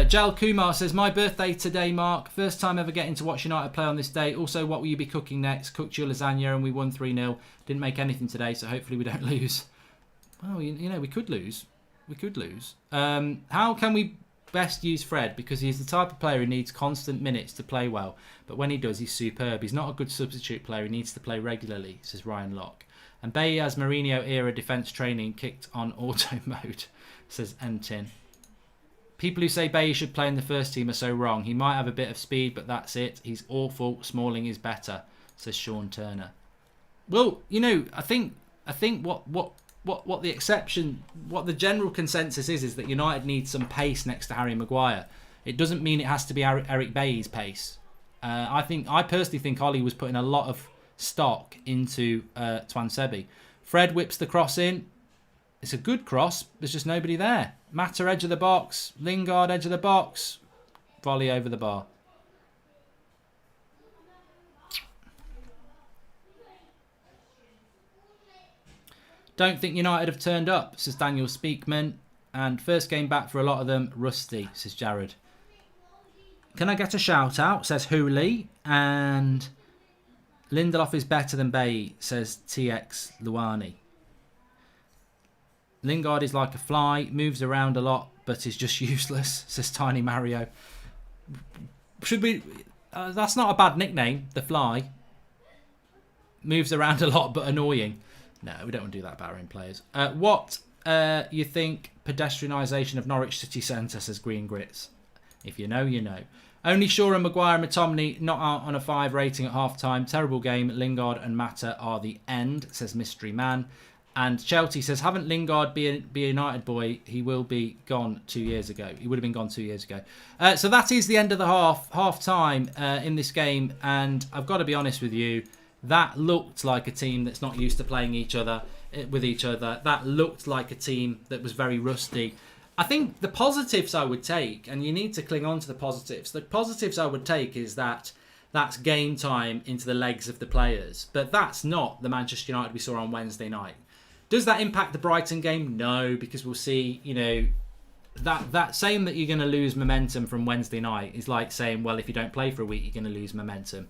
Jal Kumar says, my birthday today, Mark. First time ever getting to watch United play on this day. Also, what will you be cooking next? Cooked your lasagna and we won 3-0. Didn't make anything today, so hopefully we don't lose. Well, we could lose. We could lose. How can we best use Fred? Because he's the type of player who needs constant minutes to play well. But when he does, he's superb. He's not a good substitute player. He needs to play regularly, says Ryan Locke. And Bailly has Mourinho-era defence training kicked on auto mode, says M10. People who say Bailly should play in the first team are so wrong. He might have a bit of speed, but that's it. He's awful. Smalling is better, says Sean Turner. Well, I think what the exception, what the general consensus is that United needs some pace next to Harry Maguire. It doesn't mean it has to be Eric Bailly's pace. I personally think Ollie was putting a lot of stock into Twansebi. Fred whips the cross in. It's a good cross. There's just nobody there. Mata edge of the box. Lingard edge of the box. Volley over the bar. Don't think United have turned up, says Daniel Speakman. And first game back for a lot of them, rusty, says Jared. Can I get a shout out, says Hooley. And Lindelof is better than Bailly, says TX Luani. Lingard is like a fly, moves around a lot, but is just useless, says Tiny Mario. Should we... that's not a bad nickname, the fly. Moves around a lot, but annoying. No, we don't want to do that about our own players. What you think pedestrianisation of Norwich City Centre, says Green Grits. If you know, you know. Only Shaw and Maguire and McTominay not out on a 5 rating at half-time. Terrible game. Lingard and Mata are the end, says Mystery Man. And Chelsea says, haven't Lingard be a United boy? He will be gone 2 years ago. He would have been gone 2 years ago. So that is the end of the half-time in this game. And I've got to be honest with you, that looked like a team that's not used to playing with each other. That looked like a team that was very rusty. I think the positives I would take, and you need to cling on to the positives. The positives I would take is that that's game time into the legs of the players. But that's not the Manchester United we saw on Wednesday night. Does that impact the Brighton game? No, because we'll see, that saying that you're going to lose momentum from Wednesday night is like saying, well, if you don't play for a week, you're going to lose momentum.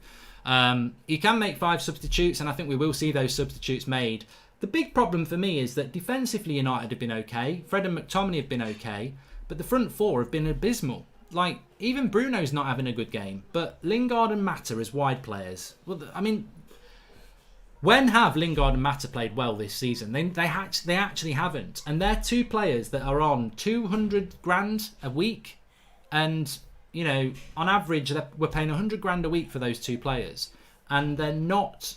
You can make 5 substitutes, and I think we will see those substitutes made. The big problem for me is that defensively United have been okay. Fred and McTominay have been okay, but the front 4 have been abysmal. Like, even Bruno's not having a good game, but Lingard and Mata as wide players. Well, I mean, when have Lingard and Mata played well this season? They actually haven't. And they're 2 players that are on 200 grand a week. And, you know, on average, we're paying 100 grand a week for those 2 players. And they're not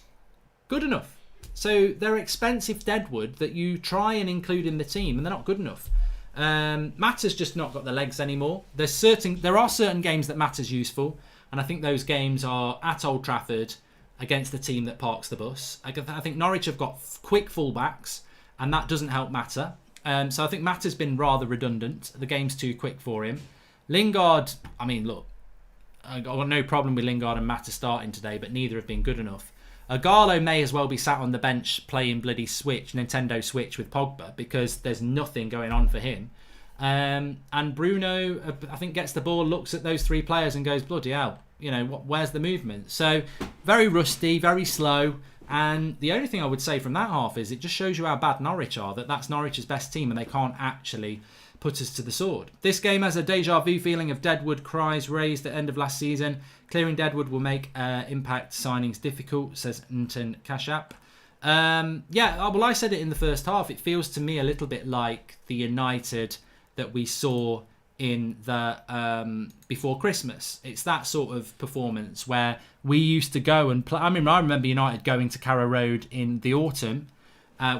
good enough. So they're expensive deadwood that you try and include in the team, and they're not good enough. Mata's just not got the legs anymore. There are certain games that Mata's useful, and I think those games are at Old Trafford against the team that parks the bus. I think Norwich have got quick fullbacks, and that doesn't help Mata. So I think Mata's been rather redundant. The game's too quick for him. Lingard, I mean, look, I've got no problem with Lingard and Mata starting today, but neither have been good enough. Garlo may as well be sat on the bench playing bloody Nintendo Switch with Pogba, because there's nothing going on for him. And Bruno, I think, gets the ball, looks at those 3 players and goes, bloody hell, you know, where's the movement? So very rusty, very slow. And the only thing I would say from that half is it just shows you how bad Norwich are, that's Norwich's best team and they can't actually put us to the sword. This game has a deja vu feeling of Deadwood cries raised at the end of last season. Clearing Deadwood will make impact signings difficult, says Nton Kashap. Well, I said it in the first half. It feels to me a little bit like the United that we saw in the before Christmas. It's that sort of performance where we used to go and play. I mean, I remember United going to Carrow Road in the autumn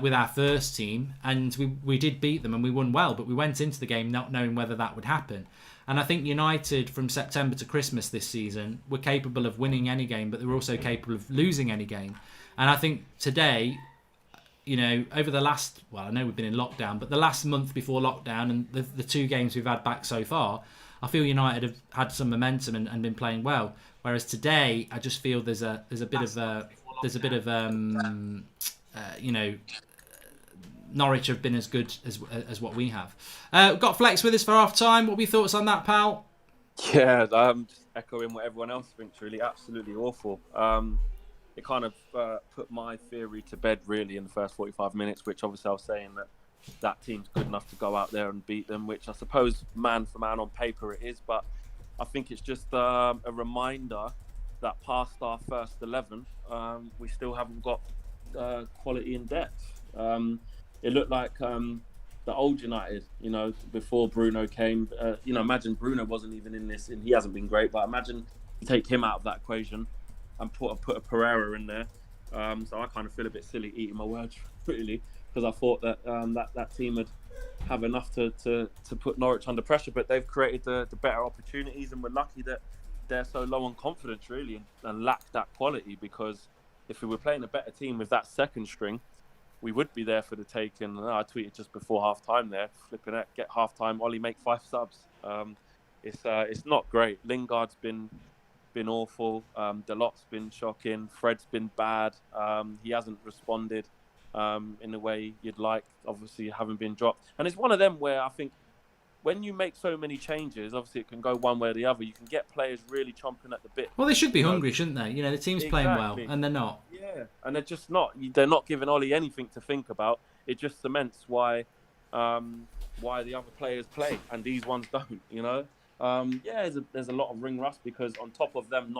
with our first team, and we did beat them and we won well, but we went into the game not knowing whether that would happen. And I think United from September to Christmas this season were capable of winning any game, but they were also capable of losing any game. And I think today, you know, over the last, well, I know we've been in lockdown, but the last month before lockdown and the 2 games we've had back so far, I feel United have had some momentum and been playing well. Whereas today, I just feel there's a bit of you know, Norwich have been as good as what we have. We've got Flex with us for half time. What are your thoughts on that, pal? Yeah, just echoing what everyone else thinks. Really, absolutely awful. It kind of put my theory to bed really in the first 45 minutes, which obviously I was saying that team's good enough to go out there and beat them, which I suppose man for man on paper it is, but I think it's just a reminder that past our first 11, we still haven't got quality in depth. It looked like the old United, you know, before Bruno came. You know, imagine Bruno wasn't even in this, and he hasn't been great, but imagine you take him out of that equation and put a Pereira in there. So I kind of feel a bit silly eating my words, really, because I thought that that team would have enough to put Norwich under pressure, but they've created the better opportunities, and we're lucky that they're so low on confidence, really, and lack that quality, because if we were playing a better team with that second string, we would be there for the taking. I tweeted just before half time there, flipping it, get half time, Ollie make 5 subs. It's not great. Lingard's been awful. Delot's been shocking. Fred's been bad. He hasn't responded in the way you'd like, obviously having been dropped. And it's one of them where I think when you make so many changes, obviously it can go one way or the other. You can get players really chomping at the bit. Well, they should be hungry, shouldn't they? You know, the team's playing well, and they're not. Yeah, and they're just not. They're not giving Ollie anything to think about. It just cements why the other players play and these ones don't. You know, there's a lot of ring rust, because on top of them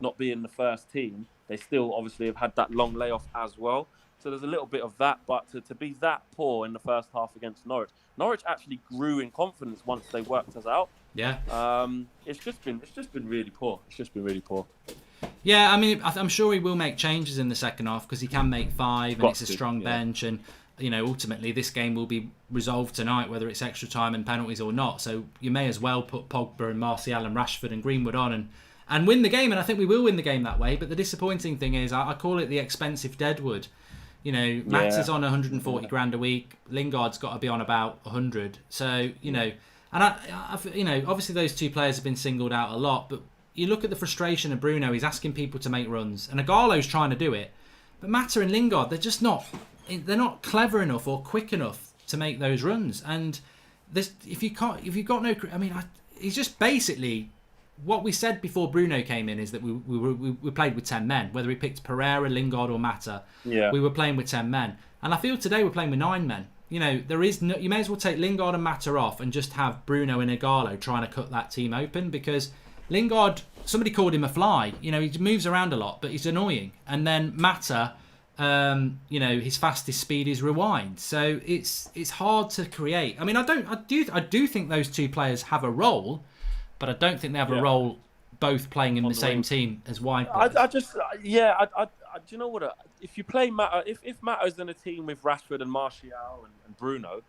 not being the first team, they still obviously have had that long layoff as well. So there's a little bit of that, but to be that poor in the first half against Norwich actually grew in confidence once they worked us out. Yeah. It's just been really poor. It's just been really poor. Yeah, I mean, I'm sure he will make changes in the second half, because he can make 5 and it's a strong bench, and you know, ultimately this game will be resolved tonight, whether it's extra time and penalties or not. So you may as well put Pogba and Martial and Rashford and Greenwood on and win the game, and I think we will win the game that way. But the disappointing thing is, I call it the expensive deadwood. You know, Max is on 140 grand a week. Lingard's got to be on about 100. So, you know, and I you know, obviously those 2 players have been singled out a lot, but you look at the frustration of Bruno. He's asking people to make runs, and Agarlo's trying to do it, but Mata and Lingard, they're not clever enough or quick enough to make those runs. And this, if you've got no, I mean, he's just basically what we said before Bruno came in is that we played with 10 men. Whether we picked Pereira, Lingard or Mata, we were playing with 10 men. And I feel today we're playing with 9 men. You know, you may as well take Lingard and Mata off and just have Bruno and Ighalo trying to cut that team open, because Lingard, somebody called him a fly. You know, he moves around a lot, but he's annoying. And then Mata, you know, his fastest speed is rewind. So it's hard to create. I mean, I do think those 2 players have a role, but I don't think they have a role both playing in the same team as wide players. Do you know what? If you play Mata, if Mata's in a team with Rashford and Martial and Bruno,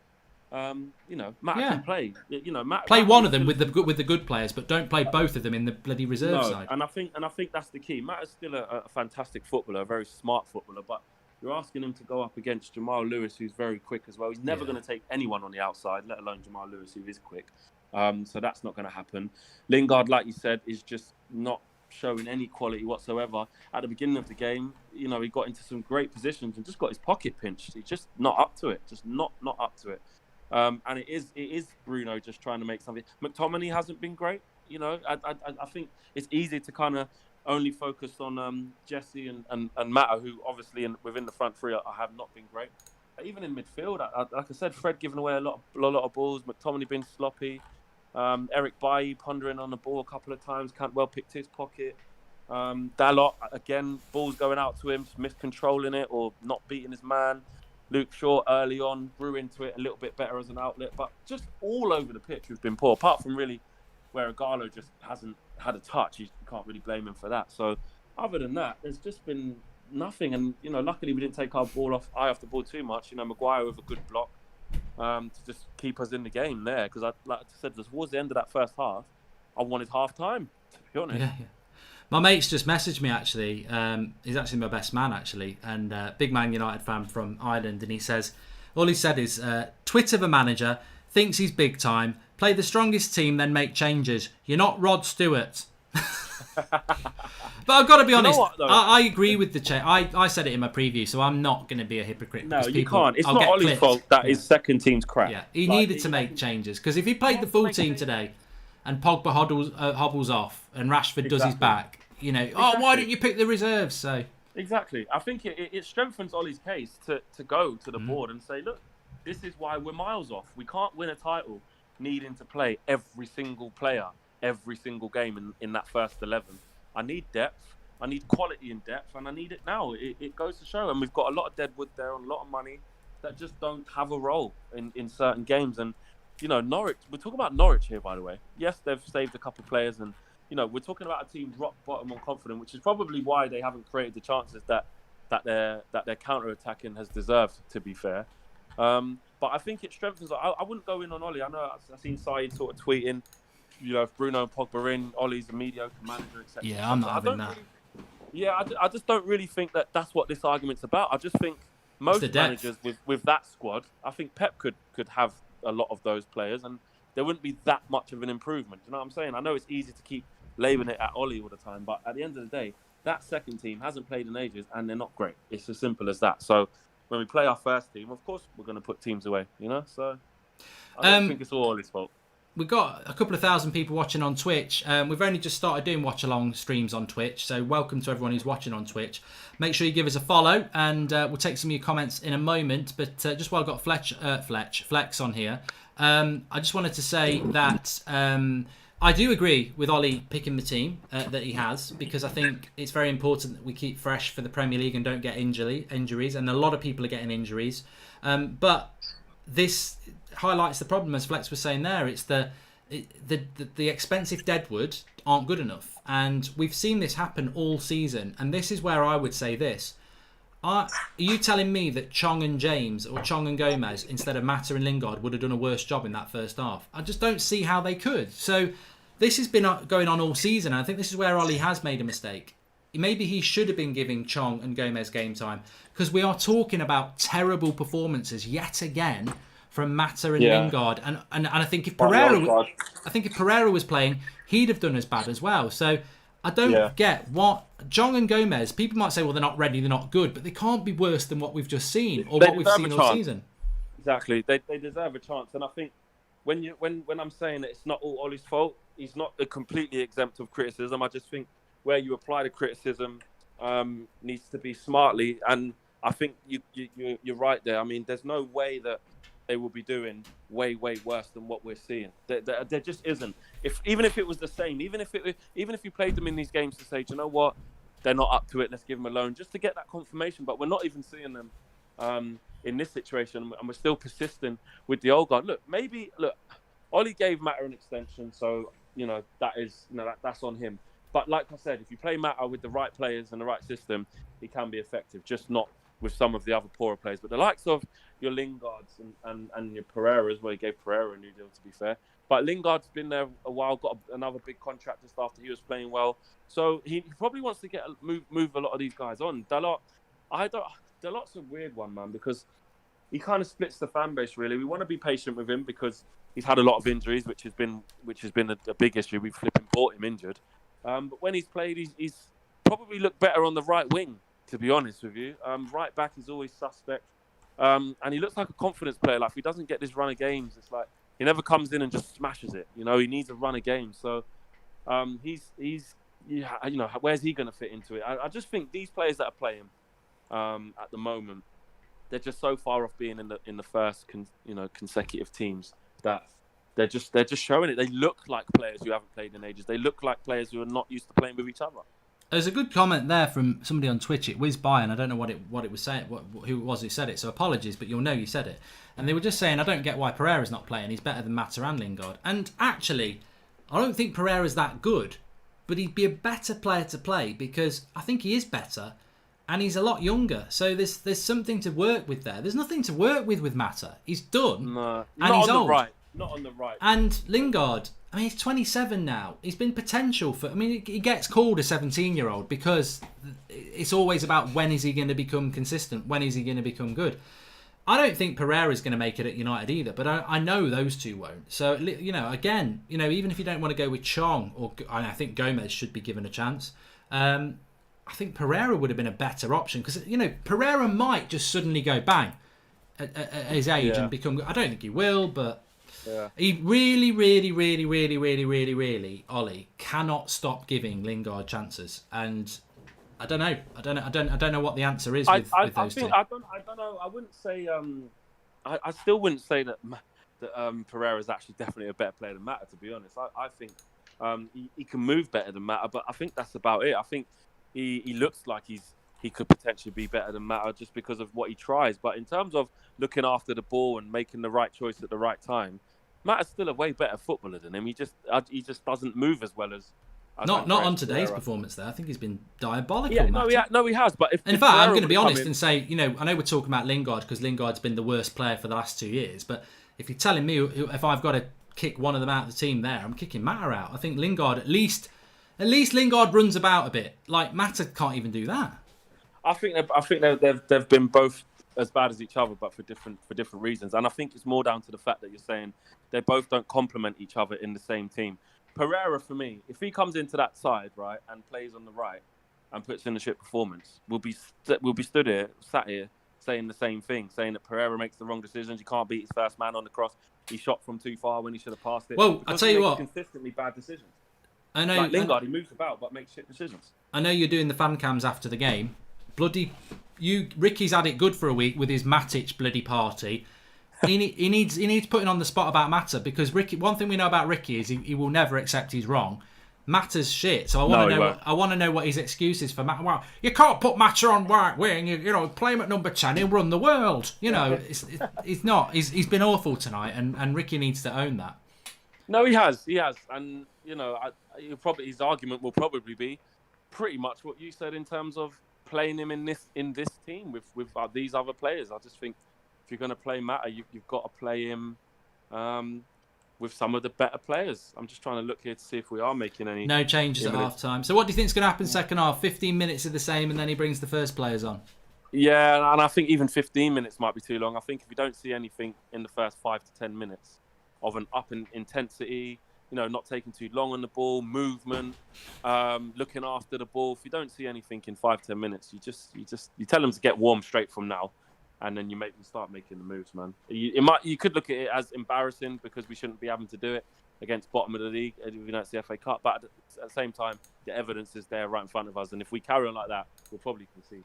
you know, Mata can play. You know, play one of them with the good players, but don't play both of them in the bloody reserve side. And I think that's the key. Mata's still a fantastic footballer, a very smart footballer, but you're asking him to go up against Jamal Lewis, who's very quick as well. He's never going to take anyone on the outside, let alone Jamal Lewis, who is quick. So that's not going to happen. Lingard, like you said, is just not showing any quality whatsoever. At the beginning of the game, you know, he got into some great positions and just got his pocket pinched. He's just not up to it. Just not up to it. And it is Bruno just trying to make something. McTominay hasn't been great. You know, I think it's easy to kind of only focus on Jesse and Mata, who obviously within the front three have not been great. Even in midfield, like I said, Fred giving away a lot of balls. McTominay being sloppy. Eric Bailly pondering on the ball a couple of times. Cantwell picked his pocket. Dalot, again, balls going out to him, Smith controlling it or not beating his man. Luke Shaw early on grew into it a little bit better as an outlet, but just all over the pitch has been poor, apart from really where Ighalo just hasn't had a touch. You can't really blame him for that. So other than that, there's just been nothing. And, you know, luckily we didn't take our eye off the ball too much. You know, Maguire with a good block to just keep us in the game there. Because, like I said, towards the end of that first half, I wanted half time, to be honest. Yeah. My mate's just messaged me, actually. He's actually my best man, actually. And big Man United fan from Ireland. And he says, all he said is, twit of a manager, thinks he's big time, play the strongest team, then make changes. You're not Rod Stewart. But I've got to be honest, I agree with the change. I said it in my preview, so I'm not going to be a hypocrite. No, you can't. It's not Ollie's fault that his second team's crap. Yeah, he needed to make changes. Because if he played the full team today and Pogba hobbles off and Rashford does his back, you know, why didn't you pick the reserves? So exactly. I think it strengthens Ollie's case to go to the board and say, look, this is why we're miles off. We can't win a title needing to play every single player every single game in that first 11. I need depth. I need quality in depth, and I need it now. It goes to show, and we've got a lot of deadwood there, a lot of money that just don't have a role in certain games. And, you know, Norwich, we're talking about Norwich here, by the way. Yes, they've saved a couple of players, and, you know, we're talking about a team rock bottom on confident, which is probably why they haven't created the chances that their counter-attacking has deserved, to be fair. But I think it strengthens. I wouldn't go in on Ollie. I know I've seen Saeed sort of tweeting, you know, if Bruno and Pogba are in, Ollie's a mediocre manager, etc. Yeah, I'm not having that. I just don't really think that that's what this argument's about. I just think most managers with that squad, I think Pep could have a lot of those players, and there wouldn't be that much of an improvement. You know what I'm saying? I know it's easy to keep labelling it at Ollie all the time, but at the end of the day, that second team hasn't played in ages, and they're not great. It's as simple as that. So when we play our first team, of course we're going to put teams away, you know? So I don't think it's all Ollie's fault. We've got a couple of thousand people watching on Twitch. We've only just started doing watch-along streams on Twitch, so welcome to everyone who's watching on Twitch. Make sure you give us a follow, and we'll take some of your comments in a moment. But just while I've got Flex on here, I just wanted to say that I do agree with Ollie picking the team that he has, because I think it's very important that we keep fresh for the Premier League and don't get injuries, and a lot of people are getting injuries. But this highlights the problem, as Flex was saying there. It's the expensive deadwood aren't good enough, and we've seen this happen all season. And this is where I would say this: are you telling me that Chong and James or Chong and Gomez instead of Mata and Lingard would have done a worse job in that first half? I just don't see how they could. So this has been going on all season, and I think this is where Ollie has made a mistake. Maybe he should have been giving Chong and Gomez game time, because we are talking about terrible performances yet again from Mata and Lingard, and I think if Pereira was playing, he'd have done as bad as well. So I don't get what Chong and Gomez. People might say, well, they're not ready, they're not good, but they can't be worse than what we've just seen or what we've seen all season. Exactly, they deserve a chance, and I think when I'm saying that it's not all Ollie's fault, he's not completely exempt of criticism. I just think where you apply the criticism needs to be smartly, and I think you're right there. I mean, there's no way that they will be doing way worse than what we're seeing. There just isn't. Even if it was the same, even if you played them in these games to say, do you know what, they're not up to it, let's give them a loan, just to get that confirmation. But we're not even seeing them in this situation, and we're still persisting with the old guard. Look, Ollie gave Mata an extension, so that's on him. But like I said, if you play Mata with the right players and the right system, he can be effective, just not with some of the other poorer players. But the likes of your Lingards and your Pereiras, well, he gave Pereira a new deal, to be fair. But Lingard's been there a while, got another big contract just after he was playing well. So he probably wants to move a lot of these guys on. Dalot's a weird one, man, because he kind of splits the fan base, really. We want to be patient with him because he's had a lot of injuries, which has been a big issue. We've flipping bought him injured. But when he's played, he's probably looked better on the right wing, to be honest with you. Right back is always suspect. And he looks like a confidence player. Like, if he doesn't get this run of games, it's like he never comes in and just smashes it. You know, he needs a run of games. So where's he going to fit into it? I just think these players that are playing at the moment, they're just so far off being in the first consecutive teams that they're just showing it. They look like players who haven't played in ages. They look like players who are not used to playing with each other. There's a good comment there from somebody on Twitch. It whizzed by, and I don't know what it was saying, who it was who said it. So apologies, but you'll know you said it. And they were just saying, I don't get why Pereira's not playing. He's better than Mata and Lingard. And actually, I don't think Pereira's that good, but he'd be a better player to play because I think he is better, and he's a lot younger. So there's something to work with there. There's nothing to work with Mata. He's done, and he's old. Not on the right. And Lingard, I mean, he's 27 now. He's been potential for... I mean, he gets called a 17-year-old because it's always about when is he going to become consistent, when is he going to become good. I don't think Pereira's going to make it at United either, but I know those two won't. So, again, even if you don't want to go with Chong, I think Gomez should be given a chance, I think Pereira would have been a better option because, Pereira might just suddenly go bang at his age and become... I don't think he will, but... Yeah. He really, really, really, really, really, really, really, Ollie cannot stop giving Lingard chances, and I don't know what the answer is with those two. I don't know. I wouldn't say. I still wouldn't say that Pereira is actually definitely a better player than Mata. To be honest, I think he can move better than Mata, but I think that's about it. I think he looks like he could potentially be better than Mata just because of what he tries. But in terms of looking after the ball and making the right choice at the right time, Mata's still a way better footballer than him. He just doesn't move as well as not on today's performance. There, I think he's been diabolical. Yeah, he has. But in fact, I'm going to be honest and say, I know we're talking about Lingard because Lingard's been the worst player for the last 2 years. But if you're telling me if I've got to kick one of them out of the team, there, I'm kicking Mata out. I think Lingard at least Lingard runs about a bit. Like Mata can't even do that. I think they've been both as bad as each other, but for different reasons. And I think it's more down to the fact that you're saying they both don't complement each other in the same team. Pereira, for me, if he comes into that side, right, and plays on the right and puts in a shit performance, we'll be sat here saying the same thing, saying that Pereira makes the wrong decisions. He can't beat his first man on the cross. He shot from too far when he should have passed it. Well, I'll tell you what. Consistently bad decisions. I know. Like Lingard, he moves about but makes shit decisions. I know you're doing the fan cams after the game. Ricky's had it good for a week with his Matic bloody party. He needs putting on the spot about Mata because Ricky. One thing we know about Ricky is he will never accept he's wrong. Mata's shit, so I want to know what his excuse is for Mata. Well, you can't put Mata on right wing. Play him at number 10. He'll run the world. He's not. He's been awful tonight, and Ricky needs to own that. No, he has, and his argument will probably be pretty much what you said in terms of playing him in this team with these other players. I just think if you're going to play Mata, you've got to play him with some of the better players. I'm just trying to look here to see if we are making any... No changes at half-time. So what do you think is going to happen second half? 15 minutes of the same and then he brings the first players on? Yeah, and I think even 15 minutes might be too long. I think if you don't see anything in the first 5 to 10 minutes of an up in intensity, not taking too long on the ball, movement, looking after the ball. If you don't see anything in 5-10 minutes, you tell them to get warm straight from now. and then you start making the moves, man. You could look at it as embarrassing because we shouldn't be having to do it against bottom of the league, even though it's the FA Cup. But at the same time, the evidence is there right in front of us, and if we carry on like that, we'll probably concede.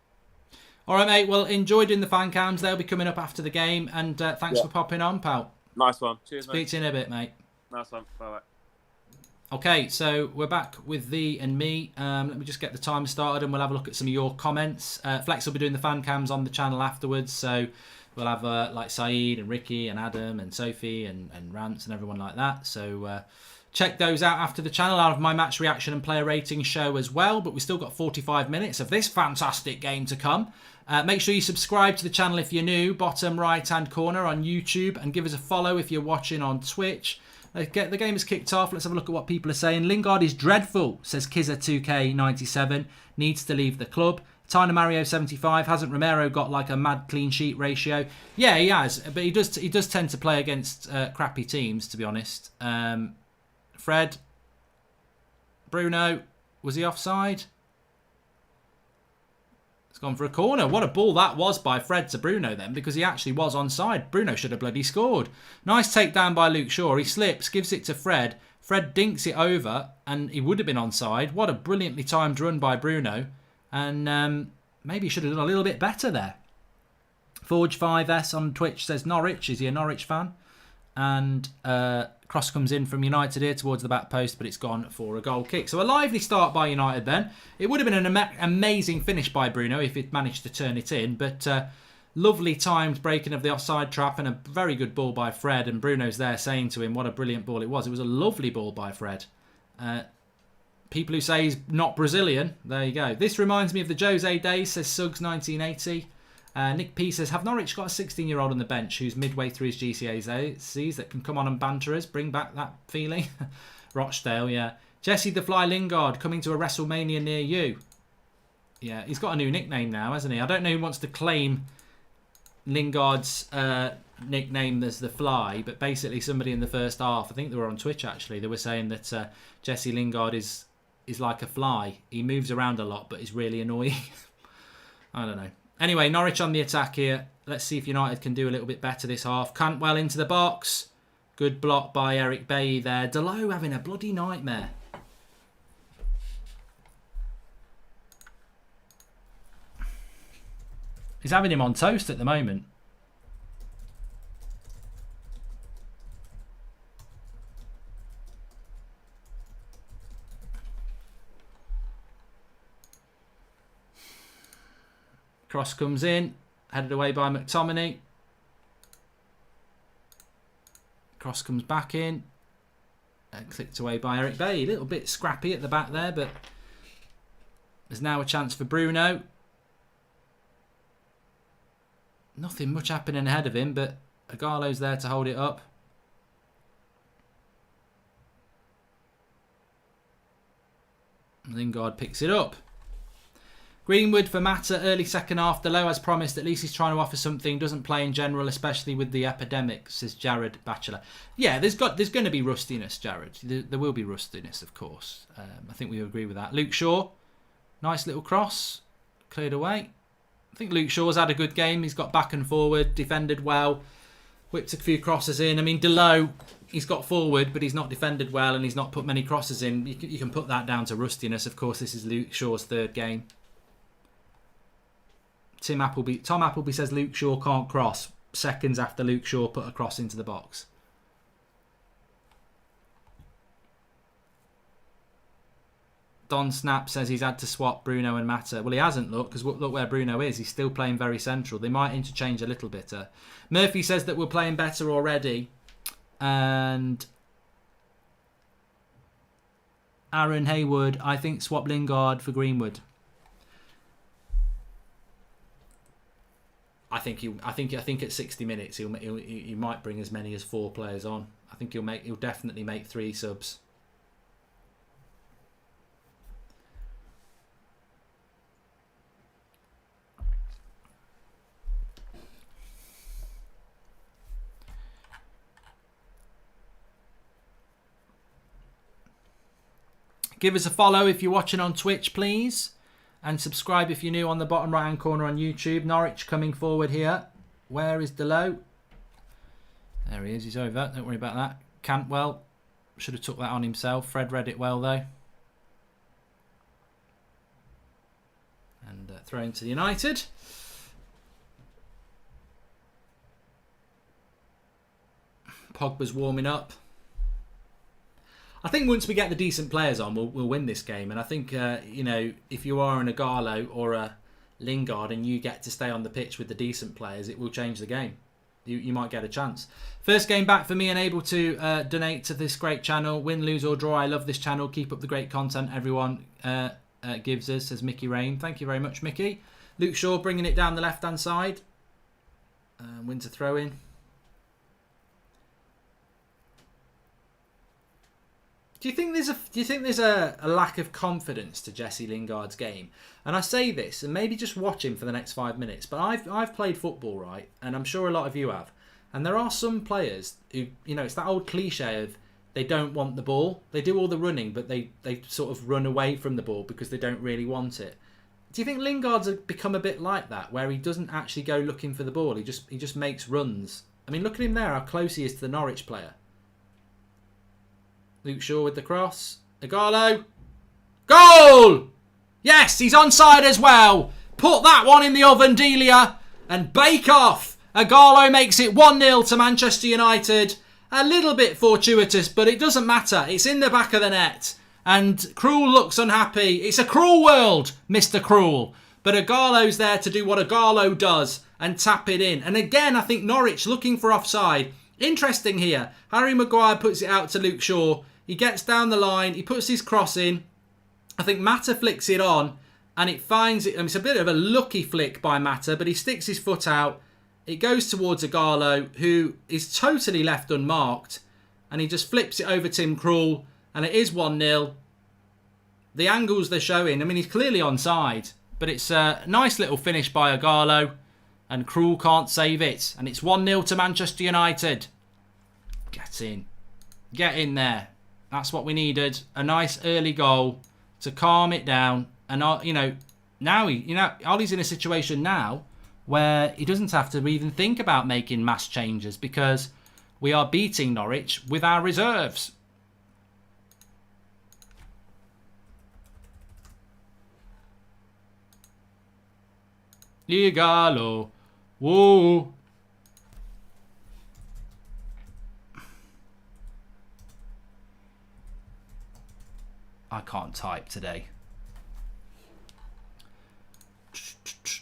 All right, mate. Well, enjoy doing the fan cams. They'll be coming up after the game, and thanks for popping on, pal. Nice one. Cheers, mate. Speak to you in a bit, mate. Nice one. Bye-bye. Okay, so we're back with thee and me. Let me just get the timer started and we'll have a look at some of your comments. Flex will be doing the fan cams on the channel afterwards, so we'll have like Saeed and Ricky and Adam and Sophie and Rance and everyone like that. So check those out after the channel. I'll have my match reaction and player rating show as well, but we've still got 45 minutes of this fantastic game to come. Make sure you subscribe to the channel if you're new, bottom right-hand corner on YouTube, and give us a follow if you're watching on Twitch. The game is kicked off. Let's have a look at what people are saying. Lingard is dreadful, says Kizza2K97. Needs to leave the club. Tyner Mario 75. Hasn't Romero got like a mad clean sheet ratio? Yeah, he has, but he does tend to play against crappy teams, to be honest. Fred, Bruno, was he offside? Gone for a corner. What a ball that was by Fred to Bruno then, because he actually was onside. Bruno should have bloody scored. Nice takedown by Luke Shaw. He slips, gives it to Fred. Fred dinks it over, and he would have been onside. What a brilliantly timed run by Bruno. And maybe he should have done a little bit better there. Forge5S on Twitch says Norwich. Is he a Norwich fan? And cross comes in from United here towards the back post, but it's gone for a goal kick. So a lively start by United then. It would have been an amazing finish by Bruno if he'd managed to turn it in, but lovely timed breaking of the offside trap and a very good ball by Fred, and Bruno's there saying to him what a brilliant ball it was. It was a lovely ball by Fred. People who say he's not Brazilian, there you go. This reminds me of the Jose days, says Suggs 1980. Nick P says, have Norwich got a 16-year-old on the bench who's midway through his GCSEs that can come on and banter us, bring back that feeling? Rochdale, yeah. Jesse the Fly Lingard coming to a WrestleMania near you. Yeah, he's got a new nickname now, hasn't he? I don't know who wants to claim Lingard's nickname as the Fly, but basically somebody in the first half, I think they were on Twitch actually, they were saying that Jesse Lingard is like a fly. He moves around a lot, but is really annoying. I don't know. Anyway, Norwich on the attack here. Let's see if United can do a little bit better this half. Cantwell into the box. Good block by Eric Bailly there. Delo having a bloody nightmare. He's having him on toast at the moment. Cross comes in, headed away by McTominay. Cross comes back in, clicked away by Eric Bailly. A little bit scrappy at the back there, but there's now a chance for Bruno. Nothing much happening ahead of him, but Agallo's there to hold it up. Lingard picks it up. Greenwood for Mata, early second half. Delo as promised, at least he's trying to offer something. Doesn't play in general, especially with the epidemic, says Jared Batchelor. Yeah, there's going to be rustiness, Jared. There will be rustiness, of course. I think we agree with that. Luke Shaw, nice little cross, cleared away. I think Luke Shaw's had a good game. He's got back and forward, defended well, whipped a few crosses in. I mean, Delo, he's got forward, but he's not defended well, and he's not put many crosses in. You can put that down to rustiness. Of course, this is Luke Shaw's third game. Tom Appleby says Luke Shaw can't cross. Seconds after Luke Shaw put a cross into the box. Don Snap says he's had to swap Bruno and Mata. Well, he hasn't, because look where Bruno is. He's still playing very central. They might interchange a little bit. Murphy says that we're playing better already. And Aaron Haywood, I think swap Lingard for Greenwood. I think at 60 minutes he might bring as many as 4 players on. I think he'll definitely make 3 subs. Give us a follow if you're watching on Twitch, please. And subscribe if you're new on the bottom right hand corner on YouTube. Norwich coming forward here. Where is Delo? There he is. He's over. Don't worry about that. Cantwell should have took that on himself. Fred read it well though. And throw into the United. Pogba's warming up. I think once we get the decent players on, we'll win this game. And I think, you know, if you are an Ighalo or a Lingard and you get to stay on the pitch with the decent players, it will change the game. You might get a chance. First game back for me and able to donate to this great channel. Win, lose or draw. I love this channel. Keep up the great content everyone gives us, says Mickey Rain. Thank you very much, Mickey. Luke Shaw bringing it down the left-hand side. Win to throw in. Do you think there's a lack of confidence to Jesse Lingard's game? And I say this, and maybe just watch him for the next 5 minutes. But I've played football, right? And I'm sure a lot of you have. And there are some players who, you know, it's that old cliche of they don't want the ball. They do all the running, but they sort of run away from the ball because they don't really want it. Do you think Lingard's become a bit like that, where he doesn't actually go looking for the ball? He just makes runs. I mean, look at him there, how close he is to the Norwich player. Luke Shaw with the cross. Ighalo. Goal! Yes, he's onside as well. Put that one in the oven, Delia. And bake off. Ighalo makes it 1-0 to Manchester United. A little bit fortuitous, but it doesn't matter. It's in the back of the net. And Krul looks unhappy. It's a cruel world, Mr. Krul. But Ighalo's there to do what Ighalo does and tap it in. And again, I think Norwich looking for offside. Interesting here. Harry Maguire puts it out to Luke Shaw. He gets down the line. He puts his cross in. I think Mata flicks it on. And it finds it. I mean, it's a bit of a lucky flick by Mata. But he sticks his foot out. It goes towards Ighalo, who is totally left unmarked. And he just flips it over Tim Krul. And it is 1-0. The angles they're showing. I mean, he's clearly onside. But it's a nice little finish by Ighalo. And Krul can't save it. And it's 1-0 to Manchester United. Get in. Get in there. That's what we needed. A nice early goal to calm it down. And, you know, now Ollie's in a situation now where he doesn't have to even think about making mass changes because we are beating Norwich with our reserves. Ighalo. Whoa. I can't type today.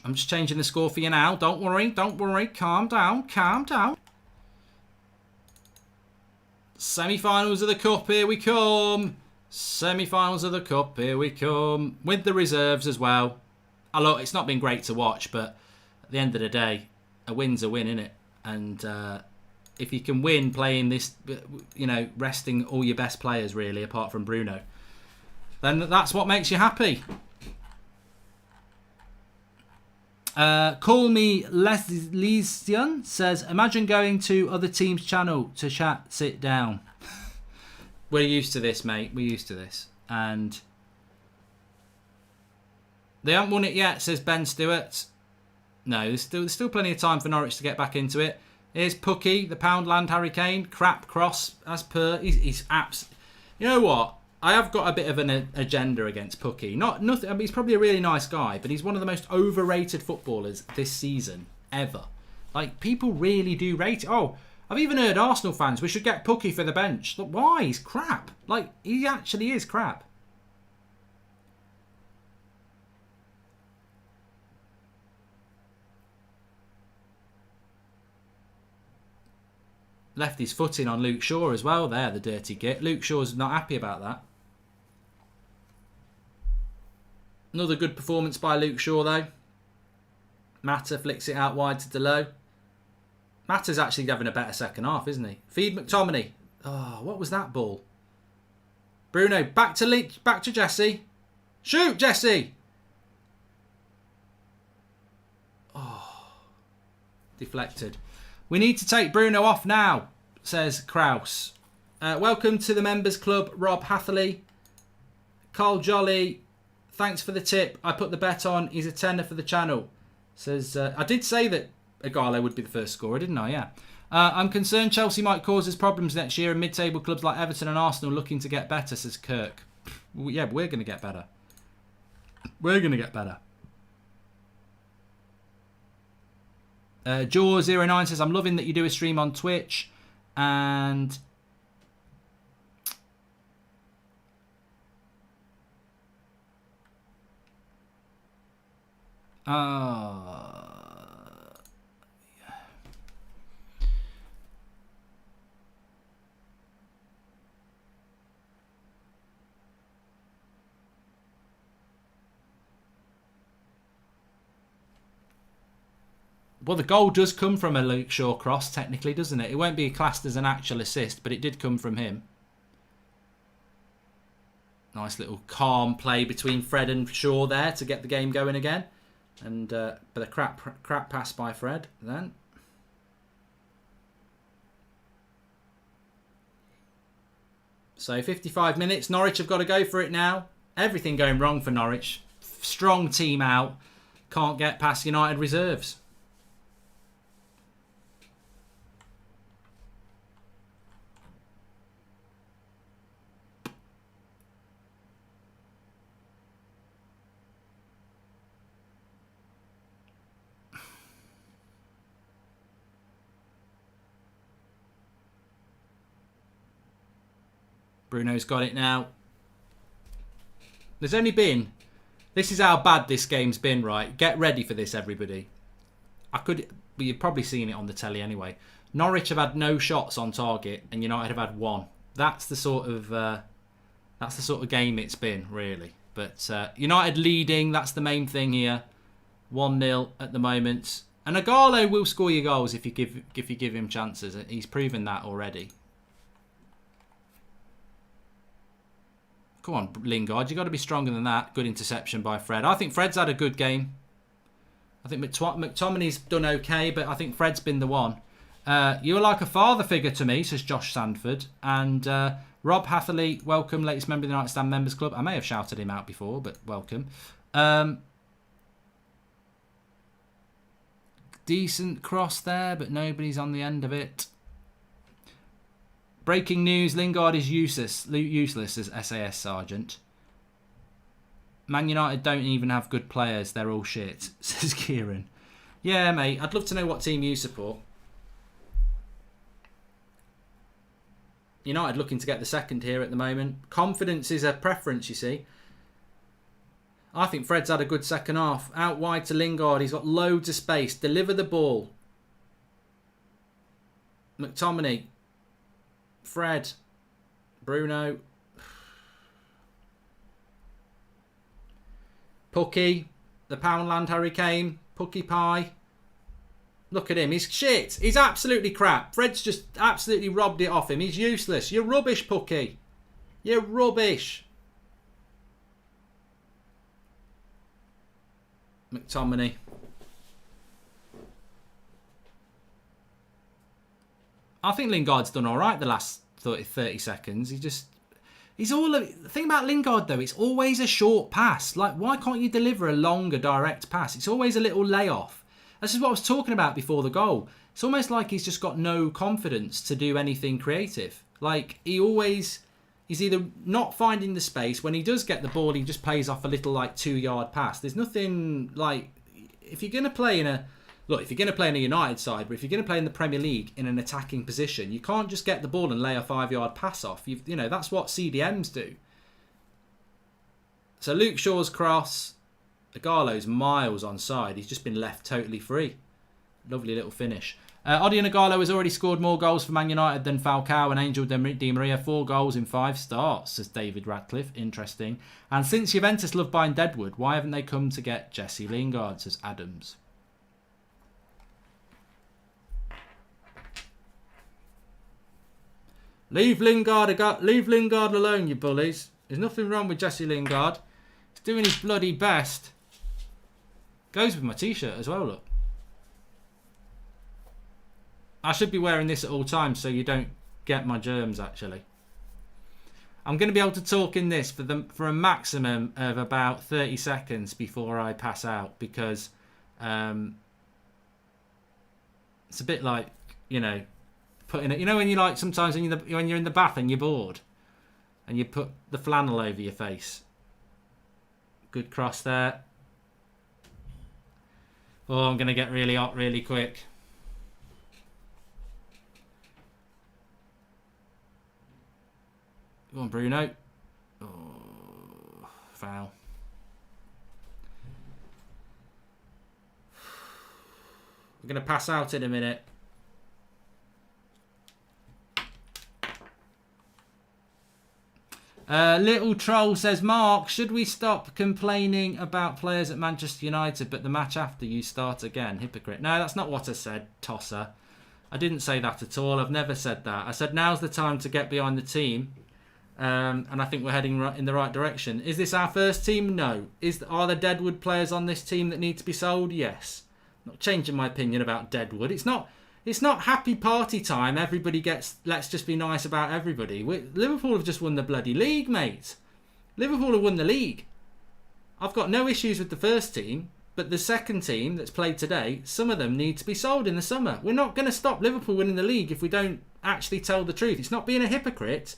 I'm just changing the score for you now. Don't worry. Don't worry. Calm down. Calm down. Semi-finals of the Cup. Here we come. Semi-finals of the Cup. Here we come. With the reserves as well. Look, it's not been great to watch, but at the end of the day, a win's a win, innit? And if you can win playing this, you know, resting all your best players, really, apart from Bruno, then that's what makes you happy. Call Me Lesion says, imagine going to other team's channel to chat, sit down. We're used to this, mate. We're used to this. And they haven't won it yet, says Ben Stewart. No, there's still plenty of time for Norwich to get back into it. Here's Pookie, the Poundland Hurricane. Crap cross, as per. He's abs. You know what? I have got a bit of an agenda against Pookie. Nothing. I mean, he's probably a really nice guy, but he's one of the most overrated footballers this season ever. Like, people really do rate it. Oh, I've even heard Arsenal fans, we should get Pookie for the bench. Look, why? He's crap. Like, he actually is crap. Left his foot in on Luke Shaw as well there, the dirty git. Luke Shaw's not happy about that. Another good performance by Luke Shaw, though. Mata flicks it out wide to Delo. Mata's actually having a better second half, isn't he? Feed McTominay. Oh, what was that ball? Bruno, back to Jesse. Shoot, Jesse! Oh, deflected. We need to take Bruno off now, says Kraus. Welcome to the Members Club, Rob Hatherley. Carl Jolly, thanks for the tip. I put the bet on. He's a tenner for the channel. Says, I did say that Igalo would be the first scorer, didn't I? Yeah. I'm concerned Chelsea might cause us problems next year, and mid-table clubs like Everton and Arsenal looking to get better, says Kirk. Yeah, but we're going to get better. We're going to get better. Jaw09 says, I'm loving that you do a stream on Twitch. And... Well, the goal does come from a Luke Shaw cross, technically, doesn't it? It won't be classed as an actual assist, but it did come from him. Nice little calm play between Fred and Shaw there to get the game going again. And but a crap pass by Fred then. So 55 minutes. Norwich have got to go for it now. Everything going wrong for Norwich. Strong team out. Can't get past United reserves. Bruno's got it now. There's only been... This is how bad this game's been, right? Get ready for this, everybody. But you've probably seen it on the telly anyway. Norwich have had no shots on target, and United have had one. That's the sort of game it's been, really. But United leading, that's the main thing here. 1-0 at the moment. And Igalo will score you goals if you give him chances. He's proven that already. Come on, Lingard. You've got to be stronger than that. Good interception by Fred. I think Fred's had a good game. I think McTominay's done okay, but I think Fred's been the one. You're like a father figure to me, says Josh Sandford. And Rob Hatherley, welcome, latest member of the United Stand Members Club. I may have shouted him out before, but welcome. Decent cross there, but nobody's on the end of it. Breaking news, Lingard is useless as SAS Sergeant. Man United don't even have good players. They're all shit, says Kieran. Yeah, mate. I'd love to know what team you support. United looking to get the second here at the moment. Confidence is a preference, you see. I think Fred's had a good second half. Out wide to Lingard. He's got loads of space. Deliver the ball. McTominay. Fred, Bruno, Pookie, the Poundland Hurricane, Pookie Pie. Look at him, he's shit. He's absolutely crap. Fred's just absolutely robbed it off him. He's useless. You're rubbish, Pookie. You're rubbish. McTominay. I think Lingard's done all right the last 30 seconds. The thing about Lingard, though, it's always a short pass. Like, why can't you deliver a longer direct pass? It's always a little layoff. This is what I was talking about before the goal. It's almost like he's just got no confidence to do anything creative. Like, he's either not finding the space. When he does get the ball, he just plays off a little, 2-yard pass. There's nothing, if you're going to play in a United side, but if you're going to play in the Premier League in an attacking position, you can't just get the ball and lay a 5-yard pass off. That's what CDMs do. So Luke Shaw's cross, Igalo's miles onside. He's just been left totally free. Lovely little finish. Odion Igalo has already scored more goals for Man United than Falcao and Angel Di Maria. 4 goals in 5 starts, says David Radcliffe. Interesting. And since Juventus love buying Deadwood, why haven't they come to get Jesse Lingard, says Adams. Leave Lingard alone, you bullies. There's nothing wrong with Jesse Lingard. He's doing his bloody best. Goes with my t-shirt as well, look. I should be wearing this at all times so you don't get my germs, actually. I'm going to be able to talk in this for a maximum of about 30 seconds before I pass out because It's a bit like, you know, putting it. You know when you like sometimes when you're in the bath and you're bored, and you put the flannel over your face. Good cross there. Oh, I'm gonna get really hot really quick. Go on, Bruno. Oh, foul. We're going to pass out in a minute. Little Troll says, Mark, should we stop complaining about players at Manchester United, but the match after you start again? Hypocrite. No, that's not what I said, Tosser. I didn't say that at all. I've never said that. I said now's the time to get behind the team. And I think we're heading in the right direction. Is this our first team? No. Are there Deadwood players on this team that need to be sold? Yes. Not changing my opinion about Deadwood. It's not happy party time. Everybody gets, let's just be nice about everybody. Liverpool have just won the bloody league, mate. Liverpool have won the league. I've got no issues with the first team, but the second team that's played today, some of them need to be sold in the summer. We're not going to stop Liverpool winning the league if we don't actually tell the truth. It's not being a hypocrite.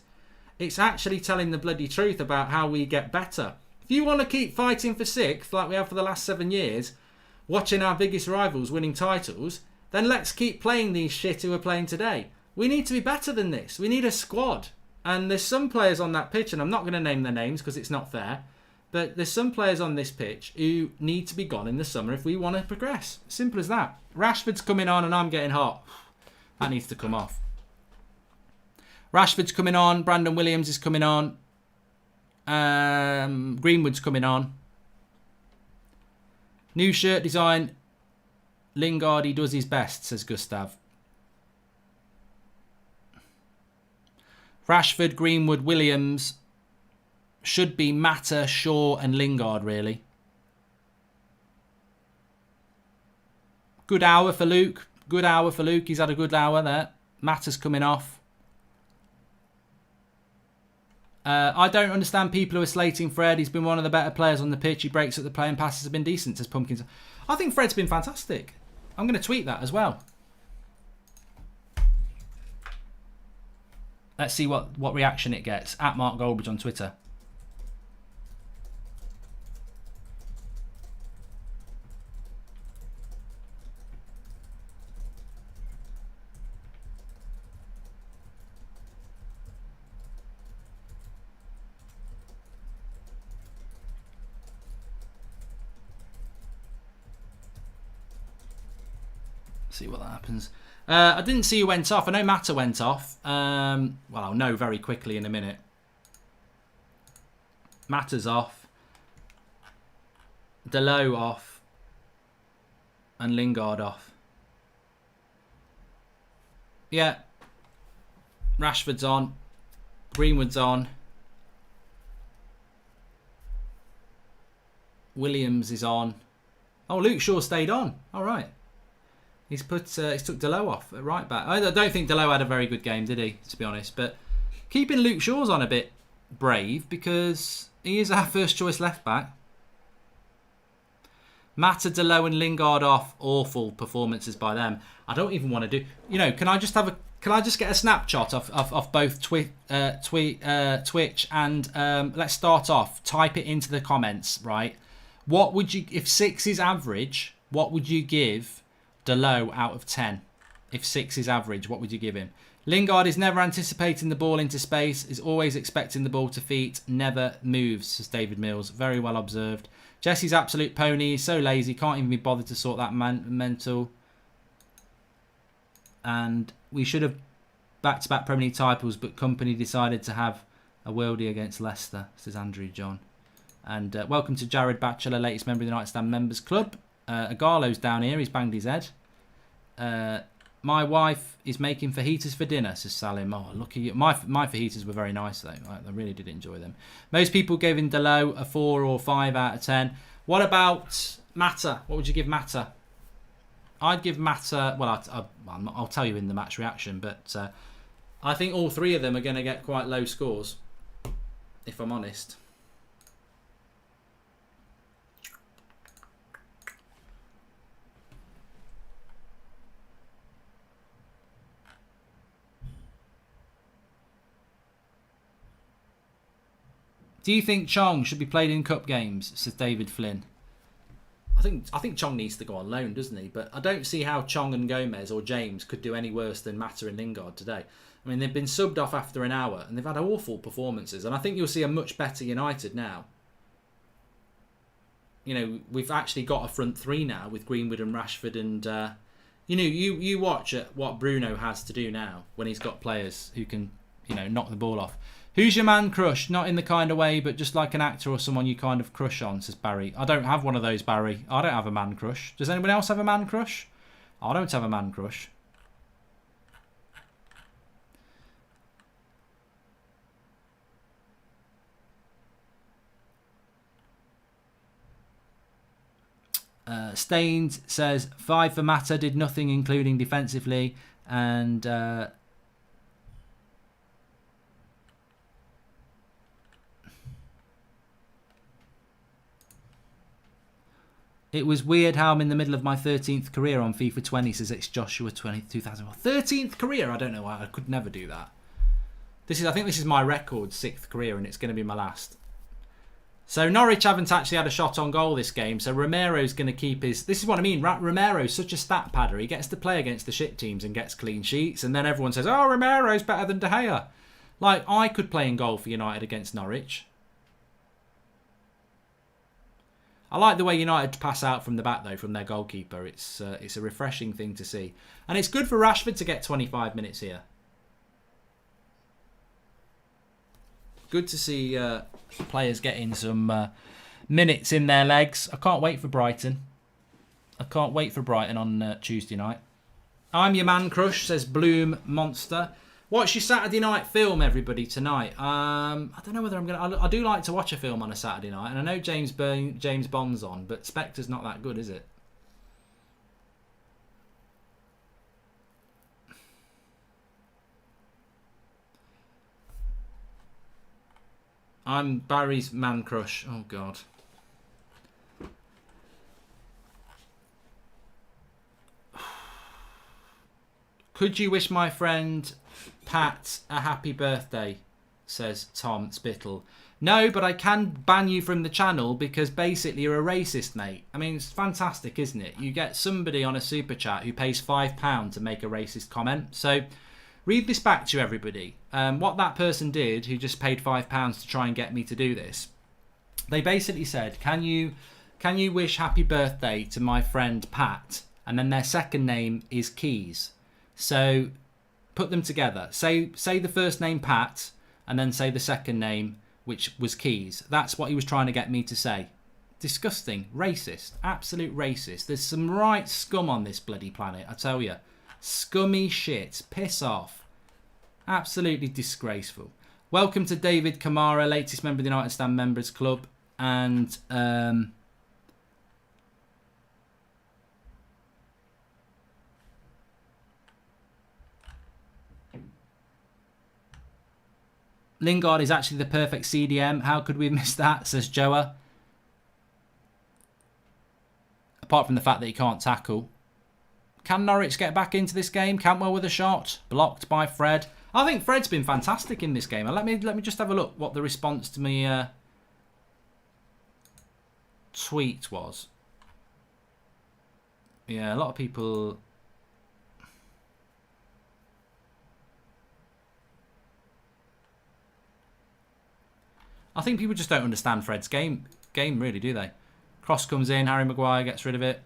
It's actually telling the bloody truth about how we get better. If you want to keep fighting for sixth like we have for the last 7 years, watching our biggest rivals winning titles, then let's keep playing these shit who are playing today. We need to be better than this. We need a squad. And there's some players on that pitch, and I'm not going to name their names because it's not fair, but there's some players on this pitch who need to be gone in the summer if we want to progress. Simple as that. Rashford's coming on and I'm getting hot. That needs to come off. Rashford's coming on. Brandon Williams is coming on. Greenwood's coming on. New shirt design. Lingard, he does his best, says Gustav. Rashford, Greenwood, Williams. Should be Mata, Shaw and Lingard, really. Good hour for Luke. Good hour for Luke. He's had a good hour there. Mata's coming off. I don't understand people who are slating Fred. He's been one of the better players on the pitch. He breaks up the play and passes have been decent, says Pumpkins. I think Fred's been fantastic. I'm going to tweet that as well. Let's see what reaction it gets. At Mark Goldbridge on Twitter. See what happens. I didn't see who went off. I know Mata went off. Well, I'll know very quickly in a minute. Mata's off. Delo off. And Lingard off. Yeah. Rashford's on. Greenwood's on. Williams is on. Oh, Luke Shaw stayed on. All right. He's took Delo off at right back. I don't think Delo had a very good game, did he? To be honest, but keeping Luke Shaw's on a bit brave because he is our first choice left back. Mata, Delo, and Lingard off. Awful performances by them. I don't even want to do. You know, can I just get a snapshot of both Twitch and let's start off. Type it into the comments, right? What would you, if 6 is average? What would you give Delo out of 10? If 6 is average, what would you give him? Lingard is never anticipating the ball into space, is always expecting the ball to feet, never moves, says David Mills. Very well observed. Jesse's absolute pony, he's so lazy, can't even be bothered to sort that mental. And we should have back-to-back Premier League titles, but Company decided to have a worldie against Leicester, says Andrew John. And welcome to Jared Batchelor, latest member of the United Stand Members Club. Agarlo's down here, he's banged his head. My wife is making fajitas for dinner, says Salim. Oh, look at you. My fajitas were very nice, though. I really did enjoy them. Most people giving Delo a 4 or 5 out of 10. What about Mata? What would you give Mata? I'd give Mata... Well, I'll tell you in the match reaction, but I think all 3 of them are going to get quite low scores, if I'm honest. Do you think Chong should be played in cup games? Says David Flynn. I think Chong needs to go on loan, doesn't he? But I don't see how Chong and Gomez or James could do any worse than Mata and Lingard today. I mean, they've been subbed off after an hour and they've had awful performances. And I think you'll see a much better United now. You know, we've actually got a front three now with Greenwood and Rashford. And, you know, you watch at what Bruno has to do now when he's got players who can, you know, knock the ball off. Who's your man crush? Not in the kind of way, but just like an actor or someone you kind of crush on, says Barry. I don't have one of those, Barry. I don't have a man crush. Does anyone else have a man crush? I don't have a man crush. Staines says 5 for Mata, did nothing including defensively, and it was weird how I'm in the middle of my 13th career on FIFA 20, says it's Joshua 2004. 13th career? I don't know why. I could never do that. I think this is my record, 6th career, and it's going to be my last. So Norwich haven't actually had a shot on goal this game, so Romero's going to keep his... This is what I mean, Romero's such a stat padder. He gets to play against the shit teams and gets clean sheets, and then everyone says, oh, Romero's better than De Gea. Like, I could play in goal for United against Norwich. I like the way United pass out from the back, though, from their goalkeeper. It's a refreshing thing to see. And it's good for Rashford to get 25 minutes here. Good to see players getting some minutes in their legs. I can't wait for Brighton. I can't wait for Brighton on Tuesday night. I'm your man crush, says Bloom Monster. What's your Saturday night film, everybody, tonight? I don't know whether I'm going to... I do like to watch a film on a Saturday night, and I know James Bond's on, but Spectre's not that good, is it? I'm Barry's man crush. Oh, God. Could you wish my friend Pat a happy birthday, says Tom Spittle. No, but I can ban you from the channel because basically you're a racist, mate. I mean, it's fantastic, isn't it? You get somebody on a super chat who pays £5 to make a racist comment. So read this back to everybody. What that person did, who just paid £5 to try and get me to do this, they basically said, can you wish happy birthday to my friend Pat? And then their second name is Keys. So put them together. Say the first name Pat, and then say the second name, which was Keys. That's what he was trying to get me to say. Disgusting. Racist. Absolute racist. There's some right scum on this bloody planet, I tell you. Scummy shit. Piss off. Absolutely disgraceful. Welcome to David Kamara, latest member of the United Stand Members Club. And Lingard is actually the perfect CDM. How could we have missed that, says Joa. Apart from the fact that he can't tackle. Can Norwich get back into this game? Cantwell with a shot. Blocked by Fred. I think Fred's been fantastic in this game. Let me just have a look what the response to me tweet was. Yeah, a lot of people... I think people just don't understand Fred's game really, do they? Cross comes in, Harry Maguire gets rid of it.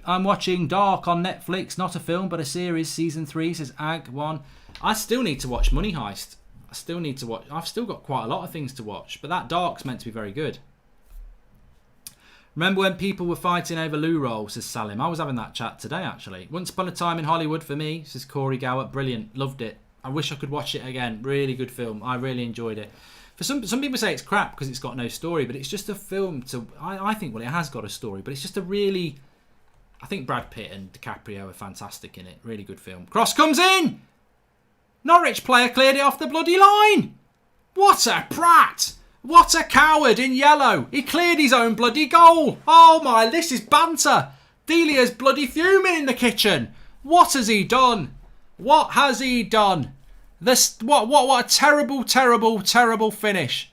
I'm watching Dark on Netflix, not a film but a series, season 3, says Ag1. I still need to watch Money Heist. I've still got quite a lot of things to watch, but that Dark's meant to be very good. Remember when people were fighting over loo roll, says Salim. I was having that chat today, actually. Once Upon a Time in Hollywood for me, says Corey Gower. Brilliant. Loved it. I wish I could watch it again. Really good film. I really enjoyed it. For some people say it's crap because it's got no story, but it's just a film to... I think, well, it has got a story, but it's just a really... I think Brad Pitt and DiCaprio are fantastic in it. Really good film. Cross comes in! Norwich player cleared it off the bloody line! What a prat! What a coward in yellow. He cleared his own bloody goal. Oh my, this is banter. Delia's bloody fuming in the kitchen. What has he done? What has he done? What a terrible, terrible, terrible finish.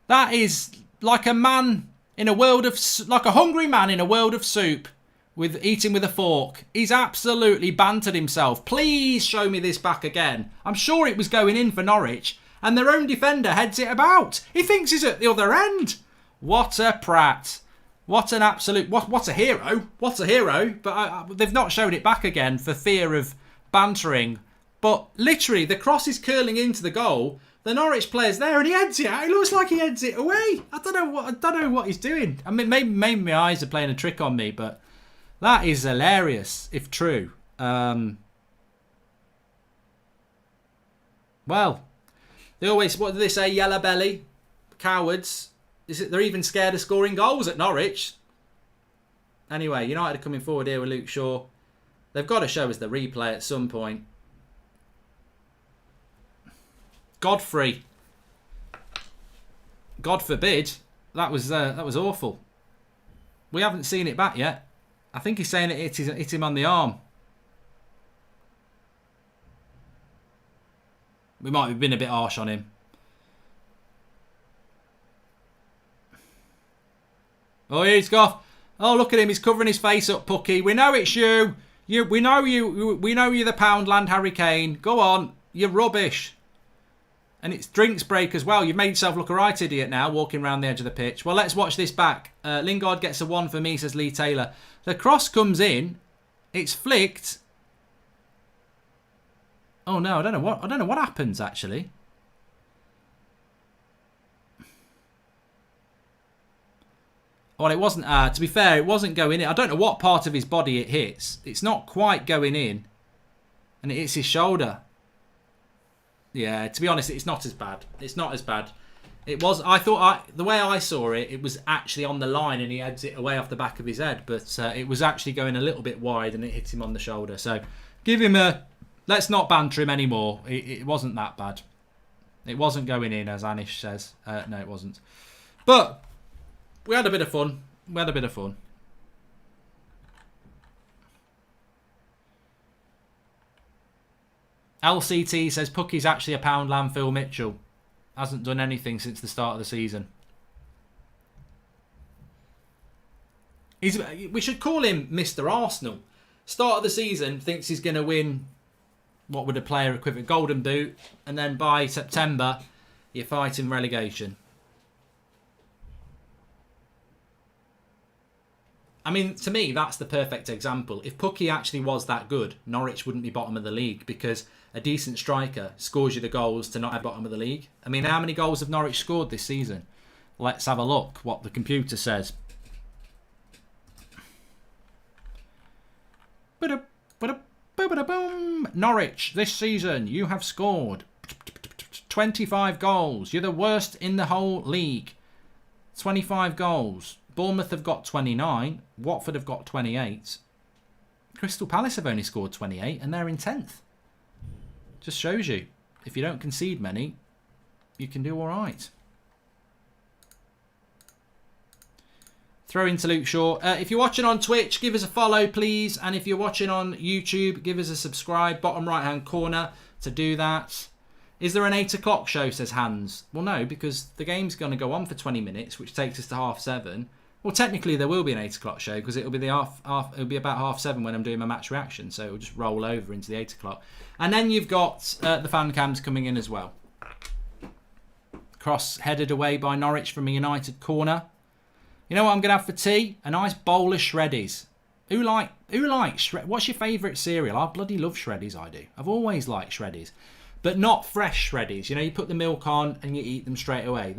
That is like a man in a world of, like a hungry man in a world of soup, with eating with a fork. He's absolutely bantered himself. Please show me this back again. I'm sure it was going in for Norwich, and their own defender heads it about. He thinks he's at the other end. What a prat. What an absolute, what a hero. What a hero. But they've not shown it back again for fear of bantering. But literally, the cross is curling into the goal. The Norwich player's there and he heads it out. It looks like he heads it away. I don't know what he's doing. I mean, maybe my eyes are playing a trick on me, but that is hilarious, if true. Well, they always, what do they say? Yellow belly, cowards. They're even scared of scoring goals at Norwich. Anyway, United are coming forward here with Luke Shaw. They've got to show us the replay at some point. Godfrey. God forbid. That was awful. We haven't seen it back yet. I think he's saying it hit him on the arm. We might have been a bit harsh on him. Oh, here he's got. Oh, look at him. He's covering his face up, Pucky. We know it's you. We know you. We know you're the Poundland Hurricane. Go on. You're rubbish. And it's drinks break as well. You've made yourself look a right idiot now, walking around the edge of the pitch. Well, let's watch this back. Lingard gets a 1 for me, says Lee Taylor. The cross comes in. It's flicked. Oh no, I don't know what happens actually. Well, it wasn't. To be fair, it wasn't going in. I don't know what part of his body it hits. It's not quite going in, and it hits his shoulder. Yeah, to be honest, it's not as bad. It's not as bad. It was. I thought the way I saw it, it was actually on the line, and he heads it away off the back of his head. But it was actually going a little bit wide, and it hit him on the shoulder. So give him a. Let's not banter him anymore. It wasn't that bad. It wasn't going in, as Anish says. No, it wasn't. But we had a bit of fun. We had a bit of fun. LCT says Pucky's actually a Poundland Phil Mitchell. Hasn't done anything since the start of the season. We should call him Mr. Arsenal. Start of the season, thinks he's going to win, what would a player equivalent, Golden Boot, and then by September, you're fighting relegation. I mean, to me, that's the perfect example. If Pucky actually was that good, Norwich wouldn't be bottom of the league, because a decent striker scores you the goals to not have bottom of the league. I mean, how many goals have Norwich scored this season? Let's have a look what the computer says. Norwich, this season, you have scored 25 goals. You're the worst in the whole league. 25 goals. Bournemouth have got 29. Watford have got 28. Crystal Palace have only scored 28 and they're in 10th. Just shows you, if you don't concede many, you can do all right. Throw into Luke Shaw. If you're watching on Twitch, give us a follow, please. And if you're watching on YouTube, give us a subscribe. Bottom right-hand corner to do that. Is there an 8 o'clock show, says Hans? Well, no, because the game's going to go on for 20 minutes, which takes us to 7:30. Well, technically, there will be an 8 o'clock show, because it'll be about 7:30 when I'm doing my match reaction. So it'll just roll over into the 8 o'clock. And then you've got the fan cams coming in as well. Cross headed away by Norwich from a United corner. You know what I'm going to have for tea? A nice bowl of shreddies. Who likes shreddies? What's your favourite cereal? I bloody love shreddies, I do. I've always liked shreddies. But not fresh shreddies. You know, you put the milk on and you eat them straight away.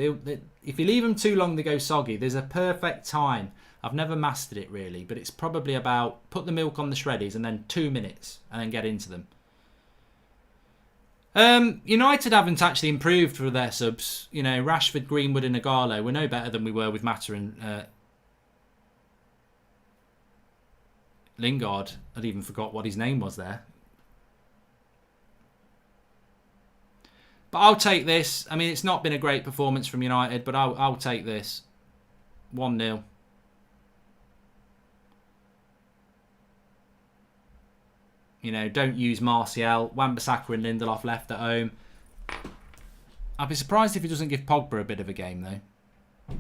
If you leave them too long, they go soggy. There's a perfect time. I've never mastered it really, but it's probably about put the milk on the shreddies and then 2 minutes and then get into them. United haven't actually improved for their subs. You know, Rashford, Greenwood and Ighalo were no better than we were with Mata and Lingard. I'd even forgot what his name was there. But I'll take this. I mean, it's not been a great performance from United, but I'll take this. 1-0. You know, don't use Martial. Wan-Bissaka and Lindelof left at home. I'd be surprised if he doesn't give Pogba a bit of a game, though.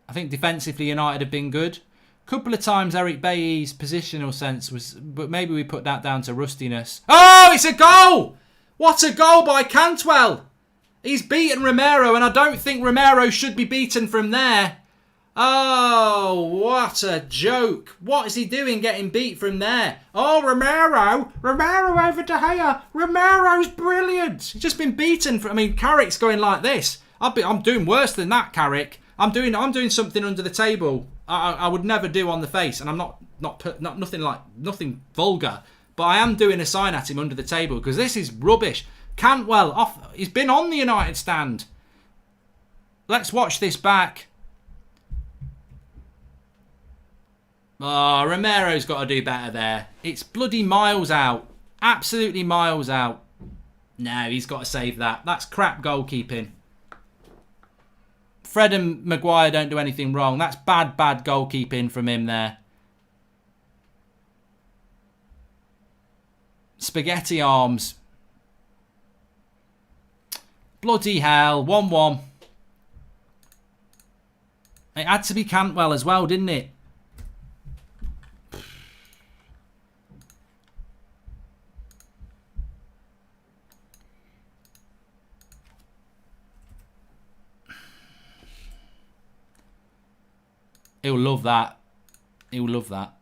I think defensively United have been good. Couple of times Eric Bailly's positional sense was... But maybe we put that down to rustiness. Oh, it's a goal! What a goal by Cantwell! He's beaten Romero, and I don't think Romero should be beaten from there. Oh, what a joke. What is he doing getting beat from there? Oh, Romero. Romero over De Gea. Romero's brilliant. He's just been beaten. I mean, Carrick's going like this. I'm doing worse than that, Carrick. I'm doing something under the table I would never do on the face, and I'm nothing vulgar, but I am doing a sign at him under the table because this is rubbish. Cantwell off. He's been on the United stand. Let's watch this back. Oh, Romero's got to do better there. It's bloody miles out. Absolutely miles out. No, he's got to save that. That's crap goalkeeping. Fred and Maguire don't do anything wrong. That's bad goalkeeping from him there. Spaghetti arms. Bloody hell. 1-1. It had to be Cantwell as well, didn't it? He'll love that. He'll love that.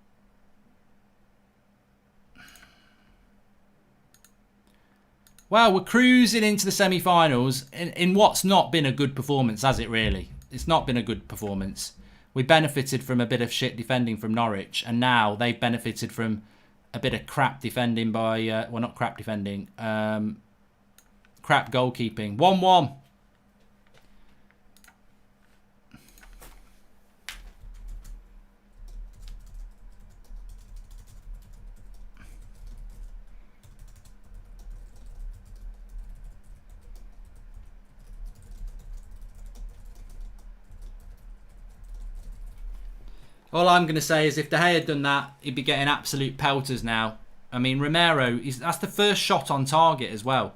Well, we're cruising into the semi-finals in what's not been a good performance, has it really? It's not been a good performance. We benefited from a bit of shit defending from Norwich, and now they've benefited from a bit of crap defending by... well, not crap defending. Crap goalkeeping. 1-1. All I'm going to say is if De Gea had done that, he'd be getting absolute pelters now. I mean, Romero, that's the first shot on target as well.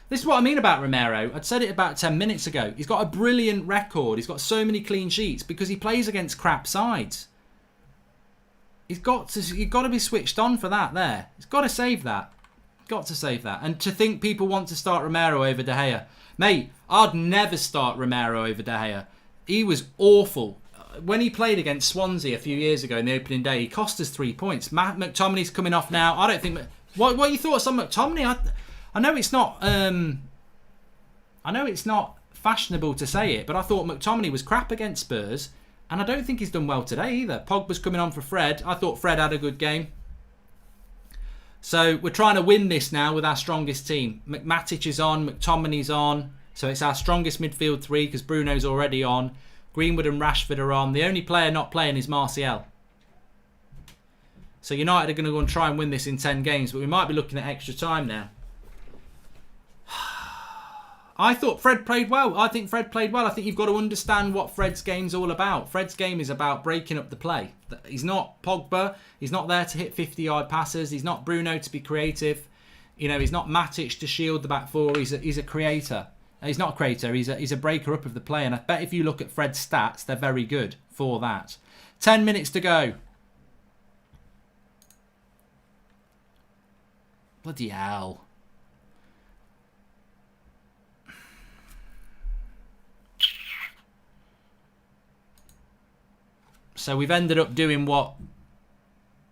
This is what I mean about Romero. I'd said it about 10 minutes ago. He's got a brilliant record. He's got so many clean sheets because he plays against crap sides. You've got to be switched on for that there. He's got to save that. Got to save that. And to think people want to start Romero over De Gea. Mate, I'd never start Romero over De Gea. He was awful. When he played against Swansea a few years ago in the opening day, he cost us 3 points. McTominay's coming off now. I don't think... What are your thoughts on McTominay? I know it's not... I know it's not fashionable to say it, but I thought McTominay was crap against Spurs, and I don't think he's done well today either. Pogba's coming on for Fred. I thought Fred had a good game. So we're trying to win this now with our strongest team. Matic is on, McTominay's on. So it's our strongest midfield three because Bruno's already on. Greenwood and Rashford are on. The only player not playing is Martial. So United are going to go and try and win this in 10 games, but we might be looking at extra time now. I thought Fred played well. I think Fred played well. I think you've got to understand what Fred's game's all about. Fred's game is about breaking up the play. He's not Pogba. He's not there to hit 50-yard passes. He's not Bruno to be creative. You know, he's not Matic to shield the back four. He's a creator. He's not a creator. He's a breaker up of the play. And I bet if you look at Fred's stats, they're very good for that. 10 minutes to go. Bloody hell. So we've ended up doing what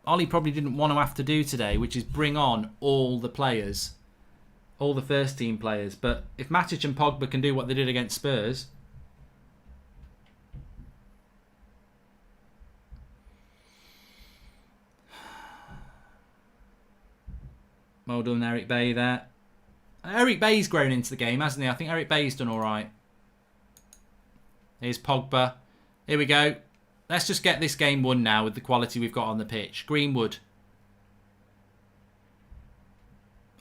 Ollie probably didn't want to have to do today, which is bring on all the players. All the first team players. But if Matic and Pogba can do what they did against Spurs... Well done, Eric Bailly there. Eric Bailly's grown into the game, hasn't he? I think Eric Bailly's done alright. Here's Pogba. Here we go. Let's just get this game won now with the quality we've got on the pitch. Greenwood.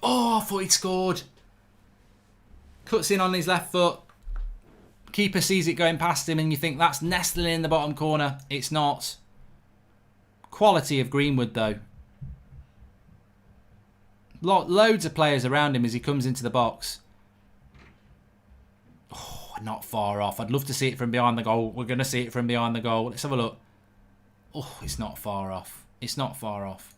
Oh, I thought he'd scored. Cuts in on his left foot. Keeper sees it going past him and you think that's nestling in the bottom corner. It's not. Quality of Greenwood though. Loads of players around him as he comes into the box. Oh, not far off. I'd love to see it from behind the goal. We're going to see it from behind the goal. Let's have a look. Oh, it's not far off. It's not far off.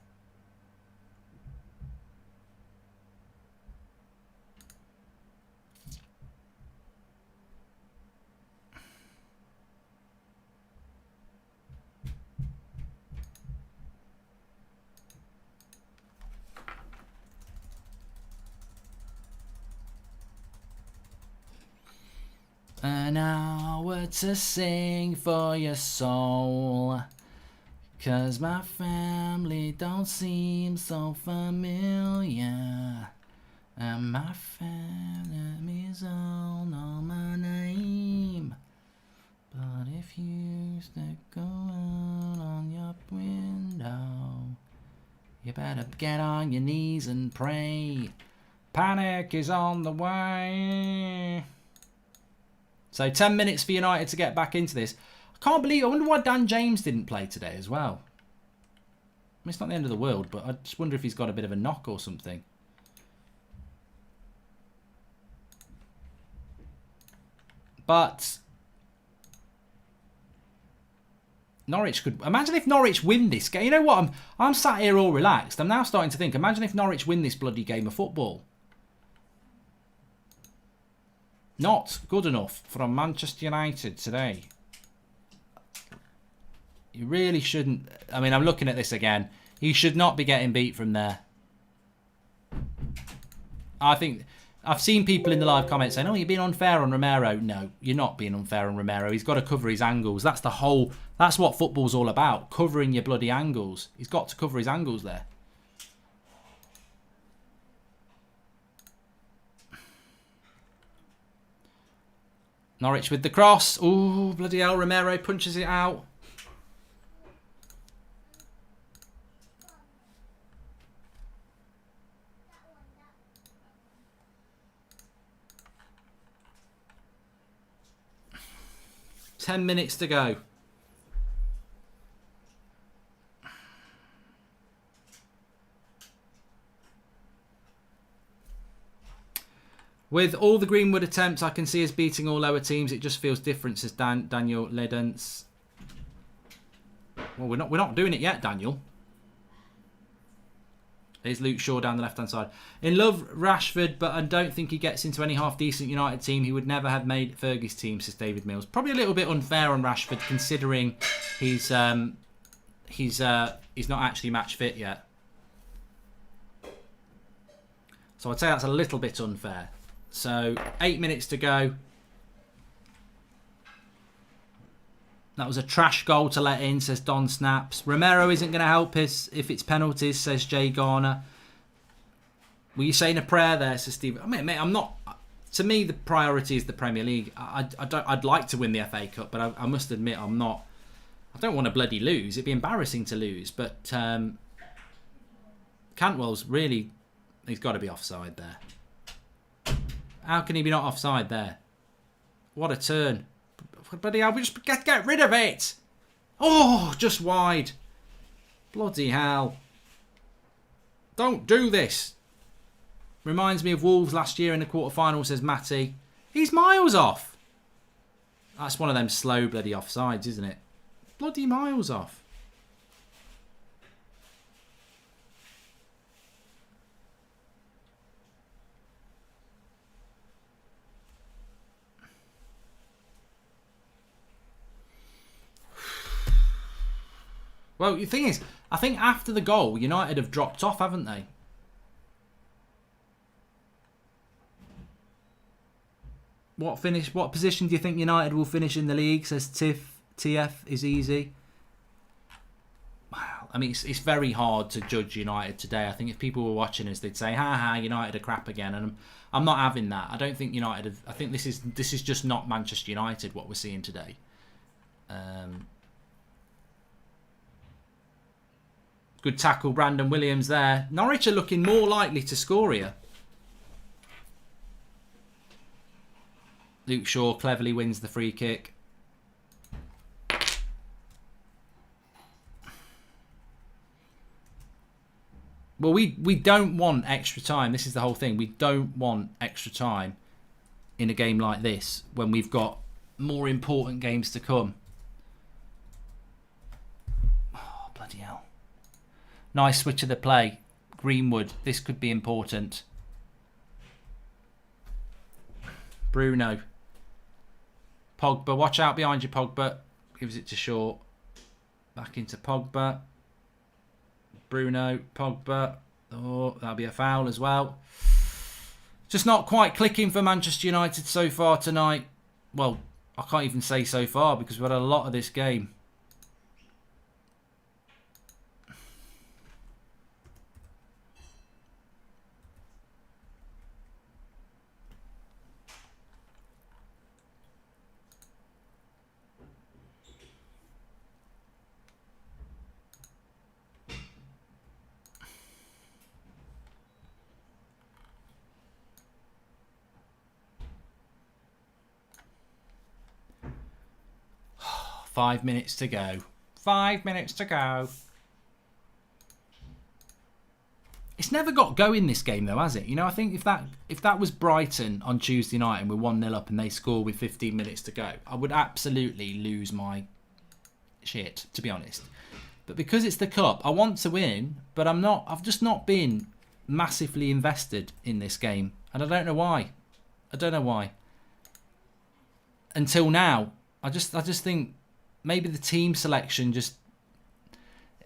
An hour to sing for your soul, 'cause my family don't seem so familiar, and my family's all know my name. But if you stick around on your window, you better get on your knees and pray. Panic is on the way. So 10 minutes for United to get back into this. I wonder why Dan James didn't play today as well. I mean, it's not the end of the world, but I just wonder if he's got a bit of a knock or something. But Norwich could... Imagine if Norwich win this game. You know what? I'm sat here all relaxed. I'm now starting to think, imagine if Norwich win this bloody game of football. Not good enough from Manchester United today. You really shouldn't... I mean, I'm looking at this again. He should not be getting beat from there. I think... I've seen people in the live comments saying, oh, you're being unfair on Romero. No, you're not being unfair on Romero. He's got to cover his angles. That's the whole... That's what football's all about. Covering your bloody angles. He's got to cover his angles there. Norwich with the cross. Ooh, bloody hell. Romero punches it out. Ten minutes to go. With all the Greenwood attempts, I can see us beating all lower teams. It just feels different, says Daniel Ledens. Well, we're not doing it yet, Daniel. There's Luke Shaw down the left-hand side. In love, Rashford, but I don't think he gets into any half-decent United team. He would never have made Fergie's team, says David Mills. Probably a little bit unfair on Rashford, considering he's not actually match fit yet. So I'd say that's a little bit unfair. So 8 minutes to go. That was a trash goal to let in, says Don Snaps. Romero isn't going to help us if it's penalties, says Jay Garner. Were you saying a prayer there, says Steve? I mean, mate, I'm not. To me, the priority is the Premier League. I'd like to win the FA Cup, but I must admit, I'm not. I don't want to bloody lose. It'd be embarrassing to lose. But Cantwell's really. He's got to be offside there. How can he be not offside there? What a turn. Bloody hell, we just get rid of it. Oh, just wide. Bloody hell. Don't do this. Reminds me of Wolves last year in the quarter-final, says Matty. He's miles off. That's one of them slow bloody offsides, isn't it? Bloody miles off. Well, the thing is, I think after the goal, United have dropped off, haven't they? What position do you think United will finish in the league? Says TF is easy. Wow, I mean, it's very hard to judge United today. I think if people were watching us, they'd say, "Ha, United are crap again," and I'm not having that. I don't think United. I think this is just not Manchester United what we're seeing today. Good tackle, Brandon Williams there. Norwich are looking more likely to score here. Luke Shaw cleverly wins the free kick. Well, we don't want extra time. This is the whole thing. We don't want extra time in a game like this when we've got more important games to come. Oh, bloody hell. Nice switch of the play. Greenwood. This could be important. Bruno. Pogba. Watch out behind you, Pogba. Gives it to Shaw. Back into Pogba. Bruno. Pogba. Oh, that'll be a foul as well. Just not quite clicking for Manchester United so far tonight. Well, I can't even say so far because we've had a lot of this game. Five minutes to go. 5 minutes to go. It's never got going this game though, has it? You know, I think if that was Brighton on Tuesday night and we're 1-0 up and they score with 15 minutes to go, I would absolutely lose my shit, to be honest. But because it's the cup, I want to win, but I've just not been massively invested in this game. And I don't know why. Until now. I just think maybe the team selection just...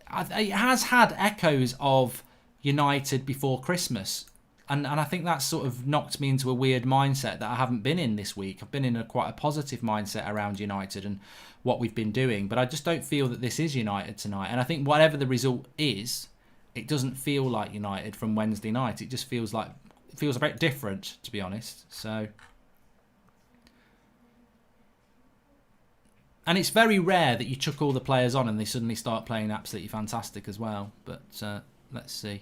It has had echoes of United before Christmas. And I think that's sort of knocked me into a weird mindset that I haven't been in this week. I've been in quite a positive mindset around United and what we've been doing. But I just don't feel that this is United tonight. And I think whatever the result is, it doesn't feel like United from Wednesday night. It just feels a bit different, to be honest. So... And it's very rare that you chuck all the players on and they suddenly start playing absolutely fantastic as well. But let's see.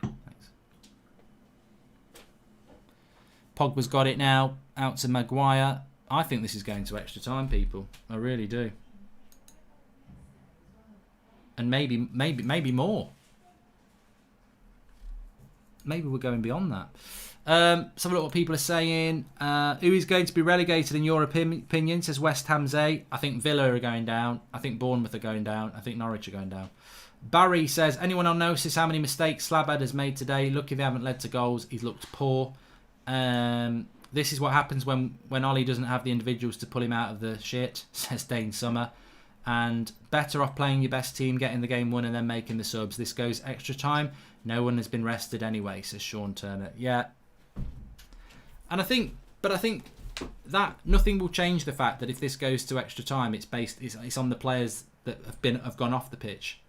Thanks. Pogba's got it now. Out to Maguire. I think this is going to extra time, people. I really do. And maybe more. Maybe we're going beyond that. Let's have a look what people are saying. Who is going to be relegated in your opinion? Says West Ham's A. I think Villa are going down. I think Bournemouth are going down. I think Norwich are going down. Barry says, anyone on notice how many mistakes Slabhead has made today? Lucky they haven't led to goals. He's looked poor. This is what happens when Ollie doesn't have the individuals to pull him out of the shit, says Dane Summer. And better off playing your best team, getting the game won and then making the subs. This goes extra time. No one has been rested anyway, says Sean Turner. Yeah. And I think that nothing will change the fact that if this goes to extra time, it's on the players that have gone off the pitch.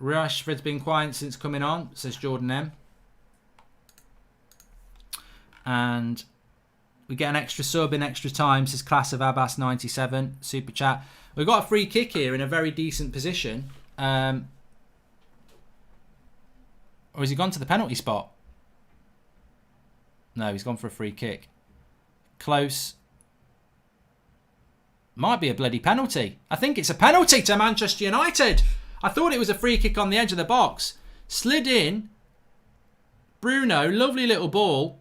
Rashford's been quiet since coming on, says Jordan M. And we get an extra sub in extra time, says Class of Abbas 97 super chat. We've got a free kick here in a very decent position. Or has he gone to the penalty spot? No, he's gone for a free kick. Close. Might be a bloody penalty. I think it's a penalty to Manchester United. I thought it was a free kick on the edge of the box. Slid in. Bruno, lovely little ball.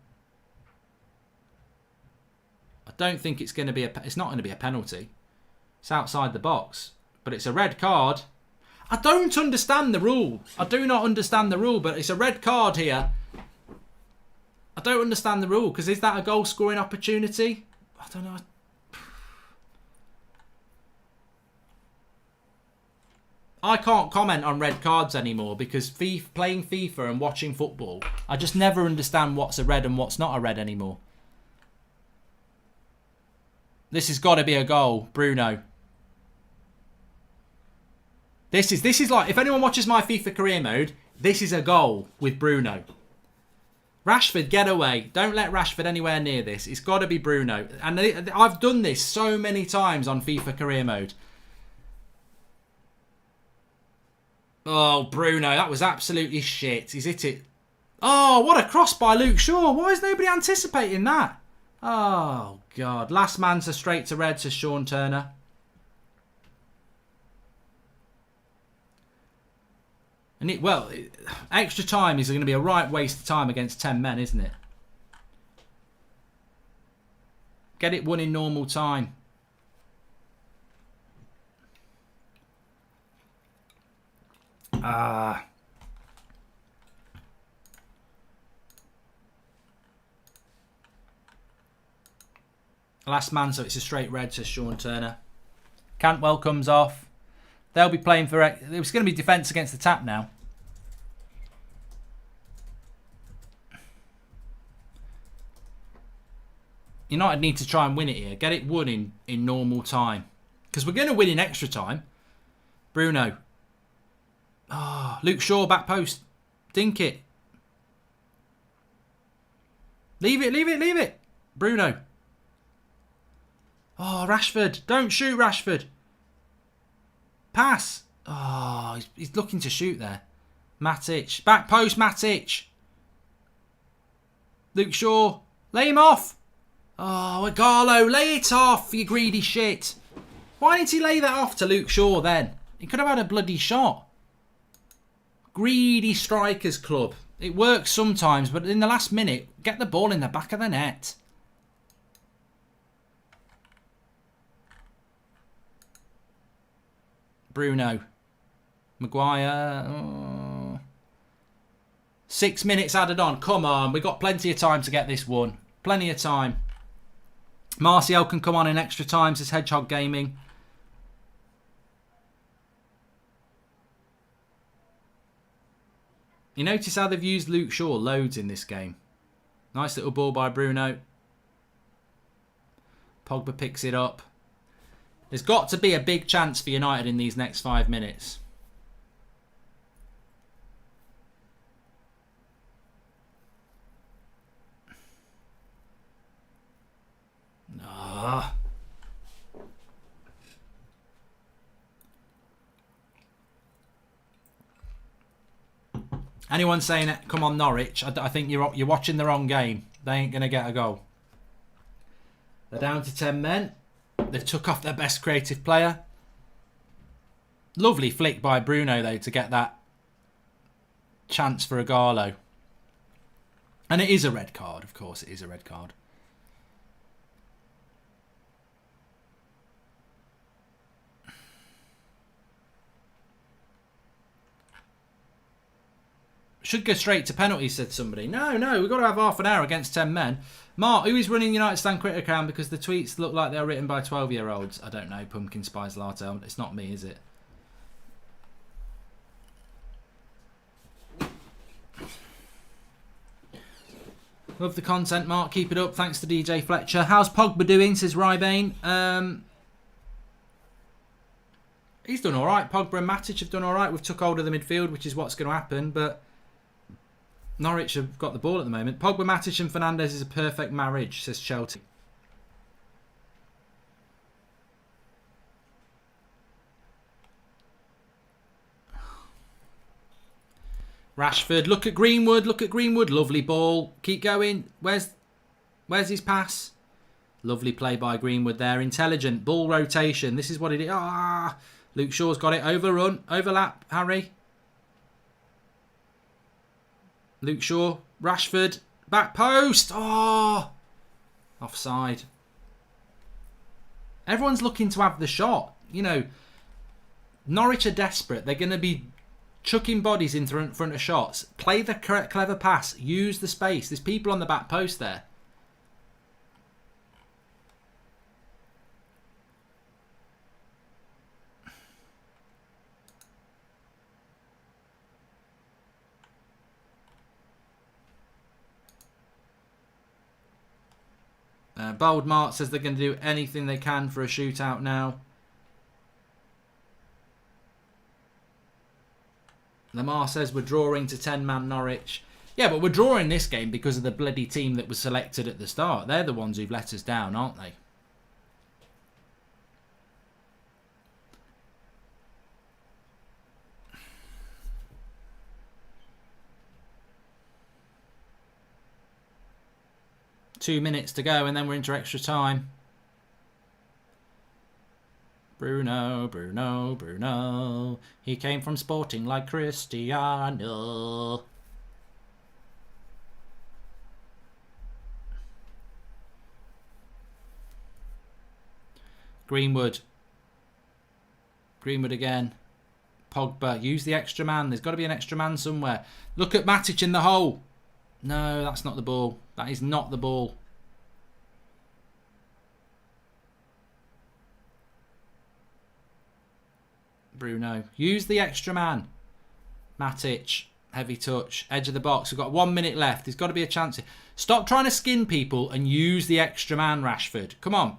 I don't think it's going to be it's not going to be a penalty. It's outside the box. But it's a red card. I don't understand the rule. I do not understand the rule, but it's a red card here. I don't understand the rule, because is that a goal scoring opportunity? I don't know. I can't comment on red cards anymore because playing FIFA and watching football, I just never understand what's a red and what's not a red anymore. This has got to be a goal, Bruno. This is like, if anyone watches my FIFA career mode, this is a goal with Bruno. Rashford, get away. Don't let Rashford anywhere near this. It's got to be Bruno. And I've done this so many times on FIFA career mode. Oh, Bruno, that was absolutely shit. He's hit it. Oh, what a cross by Luke Shaw. Why is nobody anticipating that? Oh, God. Last man to straight to red, says Sean Turner. And extra time is going to be a right waste of time against 10 men, isn't it? Get it won in normal time. Last man, so it's a straight red, says Sean Turner. Cantwell comes off. They'll be playing for... It's going to be defence against the tap now. United need to try and win it here. Get it won in normal time. Because we're going to win in extra time. Bruno. Luke Shaw, back post. Dink it. Leave it. Bruno. Rashford. Don't shoot, Rashford. Pass. He's looking to shoot there. Matic. Back post, Matic. Luke Shaw. Lay him off. Ighalo, lay it off, you greedy shit. Why didn't he lay that off to Luke Shaw then? He could have had a bloody shot. Greedy strikers club. It works sometimes, but in the last minute, get the ball in the back of the net. Bruno. Maguire. 6 minutes added on. Come on, we've got plenty of time to get this won. Plenty of time. Martial can come on in extra time, says Hedgehog Gaming. You notice how they've used Luke Shaw loads in this game. Nice little ball by Bruno. Pogba picks it up. There's got to be a big chance for United in these next 5 minutes. Anyone saying, come on Norwich, I think you're watching the wrong game. They ain't going to get a goal. They're down to 10 men. They've took off their best creative player. Lovely flick by Bruno, though, to get that chance for Ighalo. And it is a red card, of course. It is a red card. Should go straight to penalties, said somebody. No, we've got to have half an hour against 10 men. Mark, who is running United Stand Critic account? Because the tweets look like they're written by 12-year-olds. I don't know. Pumpkin Spice Latte. It's not me, is it? Love the content, Mark. Keep it up. Thanks to DJ Fletcher. How's Pogba doing, says Rybane. He's done all right. Pogba and Matic have done all right. We've took hold of the midfield, which is what's going to happen. But Norwich have got the ball at the moment. Pogba, Matic and Fernandes is a perfect marriage, says Chelsea. Rashford, look at Greenwood. Lovely ball. Keep going. Where's his pass? Lovely play by Greenwood there. Intelligent. Ball rotation. This is what it is. Luke Shaw's got it. Overrun. Overlap, Harry. Luke Shaw. Rashford. Back post. Offside. Everyone's looking to have the shot. You know, Norwich are desperate. They're going to be chucking bodies in front of shots. Play the correct, clever pass. Use the space. There's people on the back post there. Bold Mark says they're going to do anything they can for a shootout now. Lamar says we're drawing to 10-man Norwich. Yeah, but we're drawing this game because of the bloody team that was selected at the start. They're the ones who've let us down, aren't they? 2 minutes to go, and then we're into extra time. Bruno, Bruno, Bruno. He came from Sporting like Cristiano. Greenwood. Greenwood again. Pogba. Use the extra man. There's got to be an extra man somewhere. Look at Matic in the hole. No, that's not the ball. That is not the ball. Bruno. Use the extra man. Matic. Heavy touch. Edge of the box. We've got 1 minute left. There's got to be a chance here. Stop trying to skin people and use the extra man, Rashford. Come on.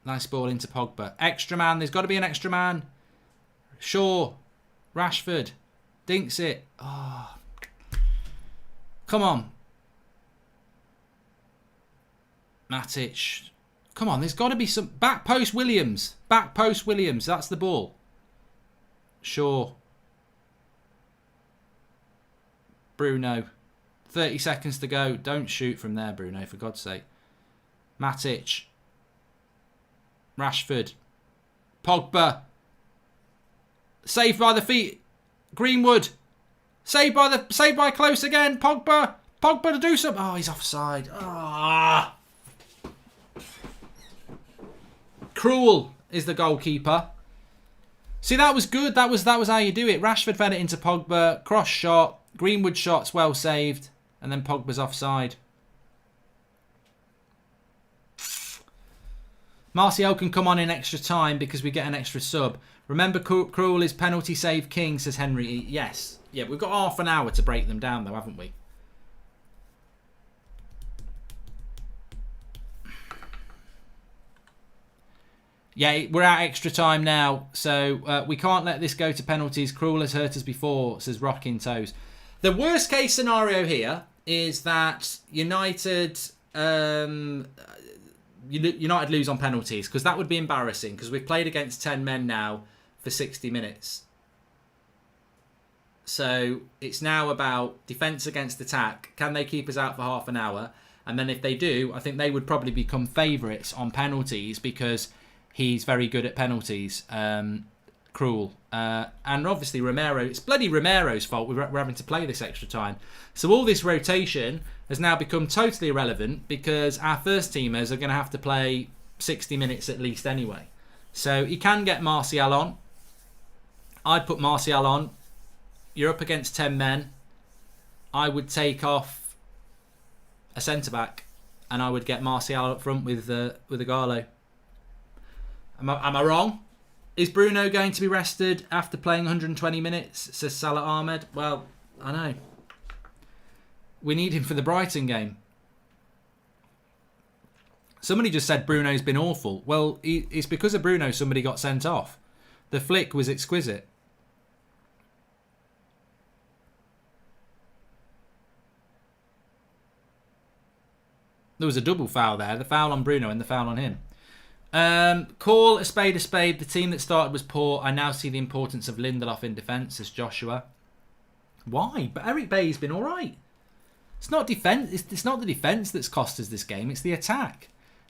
Nice ball into Pogba. Extra man. There's got to be an extra man. Shaw. Rashford. Dinks it. Oh. Come on. Matic. Come on, there's got to be some... Back post Williams. Back post Williams. That's the ball. Shaw. Bruno. 30 seconds to go. Don't shoot from there, Bruno, for God's sake. Matic. Rashford. Pogba. Saved by the feet. Greenwood. Saved by close again. Pogba. Pogba to do something. Oh, he's offside. Ah. Cruel is the goalkeeper. See, that was good. That was how you do it. Rashford fed it into Pogba. Cross shot. Greenwood shot's well saved. And then Pogba's offside. Martial can come on in extra time because we get an extra sub. Remember, Cruel is penalty save king, says Henry. Yes. Yeah, we've got half an hour to break them down, though, haven't we? Yeah, we're at extra time now, so we can't let this go to penalties. Cruel has hurt us before, says Rocking Toes. The worst case scenario here is that United lose on penalties, because that would be embarrassing, because we've played against 10 men now for 60 minutes. So it's now about defence against attack. Can they keep us out for half an hour? And then if they do, I think they would probably become favourites on penalties, because he's very good at penalties. Cruel. And obviously Romero, it's bloody Romero's fault we're having to play this extra time. So all this rotation has now become totally irrelevant, because our first teamers are going to have to play 60 minutes at least anyway. So he can get Martial on. I'd put Martial on. You're up against 10 men. I would take off a centre-back and I would get Martial up front with Ighalo. Am I wrong? Is Bruno going to be rested after playing 120 minutes, says Salah Ahmed? Well, I know. We need him for the Brighton game. Somebody just said Bruno's been awful. Well, it's because of Bruno somebody got sent off. The flick was exquisite. There was a double foul there. The foul on Bruno and the foul on him. Call a spade a spade. The team that started was poor. I now see the importance of Lindelof in defence, says Joshua. Why? But Eric Bailly's been all right. It's not defence. It's not the defence that's cost us this game. It's the attack.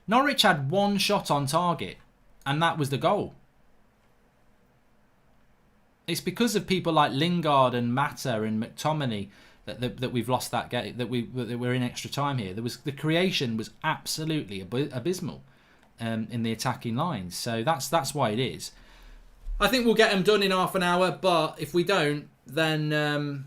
Norwich had one shot on target, and that was the goal. It's because of people like Lingard and Mata and McTominay that we've lost that game. That we're in extra time here. The creation was absolutely abysmal in the attacking lines. So that's why it is. I think we'll get them done in half an hour. But if we don't, then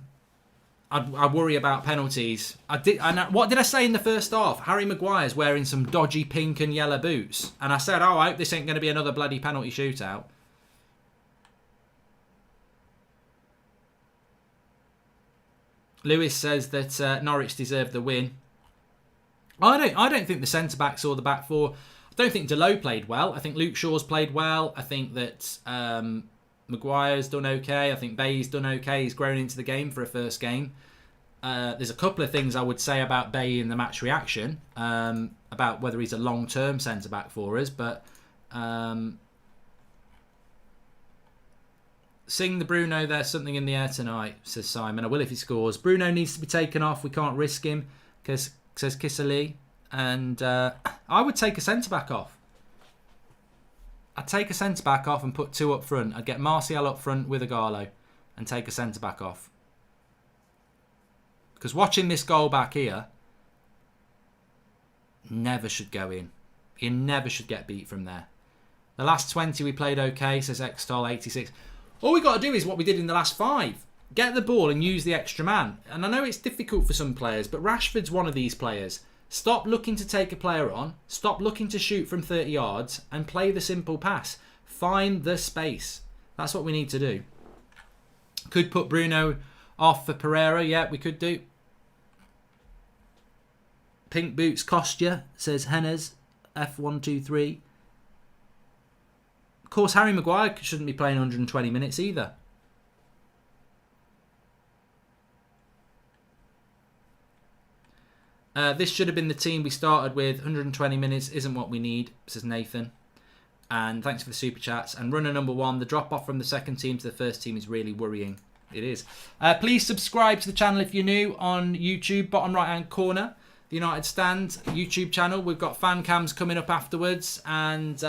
I worry about penalties. What did I say in the first half? Harry Maguire's wearing some dodgy pink and yellow boots, and I said, "Oh, I hope this ain't going to be another bloody penalty shootout." Lewis says that Norwich deserved the win. I don't think the centre backs or the back four. I don't think Delot played well. I think Luke Shaw's played well. I think that Maguire's done okay. I think Bay's done okay. He's grown into the game for a first game. There's a couple of things I would say about Bay in the match reaction, about whether he's a long-term centre-back for us, but sing the Bruno, there's something in the air tonight, says Simon. I will if he scores. Bruno needs to be taken off. We can't risk him because says Kisserly. And I would take a centre-back off. I'd take a centre-back off and put 2 up front. I'd get Martial up front with Ighalo and take a centre-back off. Because watching this goal back here never should go in. You never should get beat from there. The last 20 we played okay, says Xtol86. All we got to do is what we did in the last 5. Get the ball and use the extra man. And I know it's difficult for some players, but Rashford's one of these players. Stop looking to take a player on. Stop looking to shoot from 30 yards and play the simple pass. Find the space. That's what we need to do. Could put Bruno off for Pereira. Yeah, we could do. Pink boots cost you, says Hennes. F123. Of course, Harry Maguire shouldn't be playing 120 minutes either. This should have been the team we started with. 120 minutes isn't what we need, says Nathan. And thanks for the super chats. And runner number 1, the drop off from the second team to the first team is really worrying. It is. Please subscribe to the channel if you're new on YouTube. Bottom right hand corner, the United Stand YouTube channel. We've got fan cams coming up afterwards. And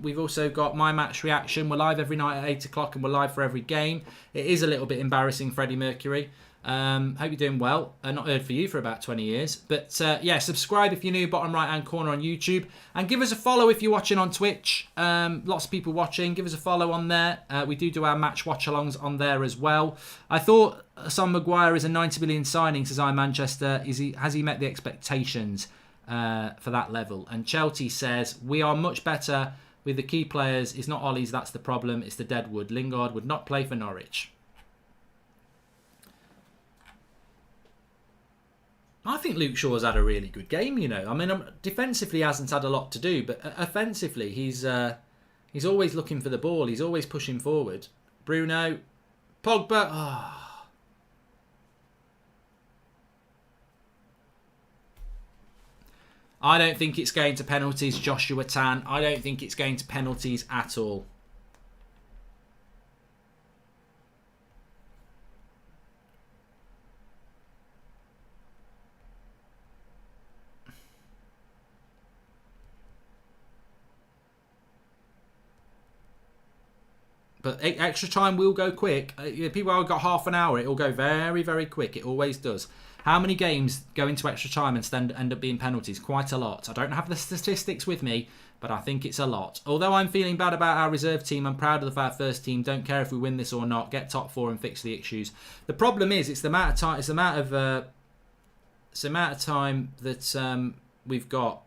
we've also got my match reaction. We're live every night at 8 o'clock and we're live for every game. It is a little bit embarrassing, Freddie Mercury. Hope you're doing well. Not heard for you for about 20 years. But yeah, subscribe if you're new, bottom right hand corner on YouTube. And give us a follow if you're watching on Twitch. Lots of people watching. Give us a follow on there. We do our match watch-alongs on there as well. I thought Son Maguire is a 90 million signing, says I Manchester. Has he met the expectations for that level? And Chelsea says, we are much better with the key players. It's not Ollie's, that's the problem. It's the deadwood. Lingard would not play for Norwich. I think Luke Shaw's had a really good game, you know. I mean, defensively he hasn't had a lot to do, but offensively he's always looking for the ball. He's always pushing forward. Bruno, Pogba. Oh. I don't think it's going to penalties, Joshua Tan. I don't think it's going to penalties at all. But extra time will go quick. People have got half an hour. It will go very, very quick. It always does. How many games go into extra time and end up being penalties? Quite a lot. I don't have the statistics with me, but I think it's a lot. Although I'm feeling bad about our reserve team, I'm proud of our first team. Don't care if we win this or not. Get top 4 and fix the issues. The problem is, it's the amount of time. It's the amount of time that we've got.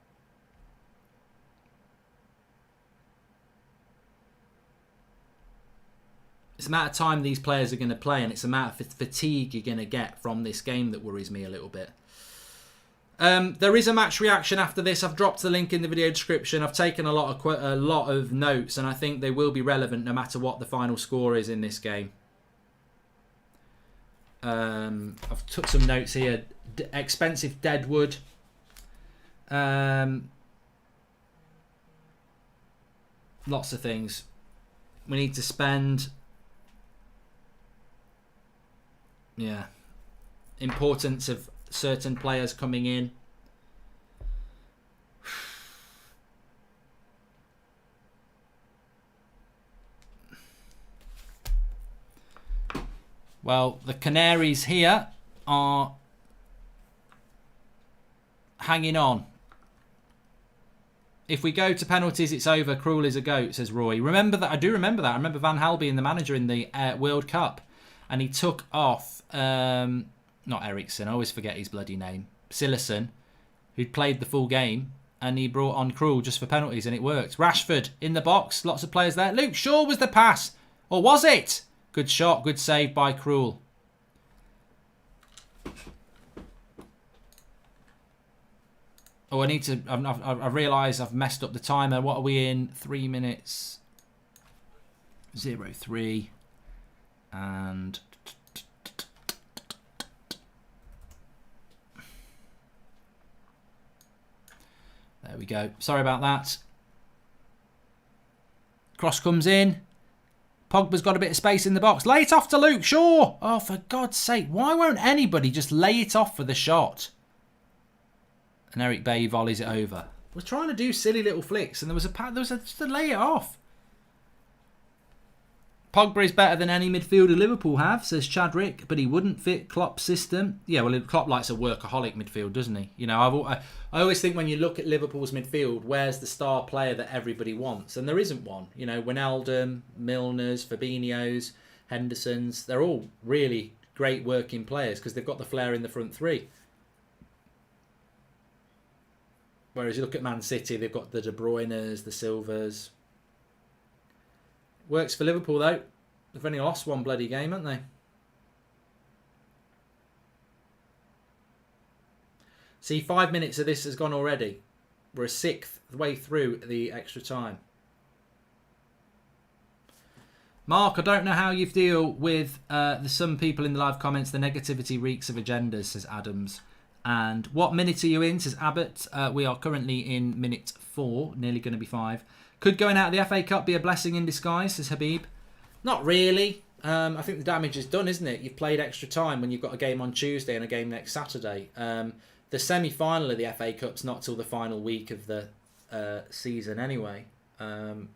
It's the amount of time these players are going to play, and it's the amount of fatigue you're going to get from this game that worries me a little bit. There is a match reaction after this. I've dropped the link in the video description. I've taken a lot of notes, and I think they will be relevant no matter what the final score is in this game. I've took some notes here. Expensive deadwood. Lots of things. We need to spend. Yeah. Importance of certain players coming in. Well, the Canaries here are hanging on. If we go to penalties, it's over. Krul is a goat, says Roy. Remember that? I do remember that. I remember Van Hal being the manager in the World Cup. And he took off, not Eriksson, I always forget his bloody name, Silerson, who'd played the full game, and he brought on Krul just for penalties, and it worked. Rashford in the box, lots of players there. Luke Shaw was the pass, or was it? Good shot, good save by Krul. Oh, I need to, I realised I've messed up the timer. What are we in? 3 minutes. 03. And there we go. Sorry about that. Cross comes in. Pogba's got a bit of space in the box. Lay it off to Luke Shaw. Oh, for God's sake. Why won't anybody just lay it off for the shot? And Eric Bailly volleys it over. We're trying to do silly little flicks, and there was just to lay it off. Pogba is better than any midfielder Liverpool have, says Chadrick, but he wouldn't fit Klopp's system. Yeah, well, Klopp likes a workaholic midfield, doesn't he? You know, I always think when you look at Liverpool's midfield, where's the star player that everybody wants? And there isn't one. You know, Wijnaldum, Milner's, Fabinho's, Henderson's, they're all really great working players because they've got the flair in the front three. Whereas you look at Man City, they've got the De Bruyne's, the Silvers. Works for Liverpool, though. They've only lost one bloody game, haven't they? See, 5 minutes of this has gone already. We're a sixth way through the extra time. Mark, I don't know how you deal with some people in the live comments. The negativity reeks of agendas, says Adams. And what minute are you in, says Abbott. We are currently in minute 4, nearly going to be 5. Could going out of the FA Cup be a blessing in disguise, says Habib. Not really. I think the damage is done, isn't it? You've played extra time when you've got a game on Tuesday and a game next Saturday. The semi-final of the FA Cup's not till the final week of the season anyway. The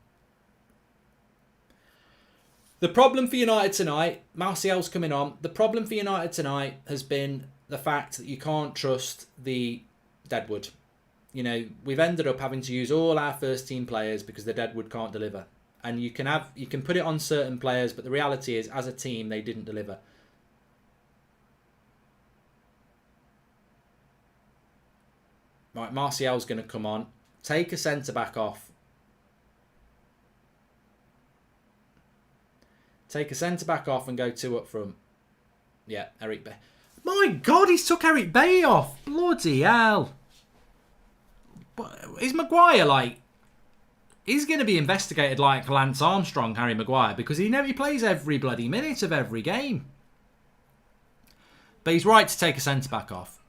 problem for United tonight, Martial's coming on. The problem for United tonight has been the fact that you can't trust the Deadwood. You know, we've ended up having to use all our first team players because the Deadwood can't deliver. And you can put it on certain players, but the reality is, as a team, they didn't deliver. Right, Martial's going to come on. Take a centre-back off. Take a centre-back off and go 2 up front. Yeah, Eric Bay. My God, he's took Eric Bay off. Bloody hell. Is Maguire like... He's going to be investigated like Lance Armstrong, Harry Maguire, because he plays every bloody minute of every game. But he's right to take a centre-back off.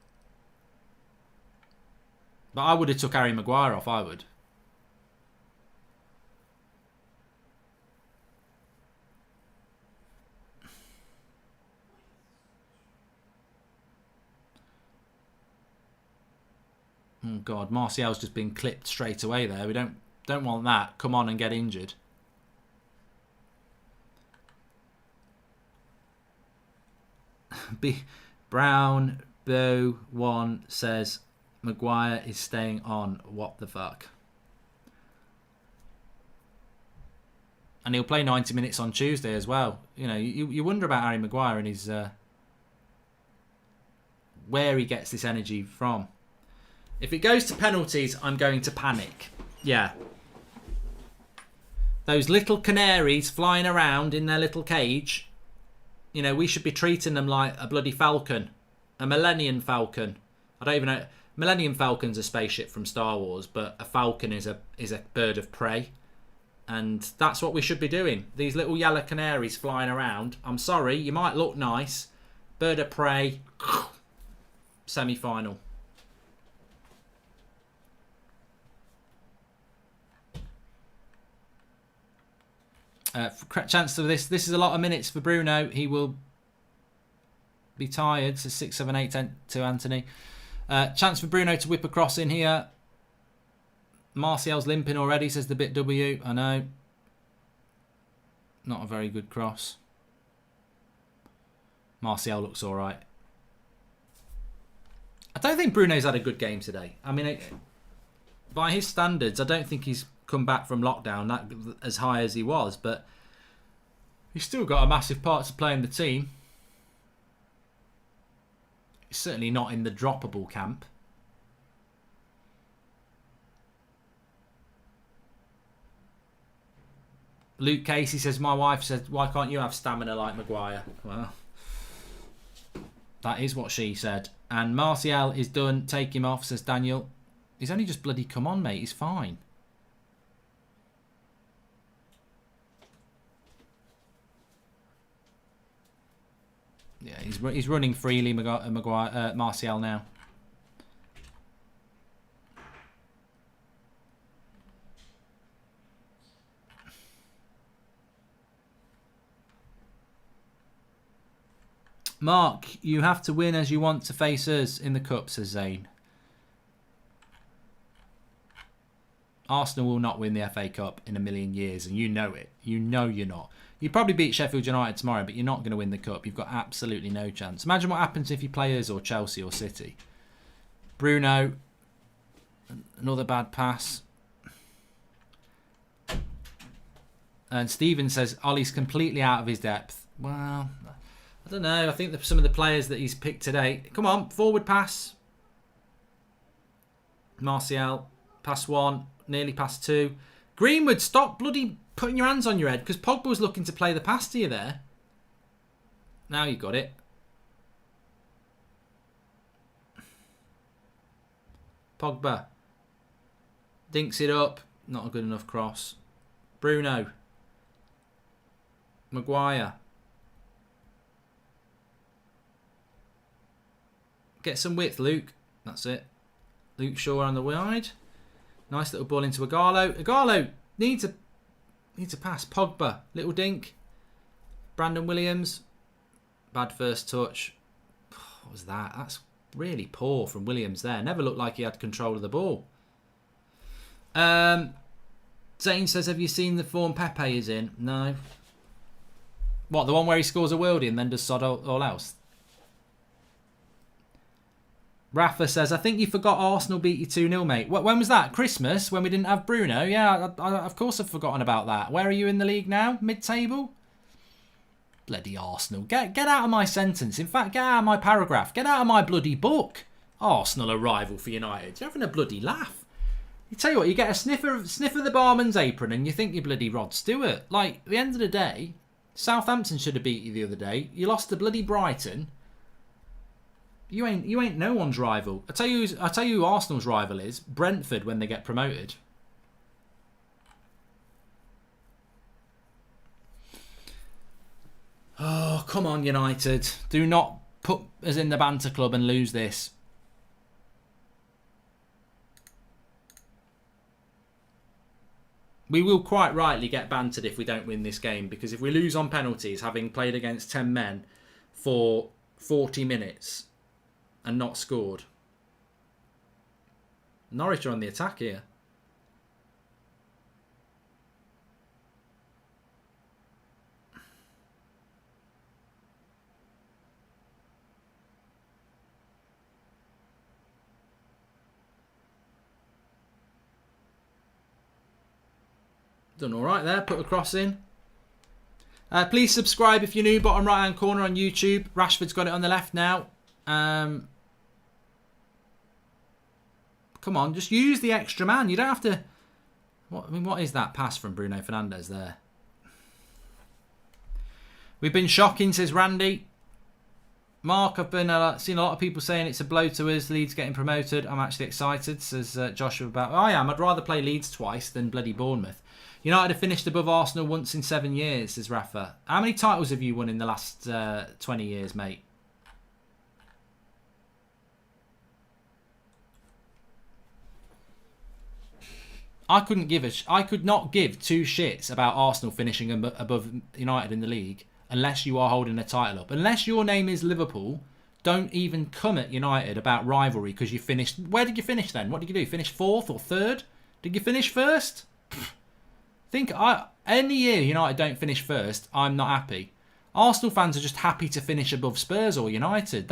But I would have took Harry Maguire off, I would. Oh God, Martial's just been clipped straight away there. We don't want that. Come on and get injured. Brown Bow 1 says Maguire is staying on. What the fuck? And he'll play 90 minutes on Tuesday as well. You know, you wonder about Harry Maguire and his where he gets this energy from. If it goes to penalties, I'm going to panic. Yeah. Those little canaries flying around in their little cage, you know, we should be treating them like a bloody falcon. A Millennium Falcon. I don't even know. Millennium Falcon's a spaceship from Star Wars, but a falcon is a bird of prey. And that's what we should be doing. These little yellow canaries flying around. I'm sorry, you might look nice. Bird of prey. Semi-final. Chance of this. This is a lot of minutes for Bruno. He will be tired. So 6, 7, 8 to Anthony. Chance for Bruno to whip a cross in here. Martial's limping already, says the bit W. I know. Not a very good cross. Martial looks all right. I don't think Bruno's had a good game today. I mean, by his standards, I don't think he's come back from lockdown that as high as he was, but he's still got a massive part to play in the team. He's certainly not in the droppable camp. Luke Casey says, my wife said, why can't you have stamina like Maguire? Well, that is what she said. And Martial is done. Take him off, says Daniel. He's only just bloody come on, mate. He's fine. Yeah, he's running freely, Martial now. Mark, you have to win as you want to face us in the cup, says Zane. Arsenal will not win the FA Cup in a million years, and you know it. You know you're not. You'd probably beat Sheffield United tomorrow, but you're not going to win the Cup. You've got absolutely no chance. Imagine what happens if you play us or Chelsea or City. Bruno, another bad pass. And Steven says Ollie's completely out of his depth. Well, I don't know. I think that some of the players that he's picked today... Come on, forward pass. Martial, pass 1, nearly pass 2. Greenwood, stop bloody putting your hands on your head, because Pogba was looking to play the pass to you there. Now you got it. Pogba. Dinks it up. Not a good enough cross. Bruno. Maguire. Get some width, Luke. That's it. Luke Shaw on the wide. Nice little ball into Ighalo. Ighalo needs a pass. Pogba. Little dink. Brandon Williams. Bad first touch. What was that? That's really poor from Williams there. Never looked like he had control of the ball. Zane says, have you seen the form Pepe is in? No. What, the one where he scores a worldie and then does sod all else? Rafa says, I think you forgot Arsenal beat you 2-0, mate. When was that? Christmas? When we didn't have Bruno? Yeah, of course I've forgotten about that. Where are you in the league now? Mid-table? Bloody Arsenal. Get out of my sentence. In fact, get out of my paragraph. Get out of my bloody book. Arsenal a rival for United. You're having a bloody laugh. You tell you what, you get a sniff of the barman's apron and you think you're bloody Rod Stewart. Like, at the end of the day, Southampton should have beat you the other day. You lost to bloody Brighton. You ain't no one's rival. I tell you who Arsenal's rival is. Brentford when they get promoted. Oh, come on, United. Do not put us in the banter club and lose this. We will quite rightly get bantered if we don't win this game, because if we lose on penalties, having played against 10 men for 40 minutes and not scored. Norwich are on the attack here. Done all right there. Put a cross in. Please subscribe if you're new. Bottom right hand corner on YouTube. Rashford's got it on the left now. Come on, just use the extra man. You don't have to... What is that pass from Bruno Fernandes there? We've been shocking, says Randy. Mark, I've been seen a lot of people saying it's a blow to us. Leeds getting promoted. I'm actually excited, says Joshua. I am. I'd rather play Leeds twice than bloody Bournemouth. United have finished above Arsenal once in 7 years, says Rafa. How many titles have you won in the last 20 years, mate? I could not give two shits about Arsenal finishing above United in the league unless you are holding a title up. Unless your name is Liverpool, don't even come at United about rivalry because you finished... Where did you finish then? What did you do? Finish 4th or 3rd? Did you finish 1st? Any year United don't finish 1st, I'm not happy. Arsenal fans are just happy to finish above Spurs or United.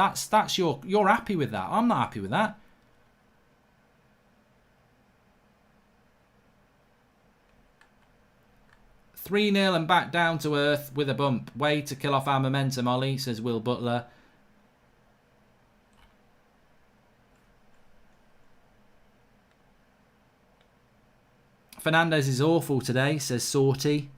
You're happy with that. I'm not happy with that. "3-0 and back down to earth with a bump. Way to kill off our momentum, Ollie," says Will Butler. Fernandes is awful today, says Sorty.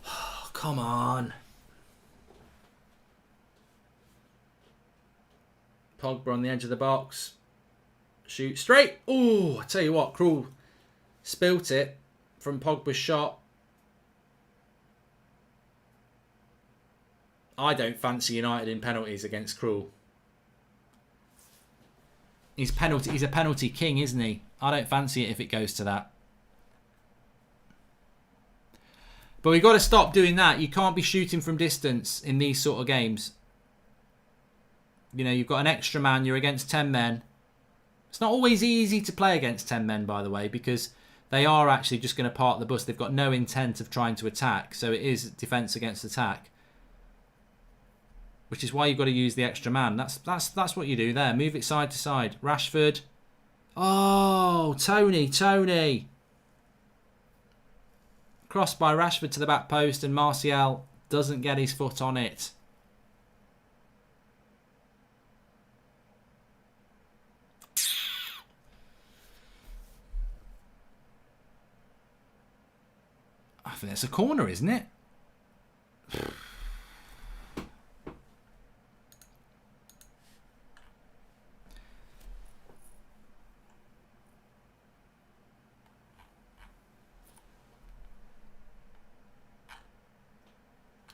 Oh, come on. Pogba on the edge of the box. Shoot straight. Oh, I tell you what, Krul spilt it from Pogba's shot. I don't fancy United in penalties against Krul. He's a penalty king, isn't he? I don't fancy it if it goes to that. But we've got to stop doing that. You can't be shooting from distance in these sort of games. You know, you've got an extra man. You're against 10 men. It's not always easy to play against 10 men, by the way, because they are actually just going to park the bus. They've got no intent of trying to attack. So it is defence against attack. Which is why you've got to use the extra man. That's what you do there. Move it side to side. Rashford. Oh, Tony. Crossed by Rashford to the back post, and Martial doesn't get his foot on it. I think it's a corner, isn't it?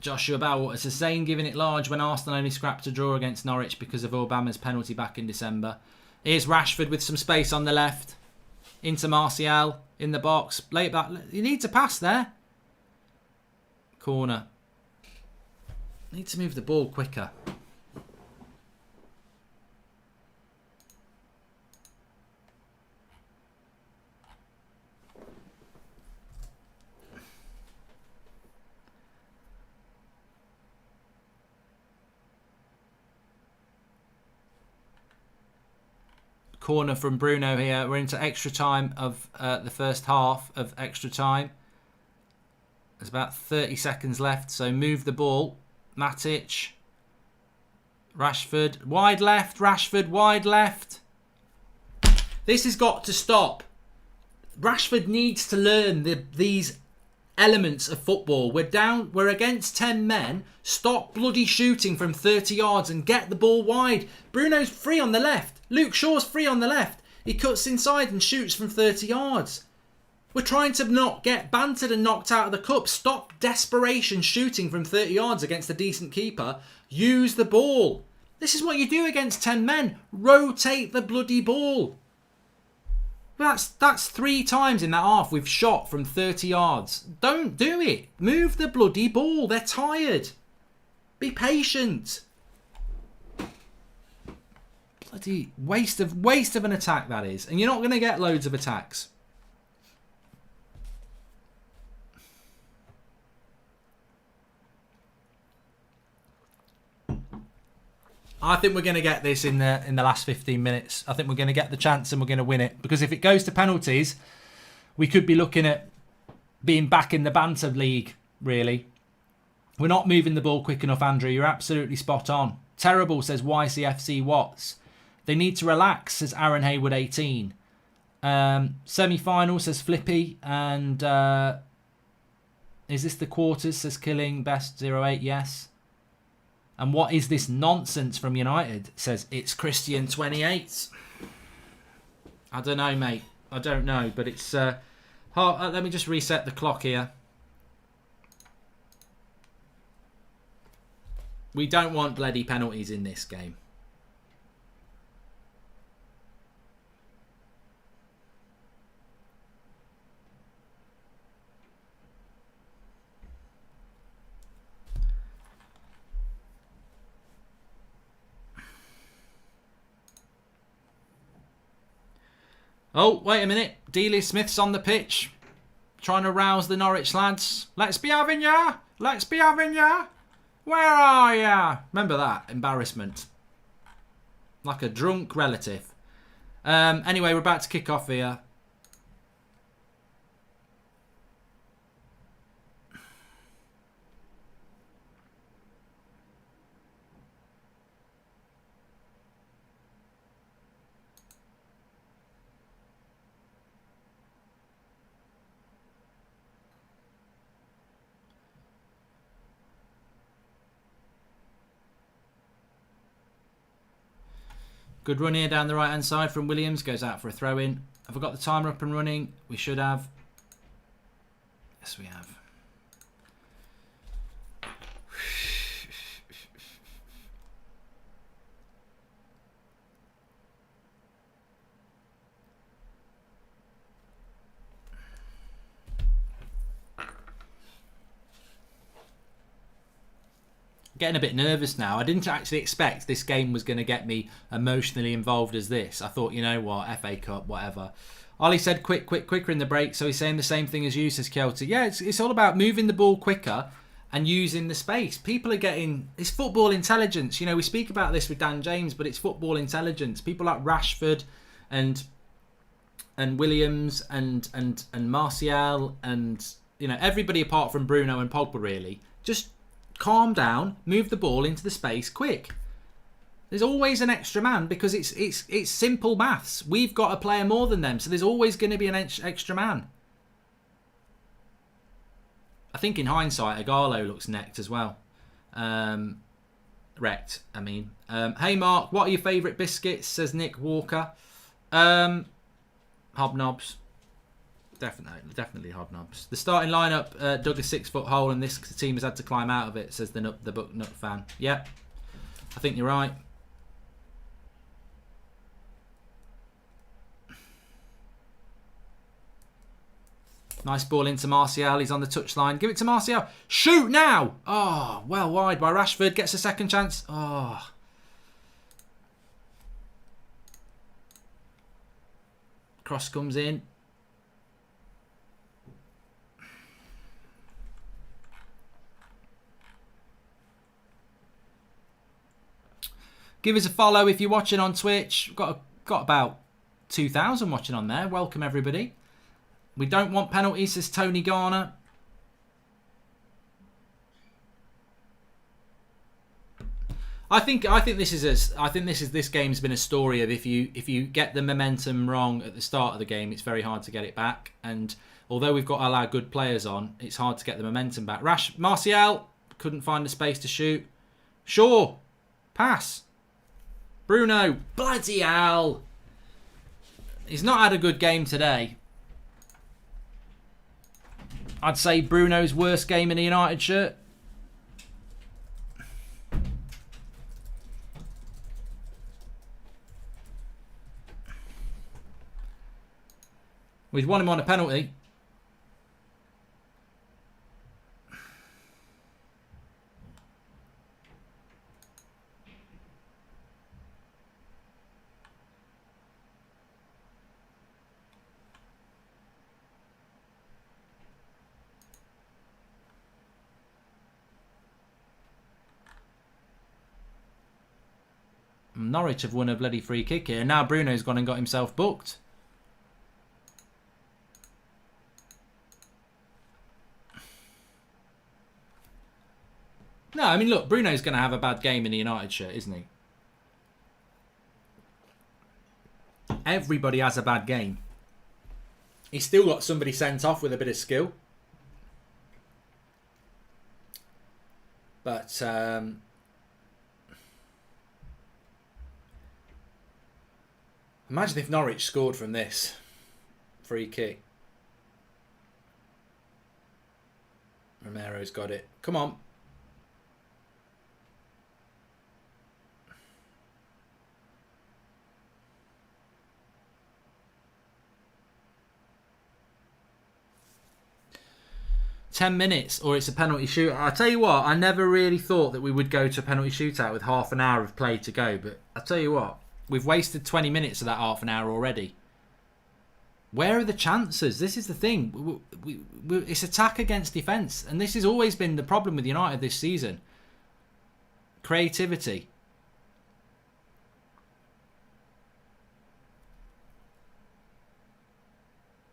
Joshua Bowwater says Zane giving it large when Arsenal only scrapped a draw against Norwich because of Obama's penalty back in December. Here's Rashford with some space on the left. Into Martial in the box. Late back. You need to pass there. Corner. Need to move the ball quicker. Corner from Bruno here. We're into extra time of the first half of extra time. There's about 30 seconds left, so move the ball. Matic. Rashford. Wide left. Rashford. Wide left. This has got to stop. Rashford needs to learn these elements of football. We're against 10 men. Stop bloody shooting from 30 yards and get the ball wide. Bruno's free on the left. Luke Shaw's free on the left. He cuts inside and shoots from 30 yards. We're trying to not get bantered and knocked out of the cup. Stop desperation shooting from 30 yards against a decent keeper. Use the ball. This is what you do against 10 men. Rotate the bloody ball. That's 3 times in that half we've shot from 30 yards. Don't do it. Move the bloody ball. They're tired. Be patient. Bloody waste of an attack, that is. And you're not going to get loads of attacks. I think we're going to get this in the last 15 minutes. I think we're going to get the chance and we're going to win it. Because if it goes to penalties, we could be looking at being back in the banter league, really. We're not moving the ball quick enough, Andrew. You're absolutely spot on. Terrible, says YCFC Watts. They need to relax, says Aaron Hayward 18. Semi-final, says Flippy. And is this the quarters, says Killing Best 08? Yes. And what is this nonsense from United? Says it's Christian 28. I don't know, mate. I don't know, but it's hard. Let me just reset the clock here. We don't want bloody penalties in this game. Oh, wait a minute. Dealey Smith's on the pitch. Trying to rouse the Norwich lads. Let's be having ya. Let's be having ya. Where are ya? Remember that? Embarrassment. Like a drunk relative. Anyway, we're about to kick off here. Good run here down the right-hand side from Williams. Goes out for a throw-in. Have I got the timer up and running? We should have. Yes, we have. getting a bit nervous now. I didn't actually expect this game was going to get me emotionally involved as this. I thought, you know what, FA Cup, whatever. Ollie said quicker in the break, so he's saying the same thing as you, says Kelty. Yeah, it's all about moving the ball quicker and using the space. People are getting... It's football intelligence. You know, we speak about this with Dan James, but it's football intelligence. People like Rashford and Williams and Martial and, you know, everybody apart from Bruno and Pogba, really. Just calm down, move the ball into the space quick. There's always an extra man because it's simple maths. We've got a player more than them, so there's always going to be an extra man. I think in hindsight, Agallo looks necked as well. Wrecked, I mean. Hey Mark, what are your favourite biscuits? Says Nick Walker. Hobnobs. Definitely Hobnobs. The starting lineup dug a 6-foot hole and this team has had to climb out of it, says the Book Nut fan. Yep, I think you're right. Nice ball into Martial. He's on the touchline. Give it to Martial. Shoot now! Oh, well wide by Rashford. Gets a second chance. Oh. Cross comes in. Give us a follow if you're watching on Twitch. Got about 2,000 watching on there. Welcome everybody. We don't want penalties, says Tony Garner. I think this game's been a story of if you get the momentum wrong at the start of the game, it's very hard to get it back. And although we've got all our good players on, it's hard to get the momentum back. Martial couldn't find the space to shoot. Shaw, pass. Bruno, bloody hell. He's not had a good game today. I'd say Bruno's worst game in a United shirt. We've won him on a penalty. Norwich have won a bloody free kick here. Now Bruno's gone and got himself booked. No, I mean, look, Bruno's going to have a bad game in the United shirt, isn't he? Everybody has a bad game. He's still got somebody sent off with a bit of skill. But, imagine if Norwich scored from this free kick. Romero's got it. Come on. "10 minutes or it's a penalty shootout." I tell you what, I never really thought that we would go to a penalty shootout with half an hour of play to go. But I tell you what, we've wasted 20 minutes of that half an hour already. Where are the chances? This is the thing. It's attack against defence. And this has always been the problem with United this season. Creativity.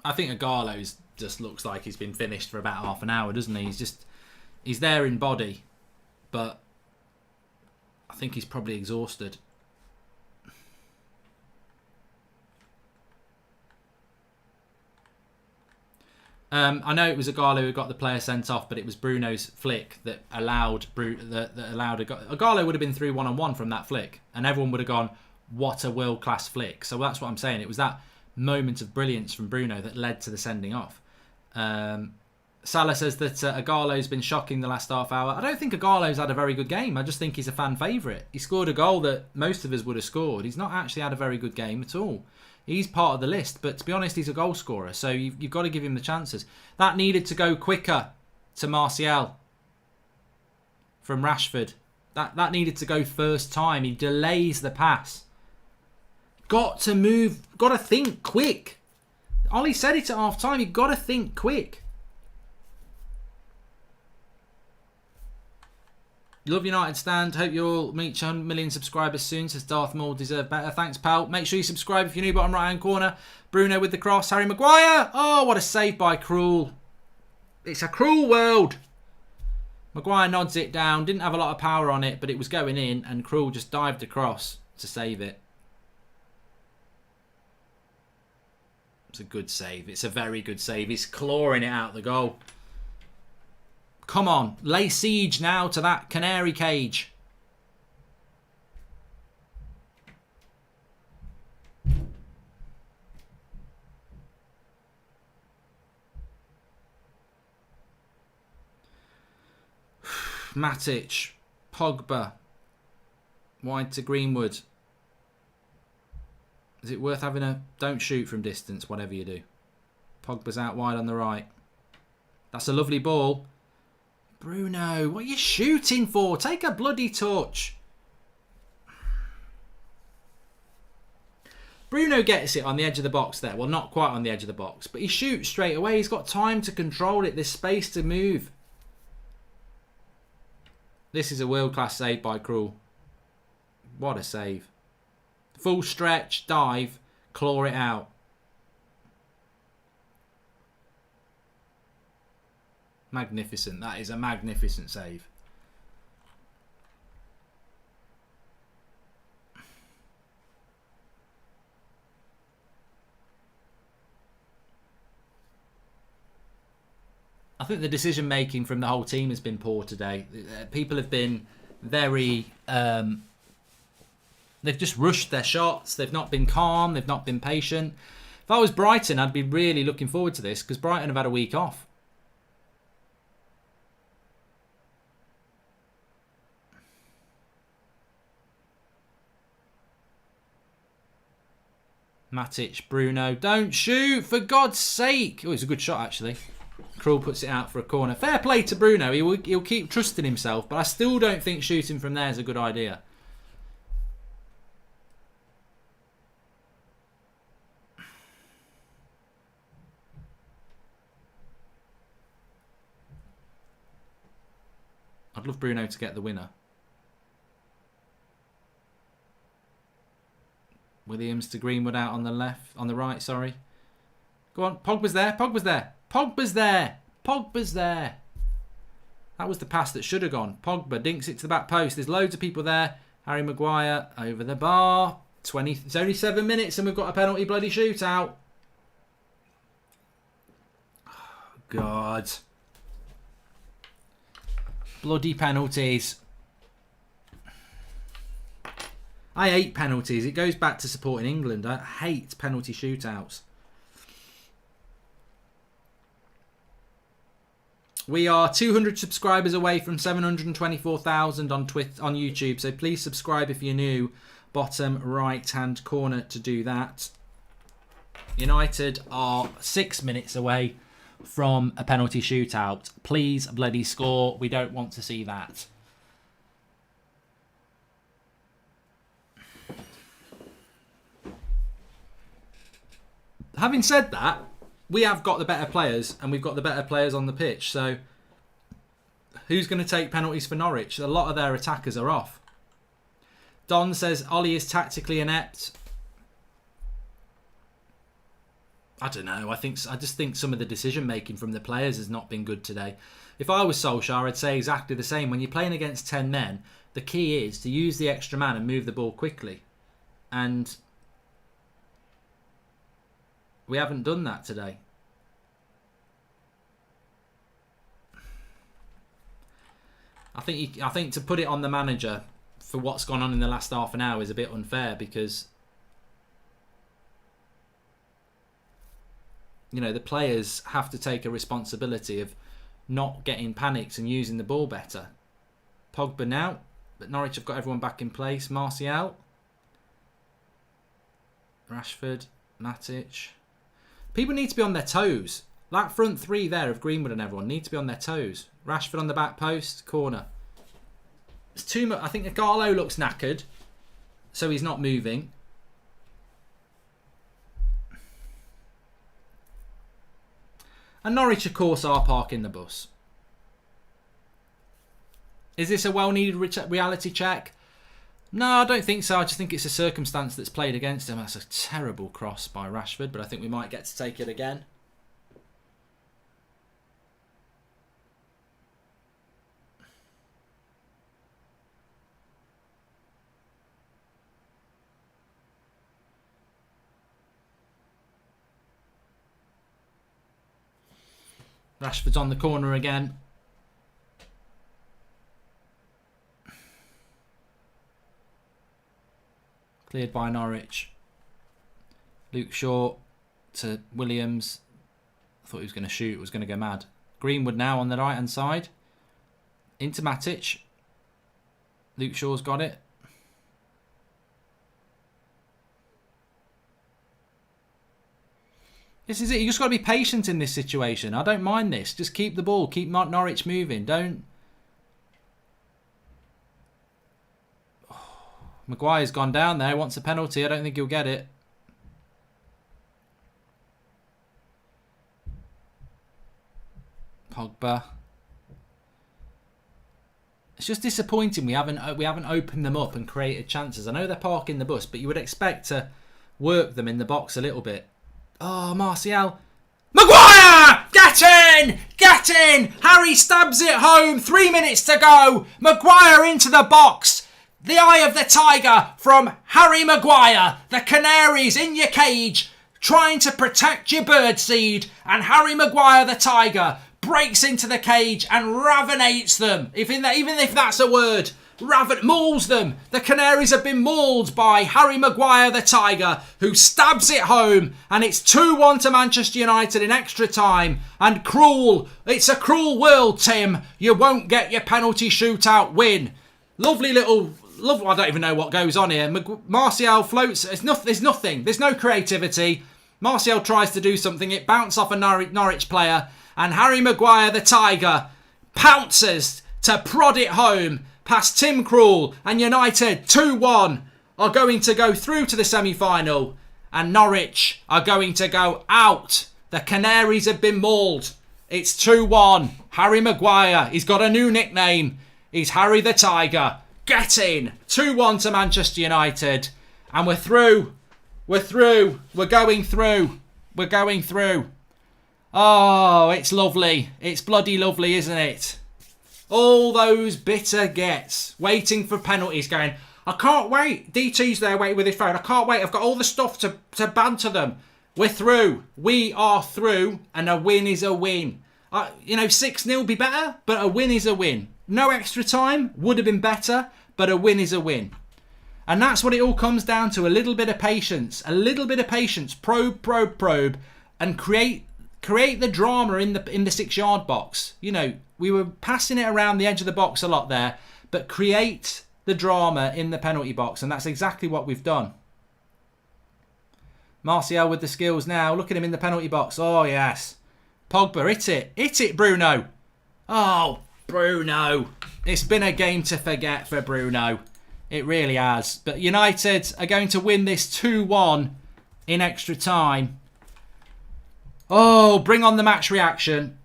I think Agallo's just looks like he's been finished for about half an hour, doesn't he? He's there in body, but I think he's probably exhausted. I know it was Agallo who got the player sent off, but it was Bruno's flick that allowed Agallo would have been through one-on-one from that flick, and everyone would have gone, "What a world-class flick!" So that's what I'm saying. It was that moment of brilliance from Bruno that led to the sending off. Salah says that Agallo's been shocking the last half hour. I don't think Agallo's had a very good game. I just think he's a fan favourite. He scored a goal that most of us would have scored. He's not actually had a very good game at all. He's part of the list, but to be honest, he's a goal scorer, so you've got to give him the chances. That needed to go quicker to Martial from Rashford. That needed to go first time. He delays the pass. Got to move. Got to think quick. Ollie said it at half time. You've got to think quick. Love United stand. Hope you all meet 1 million subscribers soon. Says Darth Maul. Deserve better. Thanks, pal. Make sure you subscribe if you're new. Bottom right hand corner. Bruno with the cross. Harry Maguire. Oh, what a save by Krul. It's a cruel world. Maguire nods it down. Didn't have a lot of power on it, but it was going in, and Krul just dived across to save it. It's a good save. It's a very good save. He's clawing it out the goal. Come on. Lay siege now to that canary cage. Matic. Pogba. Wide to Greenwood. Is it worth having a... Don't shoot from distance, whatever you do. Pogba's out wide on the right. That's a lovely ball. Bruno, what are you shooting for? Take a bloody touch. Bruno gets it on the edge of the box there. Well, not quite on the edge of the box, but he shoots straight away. He's got time to control it. There's space to move. This is a world-class save by Krul. What a save. Full stretch, dive, claw it out. Magnificent. That is a magnificent save. I think the decision making from the whole team has been poor today. People have been very... they've just rushed their shots. They've not been calm. They've not been patient. If I was Brighton, I'd be really looking forward to this because Brighton have had a week off. Matic, Bruno, don't shoot, for God's sake. Oh, it's a good shot, actually. Krul puts it out for a corner. Fair play to Bruno. He'll keep trusting himself, but I still don't think shooting from there is a good idea. I'd love Bruno to get the winner. Williams to Greenwood out on the left, on the right, sorry. Go on, Pogba's there, Pogba's there, Pogba's there, Pogba's there. That was the pass that should have gone. Pogba dinks it to the back post. There's loads of people there. Harry Maguire over the bar. It's only 7 minutes and we've got a penalty bloody shootout. Oh, God. Bloody penalties. I hate penalties. It goes back to supporting England. I hate penalty shootouts. We are 200 subscribers away from 724,000 on YouTube. So please subscribe if you're new. Bottom right hand corner to do that. United are 6 minutes away from a penalty shootout. Please bloody score. We don't want to see that. Having said that, we have got the better players and we've got the better players on the pitch. So who's going to take penalties for Norwich? A lot of their attackers are off. Don says Ollie is tactically inept. I don't know. I just think some of the decision making from the players has not been good today. If I was Solskjaer, I'd say exactly the same. When you're playing against 10 men, the key is to use the extra man and move the ball quickly. And we haven't done that today. I think to put it on the manager for what's gone on in the last half an hour is a bit unfair because, you know, the players have to take a responsibility of not getting panicked and using the ball better. Pogba now, but Norwich have got everyone back in place. Martial, Rashford, Matic. People need to be on their toes. That front three there of Greenwood and everyone need to be on their toes. Rashford on the back post, corner. It's too much. I think Igalo looks knackered, so he's not moving. And Norwich, of course, are parking the bus. Is this a well-needed reality check? No, I don't think so. I just think it's a circumstance that's played against him. That's a terrible cross by Rashford, but I think we might get to take it again. Rashford's on the corner again. Cleared by Norwich. Luke Shaw to Williams. I thought he was going to shoot. Was going to go mad. Greenwood now on the right hand side. Into Matic. Luke Shaw's got it. This is it. You just got to be patient in this situation. I don't mind this. Just keep the ball. Keep Norwich moving. Don't. Maguire's gone down there. Wants a penalty. I don't think he'll get it. Pogba. It's just disappointing. We haven't opened them up and created chances. I know they're parking the bus, but you would expect to work them in the box a little bit. Oh, Martial. Maguire! Get in! Get in! Harry stabs it home. 3 minutes to go. Maguire into the box. The eye of the tiger from Harry Maguire. The Canaries in your cage trying to protect your birdseed. And Harry Maguire, the tiger, breaks into the cage and ravinates them. Even if that's a word. Mauls them. The Canaries have been mauled by Harry Maguire, the tiger, who stabs it home, and it's 2-1 to Manchester United in extra time. And cruel. It's a cruel world, Tim. You won't get your penalty shootout win. Lovely little. I don't even know what goes on here. Martial floats. There's nothing. There's no creativity. Martial tries to do something. It bounces off a Norwich player, and Harry Maguire, the tiger, pounces to prod it home past Tim Krul, and United 2-1 are going to go through to the semi-final, and Norwich are going to go out. The Canaries have been mauled. It's 2-1. Harry Maguire, he's got a new nickname. He's Harry the Tiger. Get in. 2-1 to Manchester United, and we're through. We're through. We're going through. We're going through. Oh, it's lovely. It's bloody lovely, isn't it? All those bitter gets waiting for penalties going, I can't wait. DT's there waiting with his phone. I can't wait. I've got all the stuff to banter them. We're through. We are through, and a win is a win. 6-0 would be better, but a win is a win. No extra time would have been better, but a win is a win. And that's what it all comes down to. A little bit of patience. A little bit of patience. Probe. And create the drama in the 6-yard box. We were passing it around the edge of the box a lot there, but create the drama in the penalty box, and that's exactly what we've done. Martial with the skills now. Look at him in the penalty box. Oh, yes. Pogba, hit it. Hit it, Bruno. Oh, Bruno. It's been a game to forget for Bruno. It really has. But United are going to win this 2-1 in extra time. Oh, bring on the match reaction.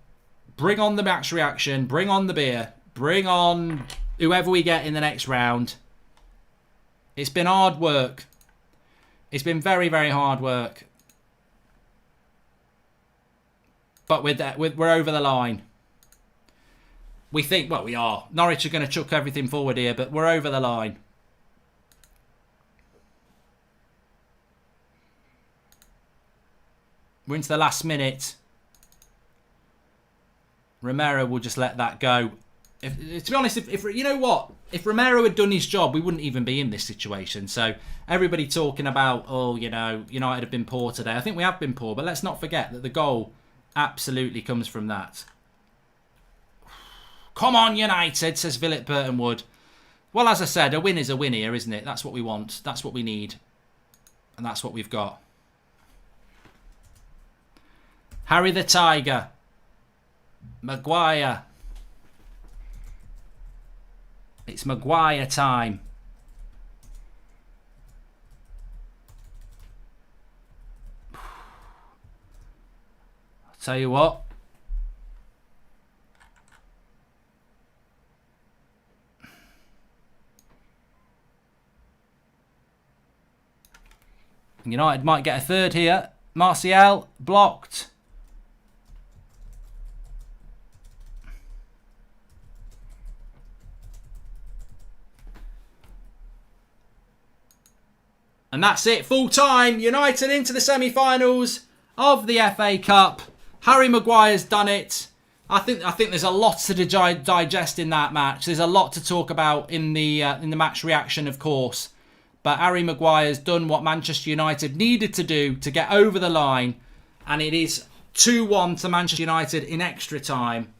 Bring on the match reaction. Bring on the beer. Bring on whoever we get in the next round. It's been hard work. It's been very, very hard work. But we're over the line. We think, well, we are. Norwich are going to chuck everything forward here, but we're over the line. We're into the last minute. Romero will just let that go. To be honest, if you know what? If Romero had done his job, we wouldn't even be in this situation. So everybody talking about, United have been poor today. I think we have been poor, but let's not forget that the goal absolutely comes from that. Come on, United, says Philip Burton Wood. Well, as I said, a win is a win here, isn't it? That's what we want. That's what we need. And that's what we've got. Harry the Tiger. Maguire. It's Maguire time. I'll tell you what. United might get a third here. Martial blocked. And that's it, full time. United into the semi-finals of the FA Cup. Harry Maguire's done it. I think there's a lot to digest in that match. There's a lot to talk about in the match reaction, of course. But Harry Maguire's done what Manchester United needed to do to get over the line. And it is 2-1 to Manchester United in extra time.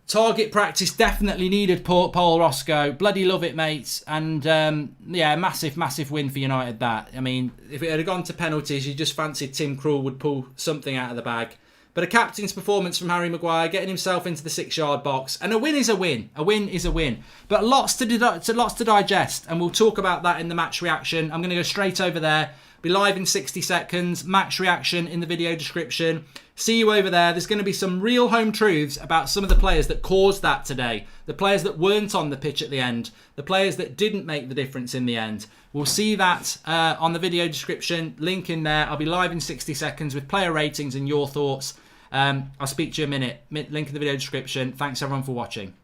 Target practice definitely needed, Paul Roscoe. Bloody love it, mates. And yeah, massive win for United that. I mean, if it had gone to penalties, you just fancied Tim Krul would pull something out of the bag. But a captain's performance from Harry Maguire, getting himself into the 6-yard box. And a win is a win. A win is a win. But lots to digest. And we'll talk about that in the match reaction. I'm going to go straight over there. Be live in 60 seconds. Match reaction in the video description. See you over there. There's going to be some real home truths about some of the players that caused that today. The players that weren't on the pitch at the end. The players that didn't make the difference in the end. We'll see that on the video description. Link in there. I'll be live in 60 seconds with player ratings and your thoughts. I'll speak to you in a minute. Link in the video description. Thanks everyone for watching.